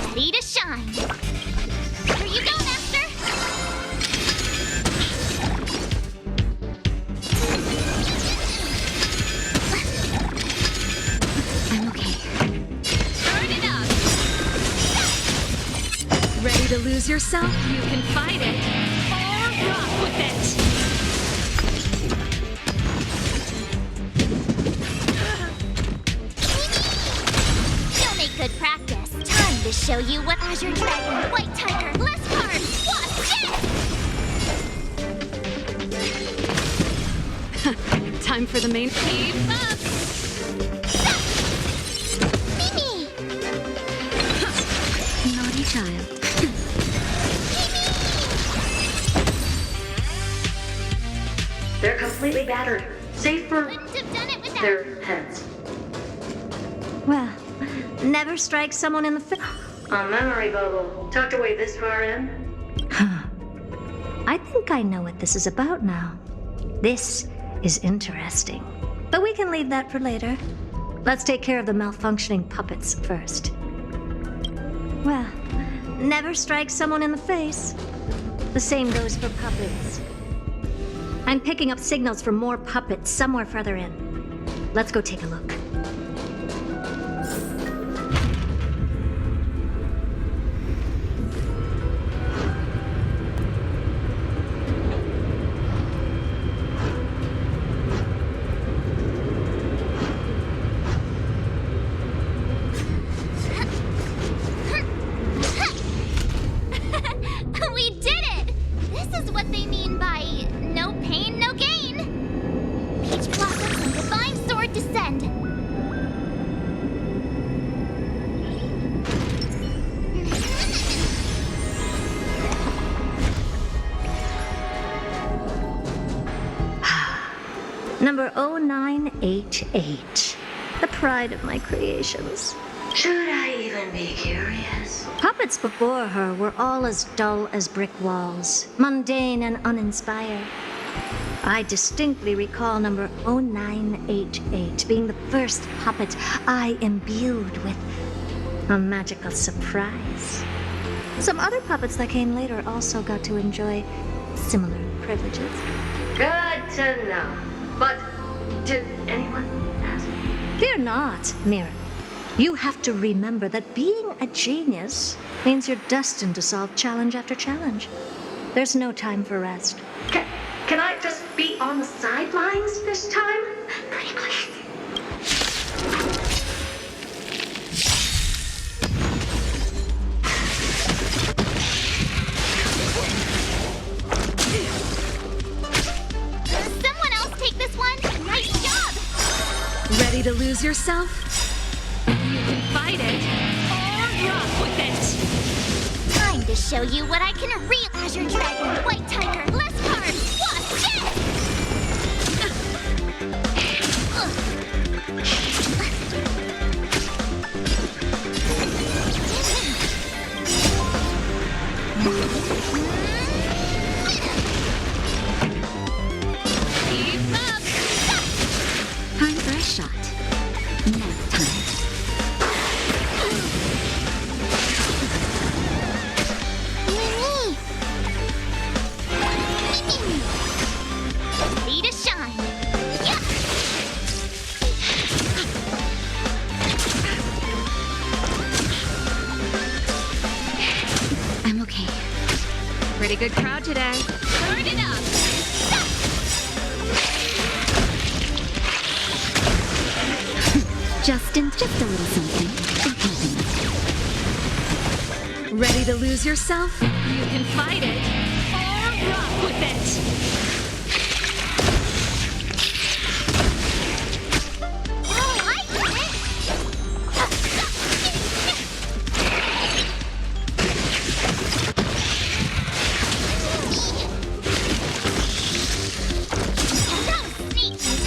Ready to shine. Here you go, Master. I'm okay. Turn it up. Ready to lose yourself? You can fight it or rock with it. You'll make good practice. Time to show you what Azure Dragon, White Tiger, Bless Card, what's this? Time for the main. Keep up. Mimi! Naughty child. They're completely battered, save for Couldn't have done it without their heads. Well, never strike someone in the face. A memory bubble tucked away this far in. I think I know what this is about now. This is interesting. But we can leave that for later. Let's take care of the malfunctioning puppets first. Well, never strike someone in the face. The same goes for puppets. I'm picking up signals from more puppets somewhere further in. Let's go take a look. We did it! This is what they mean by no pain, no gain. Peach blossoms and divine sword descend. Number 0988. The pride of my creations. Should I even be curious? Puppets before her were all as dull as brick walls, mundane and uninspired. I distinctly recall number 0988 being the first puppet I imbued with a magical surprise. Some other puppets that came later also got to enjoy similar privileges. Good to know. But did anyone ask? Fear not, Mira. You have to remember that being a genius means you're destined to solve challenge after challenge. There's no time for rest. Can I just be on the sidelines this time? Pretty please. Someone else take this one. Nice job. Ready to lose yourself? You can fight it or rock with it. Time to show you what I can real Azure Dragon, White Tiger, Bless Card, what's this? Keep up. Time for a shot. Nap time. Ready to shine. Yeah. I'm okay. Pretty good crowd today. Turn it up. Just a little something. Ready to lose yourself? You can fight it, or rock with it!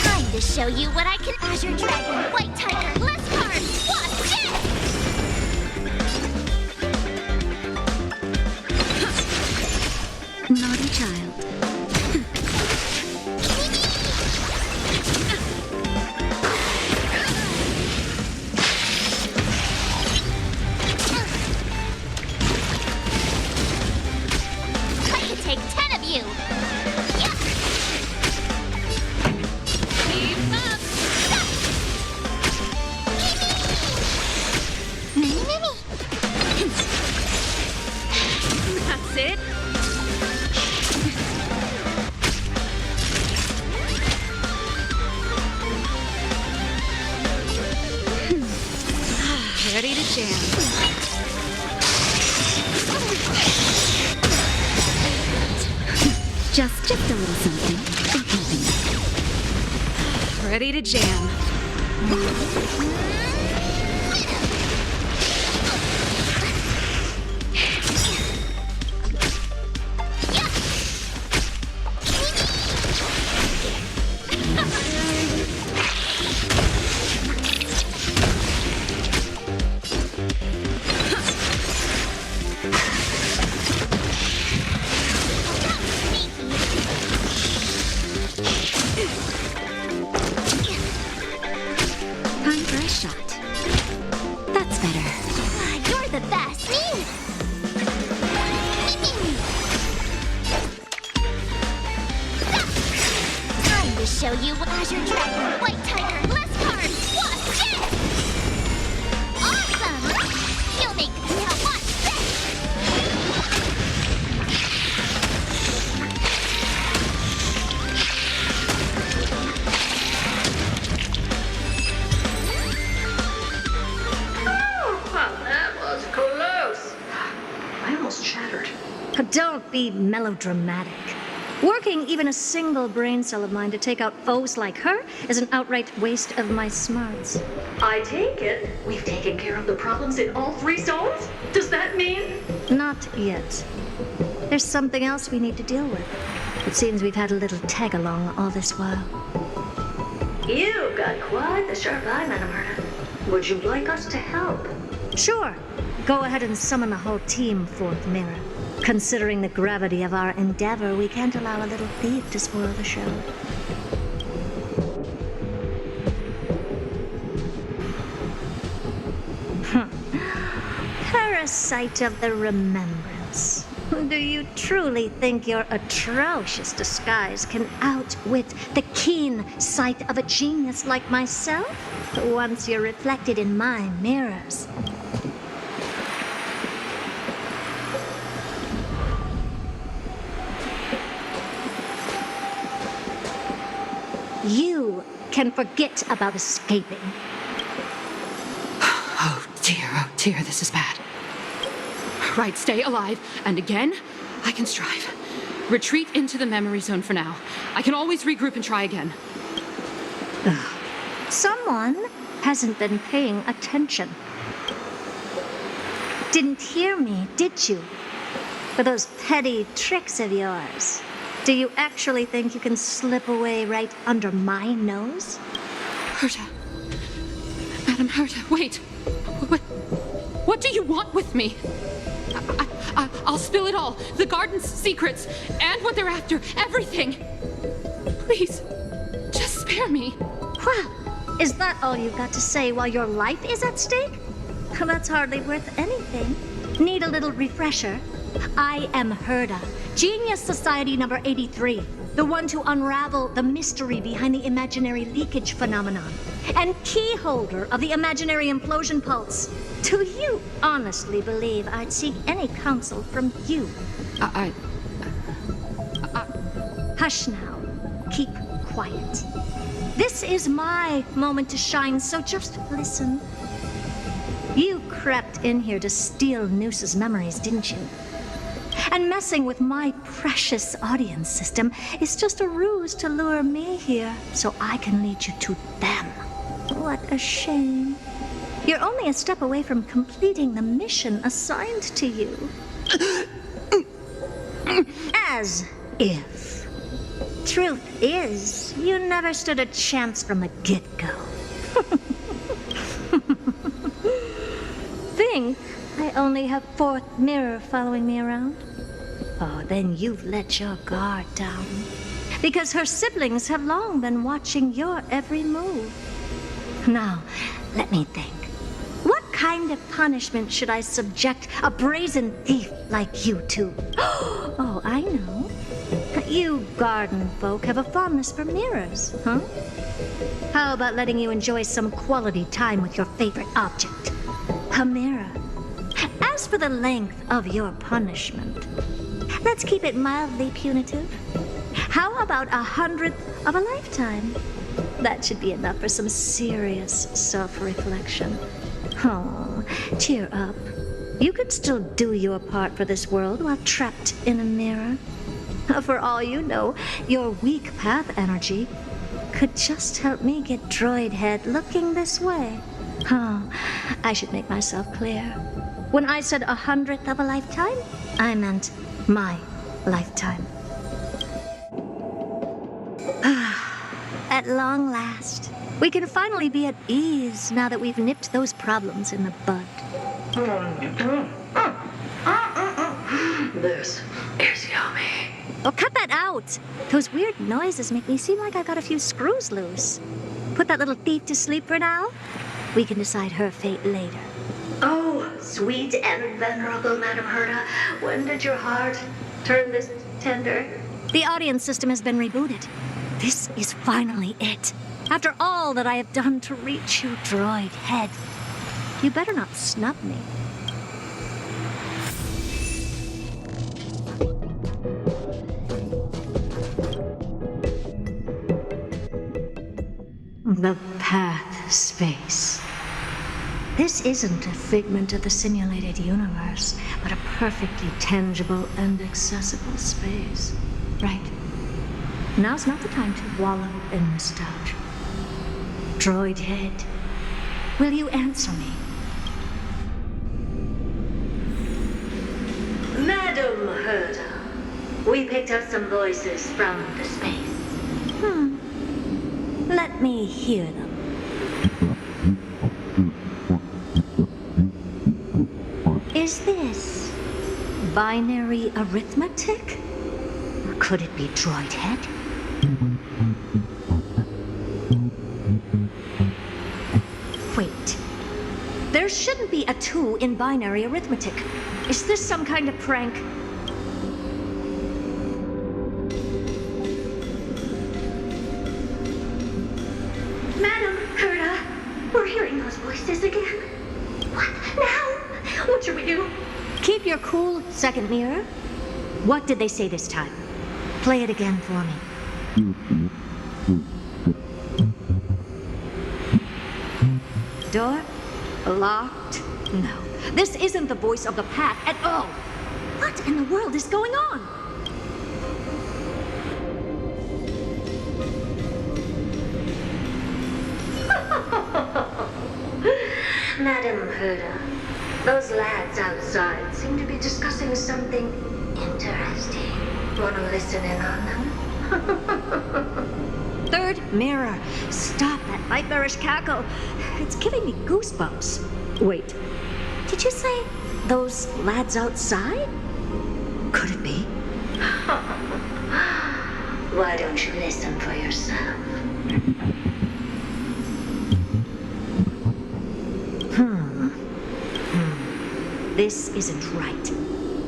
Time to show you what I can. Azure Dragon, White Tiger, less cards. Watch this! Naughty child. I could take 10 of you. That's it. Ready to jam. Just a little something. Ready to jam. Time for a shot. That's better. You're the best. Time to show you what Azure Dragon, White Tiger, less cards. Watch this! Awesome! You'll make now watch this! Well, that was close. I almost shattered. Don't be melodramatic. Working even a single brain cell of mine to take out foes like her is an outright waste of my smarts. I take it we've taken care of the problems in all 3 zones? Does that mean? Not yet. There's something else we need to deal with. It seems we've had a little tag-along all this while. You've got quite the sharp eye, Madam Myrna. Would you like us to help? Sure. Go ahead and summon the whole team, Fourth Mirror. Considering the gravity of our endeavor, we can't allow a little thief to spoil the show. Parasite of the Remembrance. Do you truly think your atrocious disguise can outwit the keen sight of a genius like myself? Once you're reflected in my mirrors. You can forget about escaping. Oh dear, this is bad. Right, stay alive, and again, I can strive. Retreat into the memory zone for now. I can always regroup and try again. Someone hasn't been paying attention. Didn't hear me, did you? For those petty tricks of yours. Do you actually think you can slip away right under my nose? Herta. Madam Herta, wait. What do you want with me? I'll spill it all. The garden's secrets, and what they're after. Everything. Please, just spare me. Well, is that all you've got to say while your life is at stake? That's hardly worth anything. Need a little refresher? I am Herta, Genius Society number 83, the one to unravel the mystery behind the imaginary leakage phenomenon, and key holder of the imaginary implosion pulse. Do you honestly believe I'd seek any counsel from you? Hush now. Keep quiet. This is my moment to shine, so just listen. You crept in here to steal Noose's memories, didn't you? And messing with my precious audience system is just a ruse to lure me here so I can lead you to them. What a shame. You're only a step away from completing the mission assigned to you. As if. Truth is, you never stood a chance from the get-go. Think I only have fourth mirror following me around? Oh, then you've let your guard down. Because her siblings have long been watching your every move. Now, let me think. What kind of punishment should I subject a brazen thief like you to? Oh, I know. You garden folk have a fondness for mirrors, huh? How about letting you enjoy some quality time with your favorite object? A mirror. As for the length of your punishment, let's keep it mildly punitive. How about 100th of a lifetime? That should be enough for some serious self-reflection. Oh, cheer up. You could still do your part for this world while trapped in a mirror. For all you know, your weak path energy could just help me get Droid Head looking this way. Oh, I should make myself clear. When I said 100th of a lifetime, I meant my lifetime. At long last, we can finally be at ease now that we've nipped those problems in the bud. This is yummy. Oh, cut that out! Those weird noises make me seem like I've got a few screws loose. Put that little thief to sleep for now. We can decide her fate later. Oh, sweet and venerable Madam Herta, when did your heart turn this tender? The audience system has been rebooted. This is finally it. After all that I have done to reach you, Droid Head. You better not snub me. The path space. This isn't a figment of the simulated universe, but a perfectly tangible and accessible space. Right. Now's not the time to wallow in nostalgia. Droid Head, will you answer me? Madam Herta, we picked up some voices from the space. Let me hear them. Is this binary arithmetic? Or could it be Droid Head? Wait. There shouldn't be a 2 in binary arithmetic. Is this some kind of prank? Madam Herta, we're hearing those voices again. What now? What should we do? Keep your cool, second mirror. What did they say this time? Play it again for me. Door? Locked? No. This isn't the voice of the path at all. What in the world is going on? Madam Herta, those lads outside seem to be discussing something interesting. Want to listen in on them? Third mirror. Stop that nightmarish cackle. It's giving me goosebumps. Wait. Did you say those lads outside? Could it be? Why don't you listen for yourself? This isn't right.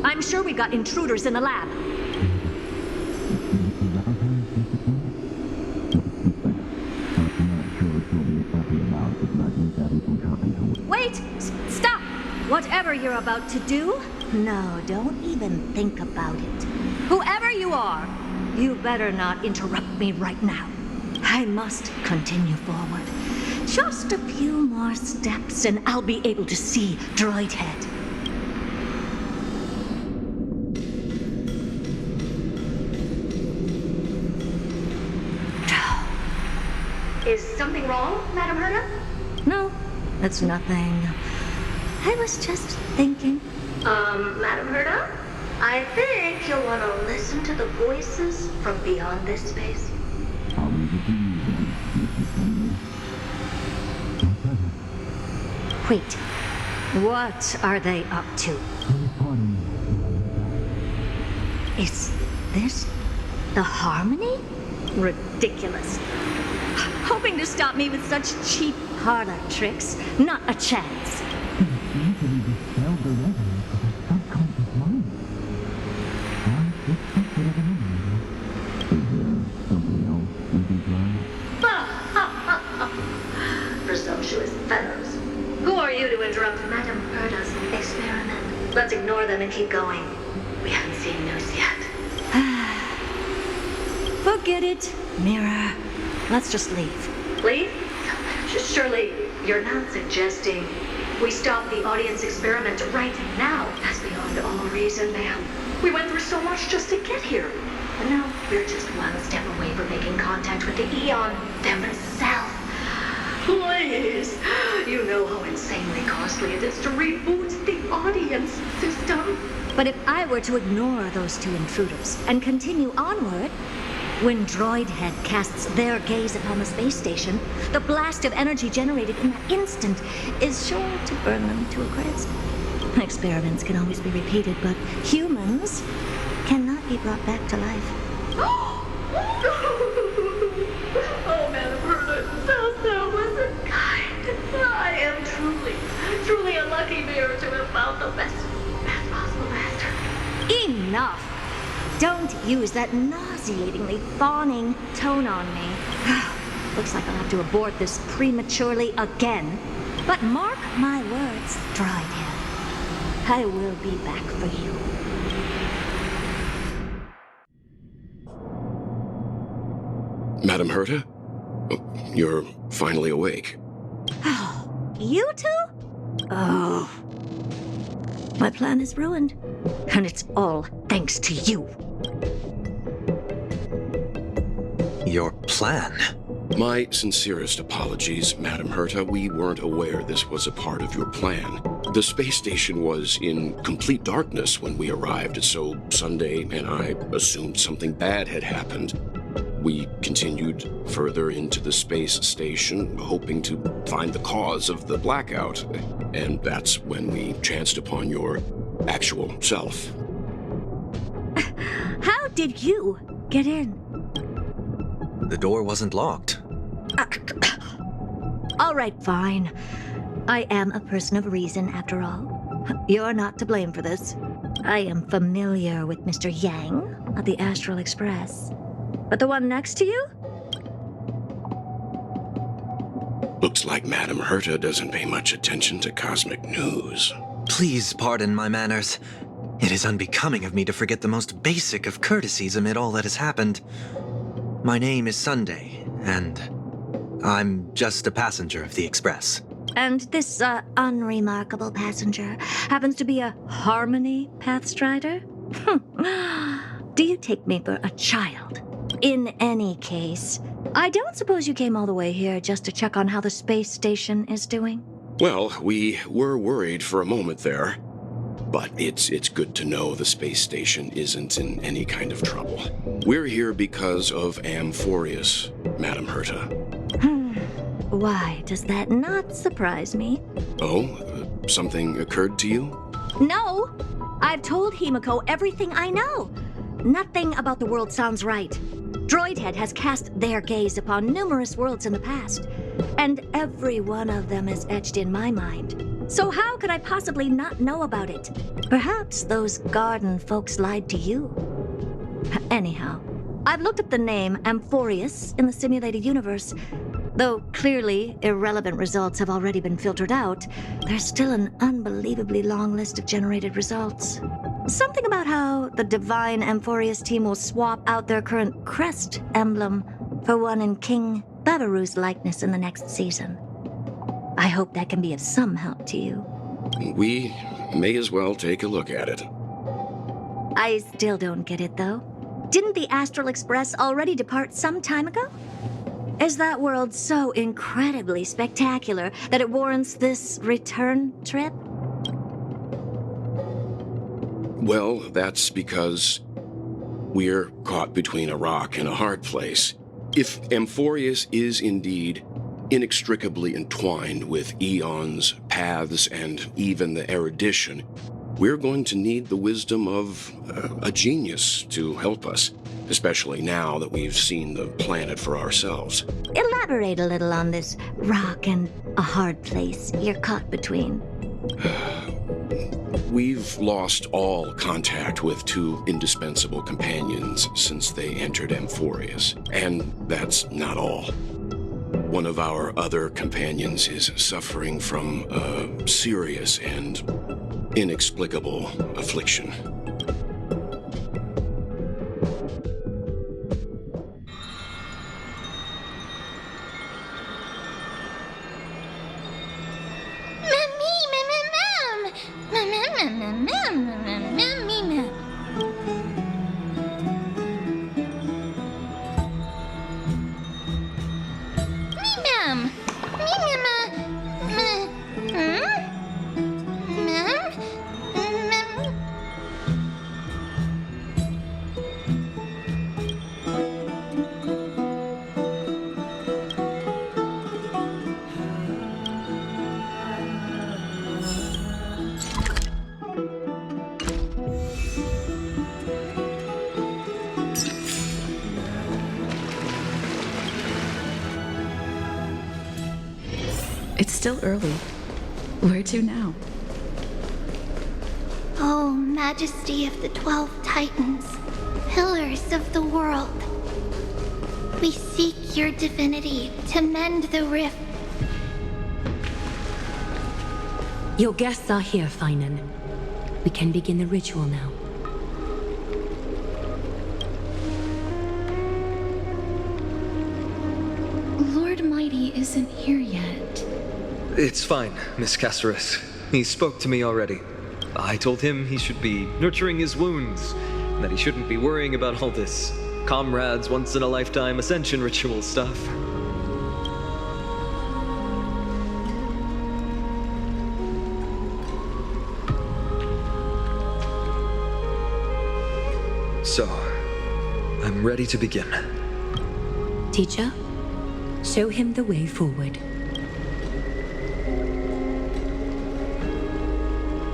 I'm sure we got intruders in the lab. Wait! Stop! Whatever you're about to do, no, don't even think about it. Whoever you are, you better not interrupt me right now. I must continue forward. Just a few more steps and I'll be able to see Droid Head. Is something wrong, Madam Herta? No, it's nothing. I was just thinking. Madam Herta? I think you'll want to listen to the voices from beyond this space. Wait, what are they up to? Is this the Harmony? Ridiculous. Hoping to stop me with such cheap parlor tricks? Not a chance. Presumptuous fellows. Who are you to interrupt Madam Herta's experiment? Let's ignore them and keep going. We haven't seen news yet. Forget it, Mirror. Let's just leave. Leave? Surely you're not suggesting we stop the audience experiment right now? That's beyond all reason, ma'am. We went through so much just to get here. And now we're just one step away from making contact with the Eon themselves. Please, you know how insanely costly it is to reboot the audience system. But if I were to ignore those two intruders and continue onward, when Droid Head casts their gaze upon the space station, the blast of energy generated in that instant is sure to burn them to a crisp. Experiments can always be repeated, but humans cannot be brought back to life. Oh, Madam Herta, that wasn't kind. I am truly a lucky mirror to have found the best possible master. Enough! Don't use that nauseatingly fawning tone on me. Looks like I'll have to abort this prematurely again. But mark my words, Droid Head. I will be back for you. Madam Herta? Oh, you're finally awake. You two? Oh. My plan is ruined. And it's all thanks to you. Your plan? My sincerest apologies, Madam Herta. We weren't aware this was a part of your plan. The space station was in complete darkness when we arrived, so Sunday and I assumed something bad had happened. We continued further into the space station, hoping to find the cause of the blackout, and that's when we chanced upon your actual self. How did you get in? The door wasn't locked. All right, fine. I am a person of reason, after all. You're not to blame for this. I am familiar with Mr. Yang of the Astral Express. But the one next to you? Looks like Madam Herta doesn't pay much attention to cosmic news. Please pardon my manners. It is unbecoming of me to forget the most basic of courtesies amid all that has happened. My name is Sunday, and I'm just a passenger of the Express. And this, unremarkable passenger happens to be a Harmony Pathstrider? Do you take me for a child? In any case, I don't suppose you came all the way here just to check on how the space station is doing? Well, we were worried for a moment there. But it's good to know the space station isn't in any kind of trouble. We're here because of Amphoreus, Madam Herta. Why does that not surprise me? Oh, something occurred to you? No! I've told Himiko everything I know. Nothing about the world sounds right. Droid Head has cast their gaze upon numerous worlds in the past, and every one of them is etched in my mind. So how could I possibly not know about it? Perhaps those garden folks lied to you. Anyhow, I've looked up the name Amphoreus in the simulated universe. Though clearly irrelevant results have already been filtered out, there's still an unbelievably long list of generated results. Something about how the divine Amphoreus team will swap out their current crest emblem for one in King Babaru's likeness in the next season. I hope that can be of some help to you. We may as well take a look at it. I still don't get it, though. Didn't the Astral Express already depart some time ago? Is that world so incredibly spectacular that it warrants this return trip? Well, that's because we're caught between a rock and a hard place. If Amphoreus is indeed inextricably entwined with eons, paths, and even the erudition, we're going to need the wisdom of a genius to help us, especially now that we've seen the planet for ourselves. Elaborate a little on this rock and a hard place you're caught between. We've lost all contact with two indispensable companions since they entered Amphoreus, and that's not all. One of our other companions is suffering from a serious and inexplicable affliction. It's still early. Where to now? Oh, Majesty of the 12 Titans, pillars of the world. We seek your divinity to mend the rift. Your guests are here, Finan. We can begin the ritual now. Lord Mighty isn't here yet. It's fine, Miss Caceres. He spoke to me already. I told him he should be nurturing his wounds, and that he shouldn't be worrying about all this comrades once-in-a-lifetime ascension ritual stuff. So, I'm ready to begin. Teacher, show him the way forward.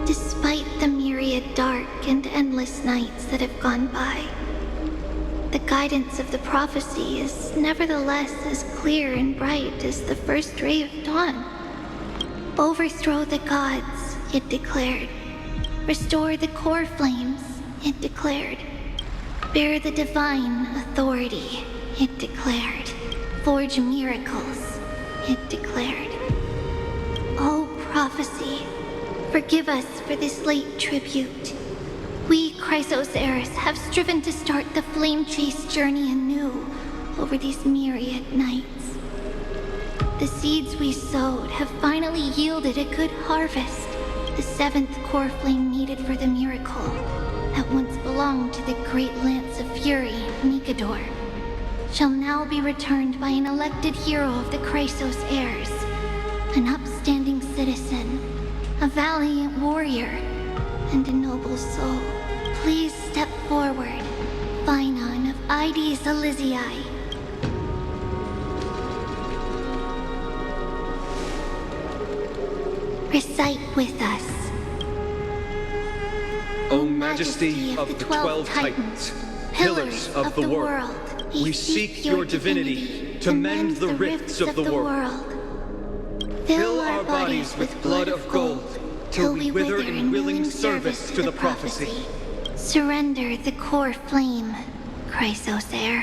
Despite the myriad dark and endless nights that have gone by, the guidance of the prophecy is nevertheless as clear and bright as the first ray of dawn. Overthrow the gods, it declared. Restore the core flames, it declared. Bear the divine authority, it declared. Forge miracles, it declared. Oh, prophecy, forgive us for this late tribute. We, Chrysos heirs, have striven to start the flame chase journey anew over these myriad nights. The seeds we sowed have finally yielded a good harvest. The seventh core flame needed for the miracle that once belonged to the great Lance of Fury, Nikador, shall now be returned by an elected hero of the Chrysos heirs, an upstanding citizen, a valiant warrior, and a noble soul. Please step forward, Finan of Ides Elysiae. Recite with us. O Majesty of the 12 Titans, pillars of the world, we seek your divinity to mend the rifts of the world. Fill our bodies with blood of gold, till we wither in willing service to the prophecy. Surrender the core flame, Chrysos heir.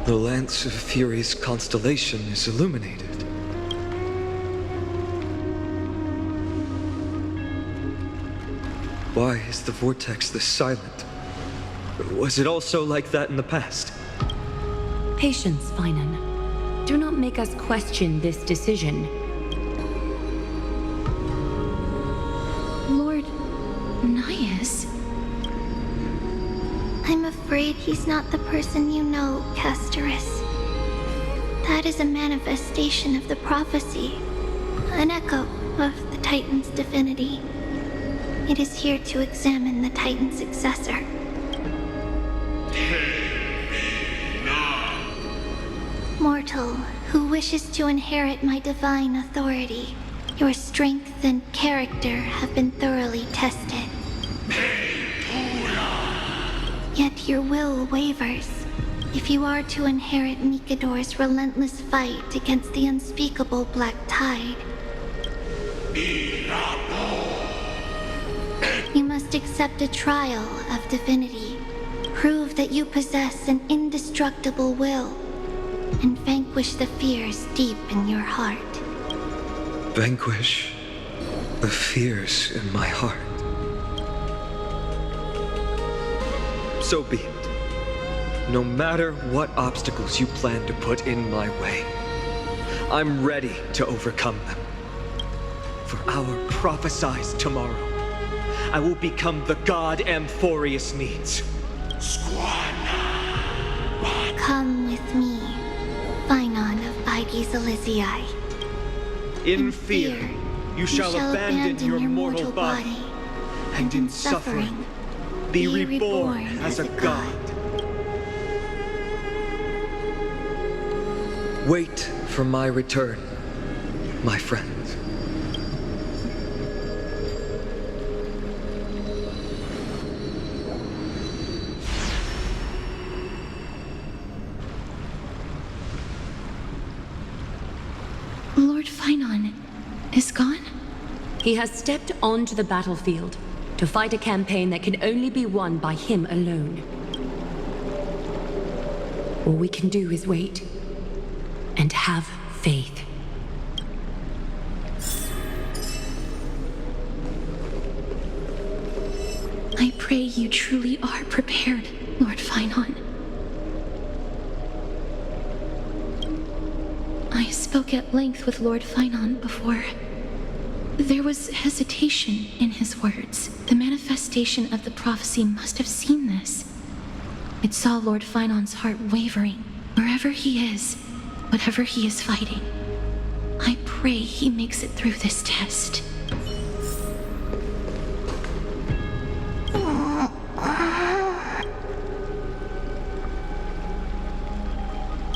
The Lance of Fury's constellation is illuminated. Why is the vortex this silent? Was it also like that in the past? Patience, Finan. Do not make us question this decision. Lord Naias? I'm afraid he's not the person you know, Castorus. That is a manifestation of the prophecy, an echo of the Titan's divinity. It is here to examine the Titan's successor. Mortal, who wishes to inherit my divine authority, your strength and character have been thoroughly tested. Yet your will wavers. If you are to inherit Nikador's relentless fight against the unspeakable Black Tide, you must accept a trial of divinity, prove that you possess an indestructible will, and vanquish the fears deep in your heart. Vanquish the fears in my heart. So be it. No matter what obstacles you plan to put in my way, I'm ready to overcome them. For our prophesied tomorrow, I will become the god Amphoreus needs. Come with me, Finan of Aegis Elysiae. In fear, you shall abandon your mortal body, and in suffering, be reborn as a god. Wait for my return, my friend. Lord Finan is gone? He has stepped onto the battlefield to fight a campaign that can only be won by him alone. All we can do is wait and have faith. I pray you truly are prepared, Lord Finan. I spoke at length with Lord Finan before. There was hesitation in his words. The manifestation of the prophecy must have seen this. It saw Lord Finan's heart wavering. Wherever he is, whatever he is fighting, I pray he makes it through this test.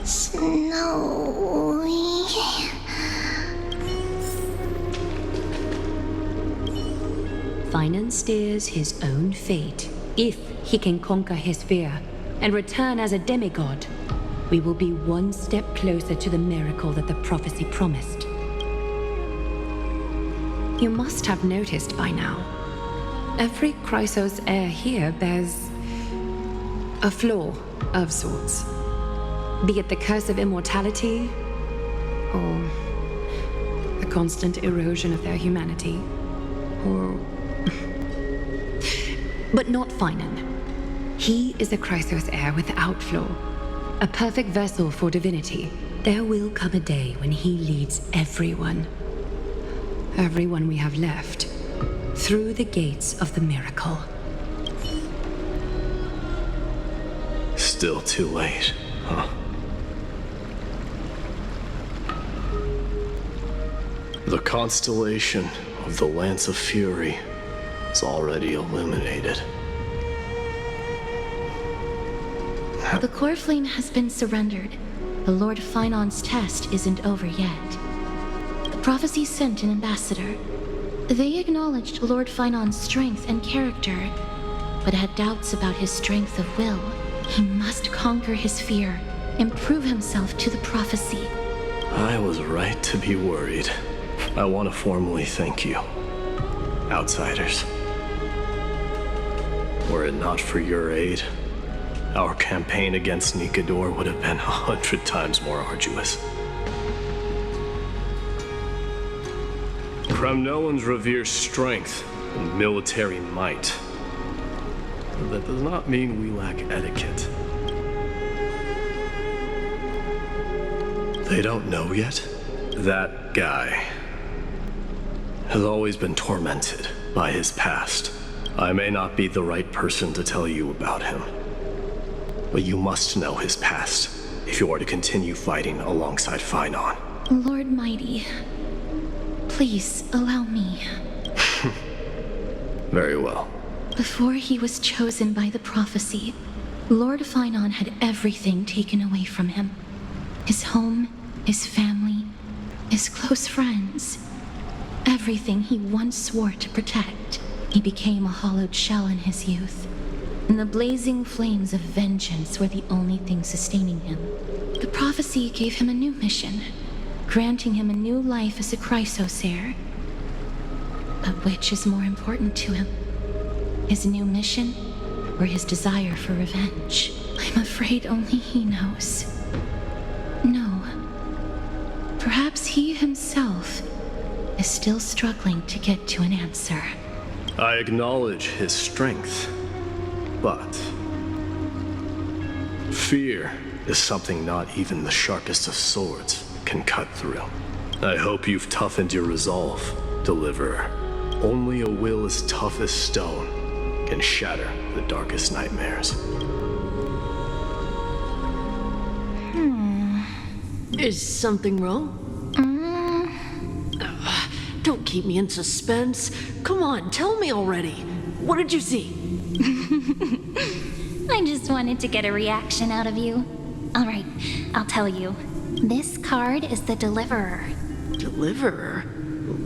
Snowy. Finan steers his own fate. If he can conquer his fear and return as a demigod, we will be one step closer to the miracle that the prophecy promised. You must have noticed by now, every Chrysos heir here bears a flaw of sorts. Be it the curse of immortality, or the constant erosion of their humanity, or... But not Finan. He is a Chrysos heir without flaw. A perfect vessel for divinity. There will come a day when he leads everyone we have left, through the gates of the miracle. Still too late, huh? The constellation of the Lance of Fury is already illuminated. The core flame has been surrendered. The Lord Finan's test isn't over yet. The prophecy sent an ambassador. They acknowledged Lord Finan's strength and character, but had doubts about his strength of will. He must conquer his fear and prove himself to the prophecy. I was right to be worried. I want to formally thank you, outsiders. Were it not for your aid, our campaign against Nikador would have been 100 times more arduous. Kremnoans revere strength and military might. But that does not mean we lack etiquette. They don't know yet? That guy has always been tormented by his past. I may not be the right person to tell you about him, but you must know his past if you are to continue fighting alongside Phainon. Lord Mighty, please allow me. Very well. Before he was chosen by the prophecy, Lord Phainon had everything taken away from him. His home, his family, his close friends. Everything he once swore to protect. He became a hollowed shell in his youth, and the blazing flames of vengeance were the only thing sustaining him. The prophecy gave him a new mission, granting him a new life as a Chrysos heir. But which is more important to him? His new mission, or his desire for revenge? I'm afraid only he knows. No. Perhaps he himself is still struggling to get to an answer. I acknowledge his strength, but fear is something not even the sharpest of swords can cut through. I hope you've toughened your resolve, Deliverer. Only a will as tough as stone can shatter the darkest nightmares. Is something wrong? Don't keep me in suspense. Come on, tell me already. What did you see? I just wanted to get a reaction out of you. All right, I'll tell you. This card is the Deliverer. Deliverer?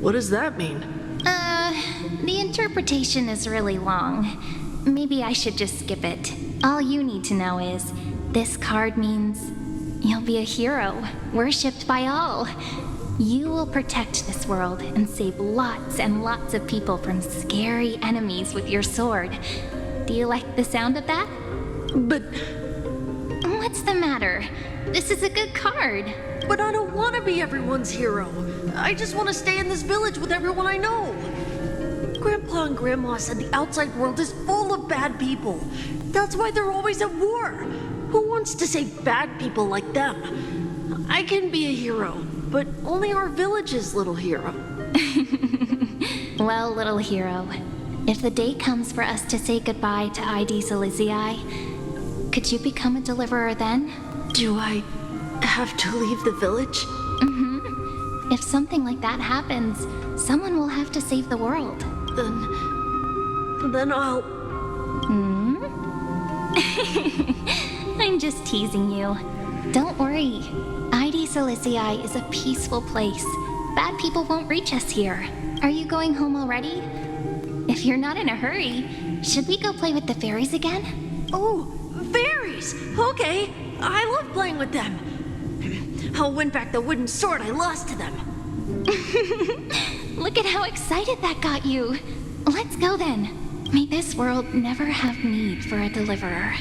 What does that mean? The interpretation is really long. Maybe I should just skip it. All you need to know is, this card means you'll be a hero, worshipped by all. You will protect this world and save lots and lots of people from scary enemies with your sword. Do you like the sound of that? But... What's the matter? This is a good card. But I don't want to be everyone's hero. I just want to stay in this village with everyone I know. Grandpa and Grandma said the outside world is full of bad people. That's why they're always at war. Who wants to save bad people like them? I can be a hero, but only our village's little hero. Well, little hero, if the day comes for us to say goodbye to ID Silizii, could you become a deliverer then? Do I have to leave the village? Mm-hmm. If something like that happens, someone will have to save the world. Then I'll... I'm just teasing you. Don't worry. ID Silizii is a peaceful place. Bad people won't reach us here. Are you going home already? If you're not in a hurry, should we go play with the fairies again? Oh, fairies! Okay, I love playing with them. I'll win back the wooden sword I lost to them. Look at how excited that got you. Let's go then. May this world never have need for a deliverer.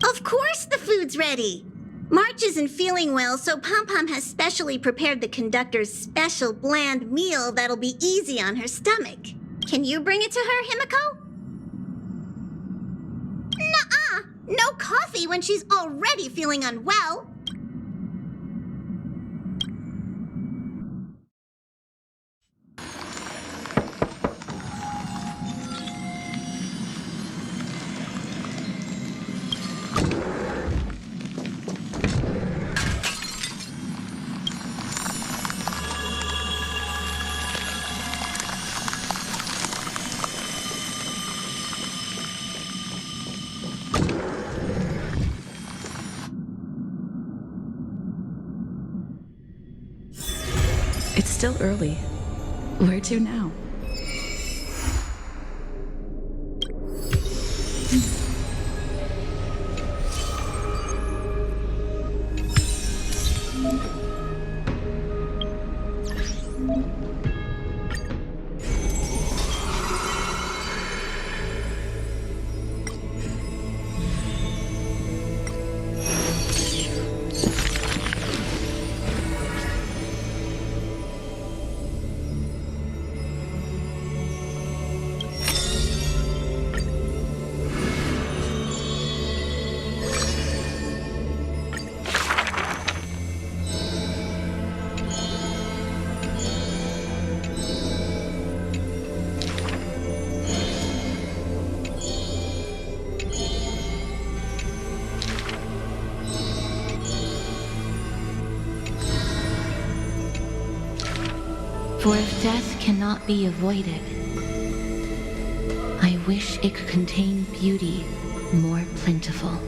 Of course the food's ready. March isn't feeling well, so Pom Pom has specially prepared the conductor's special bland meal that'll be easy on her stomach. Can you bring it to her, Himiko? Nuh-uh! No coffee when she's already feeling unwell. It's still early. Where to now? For if death cannot be avoided, I wish it could contain beauty more plentiful.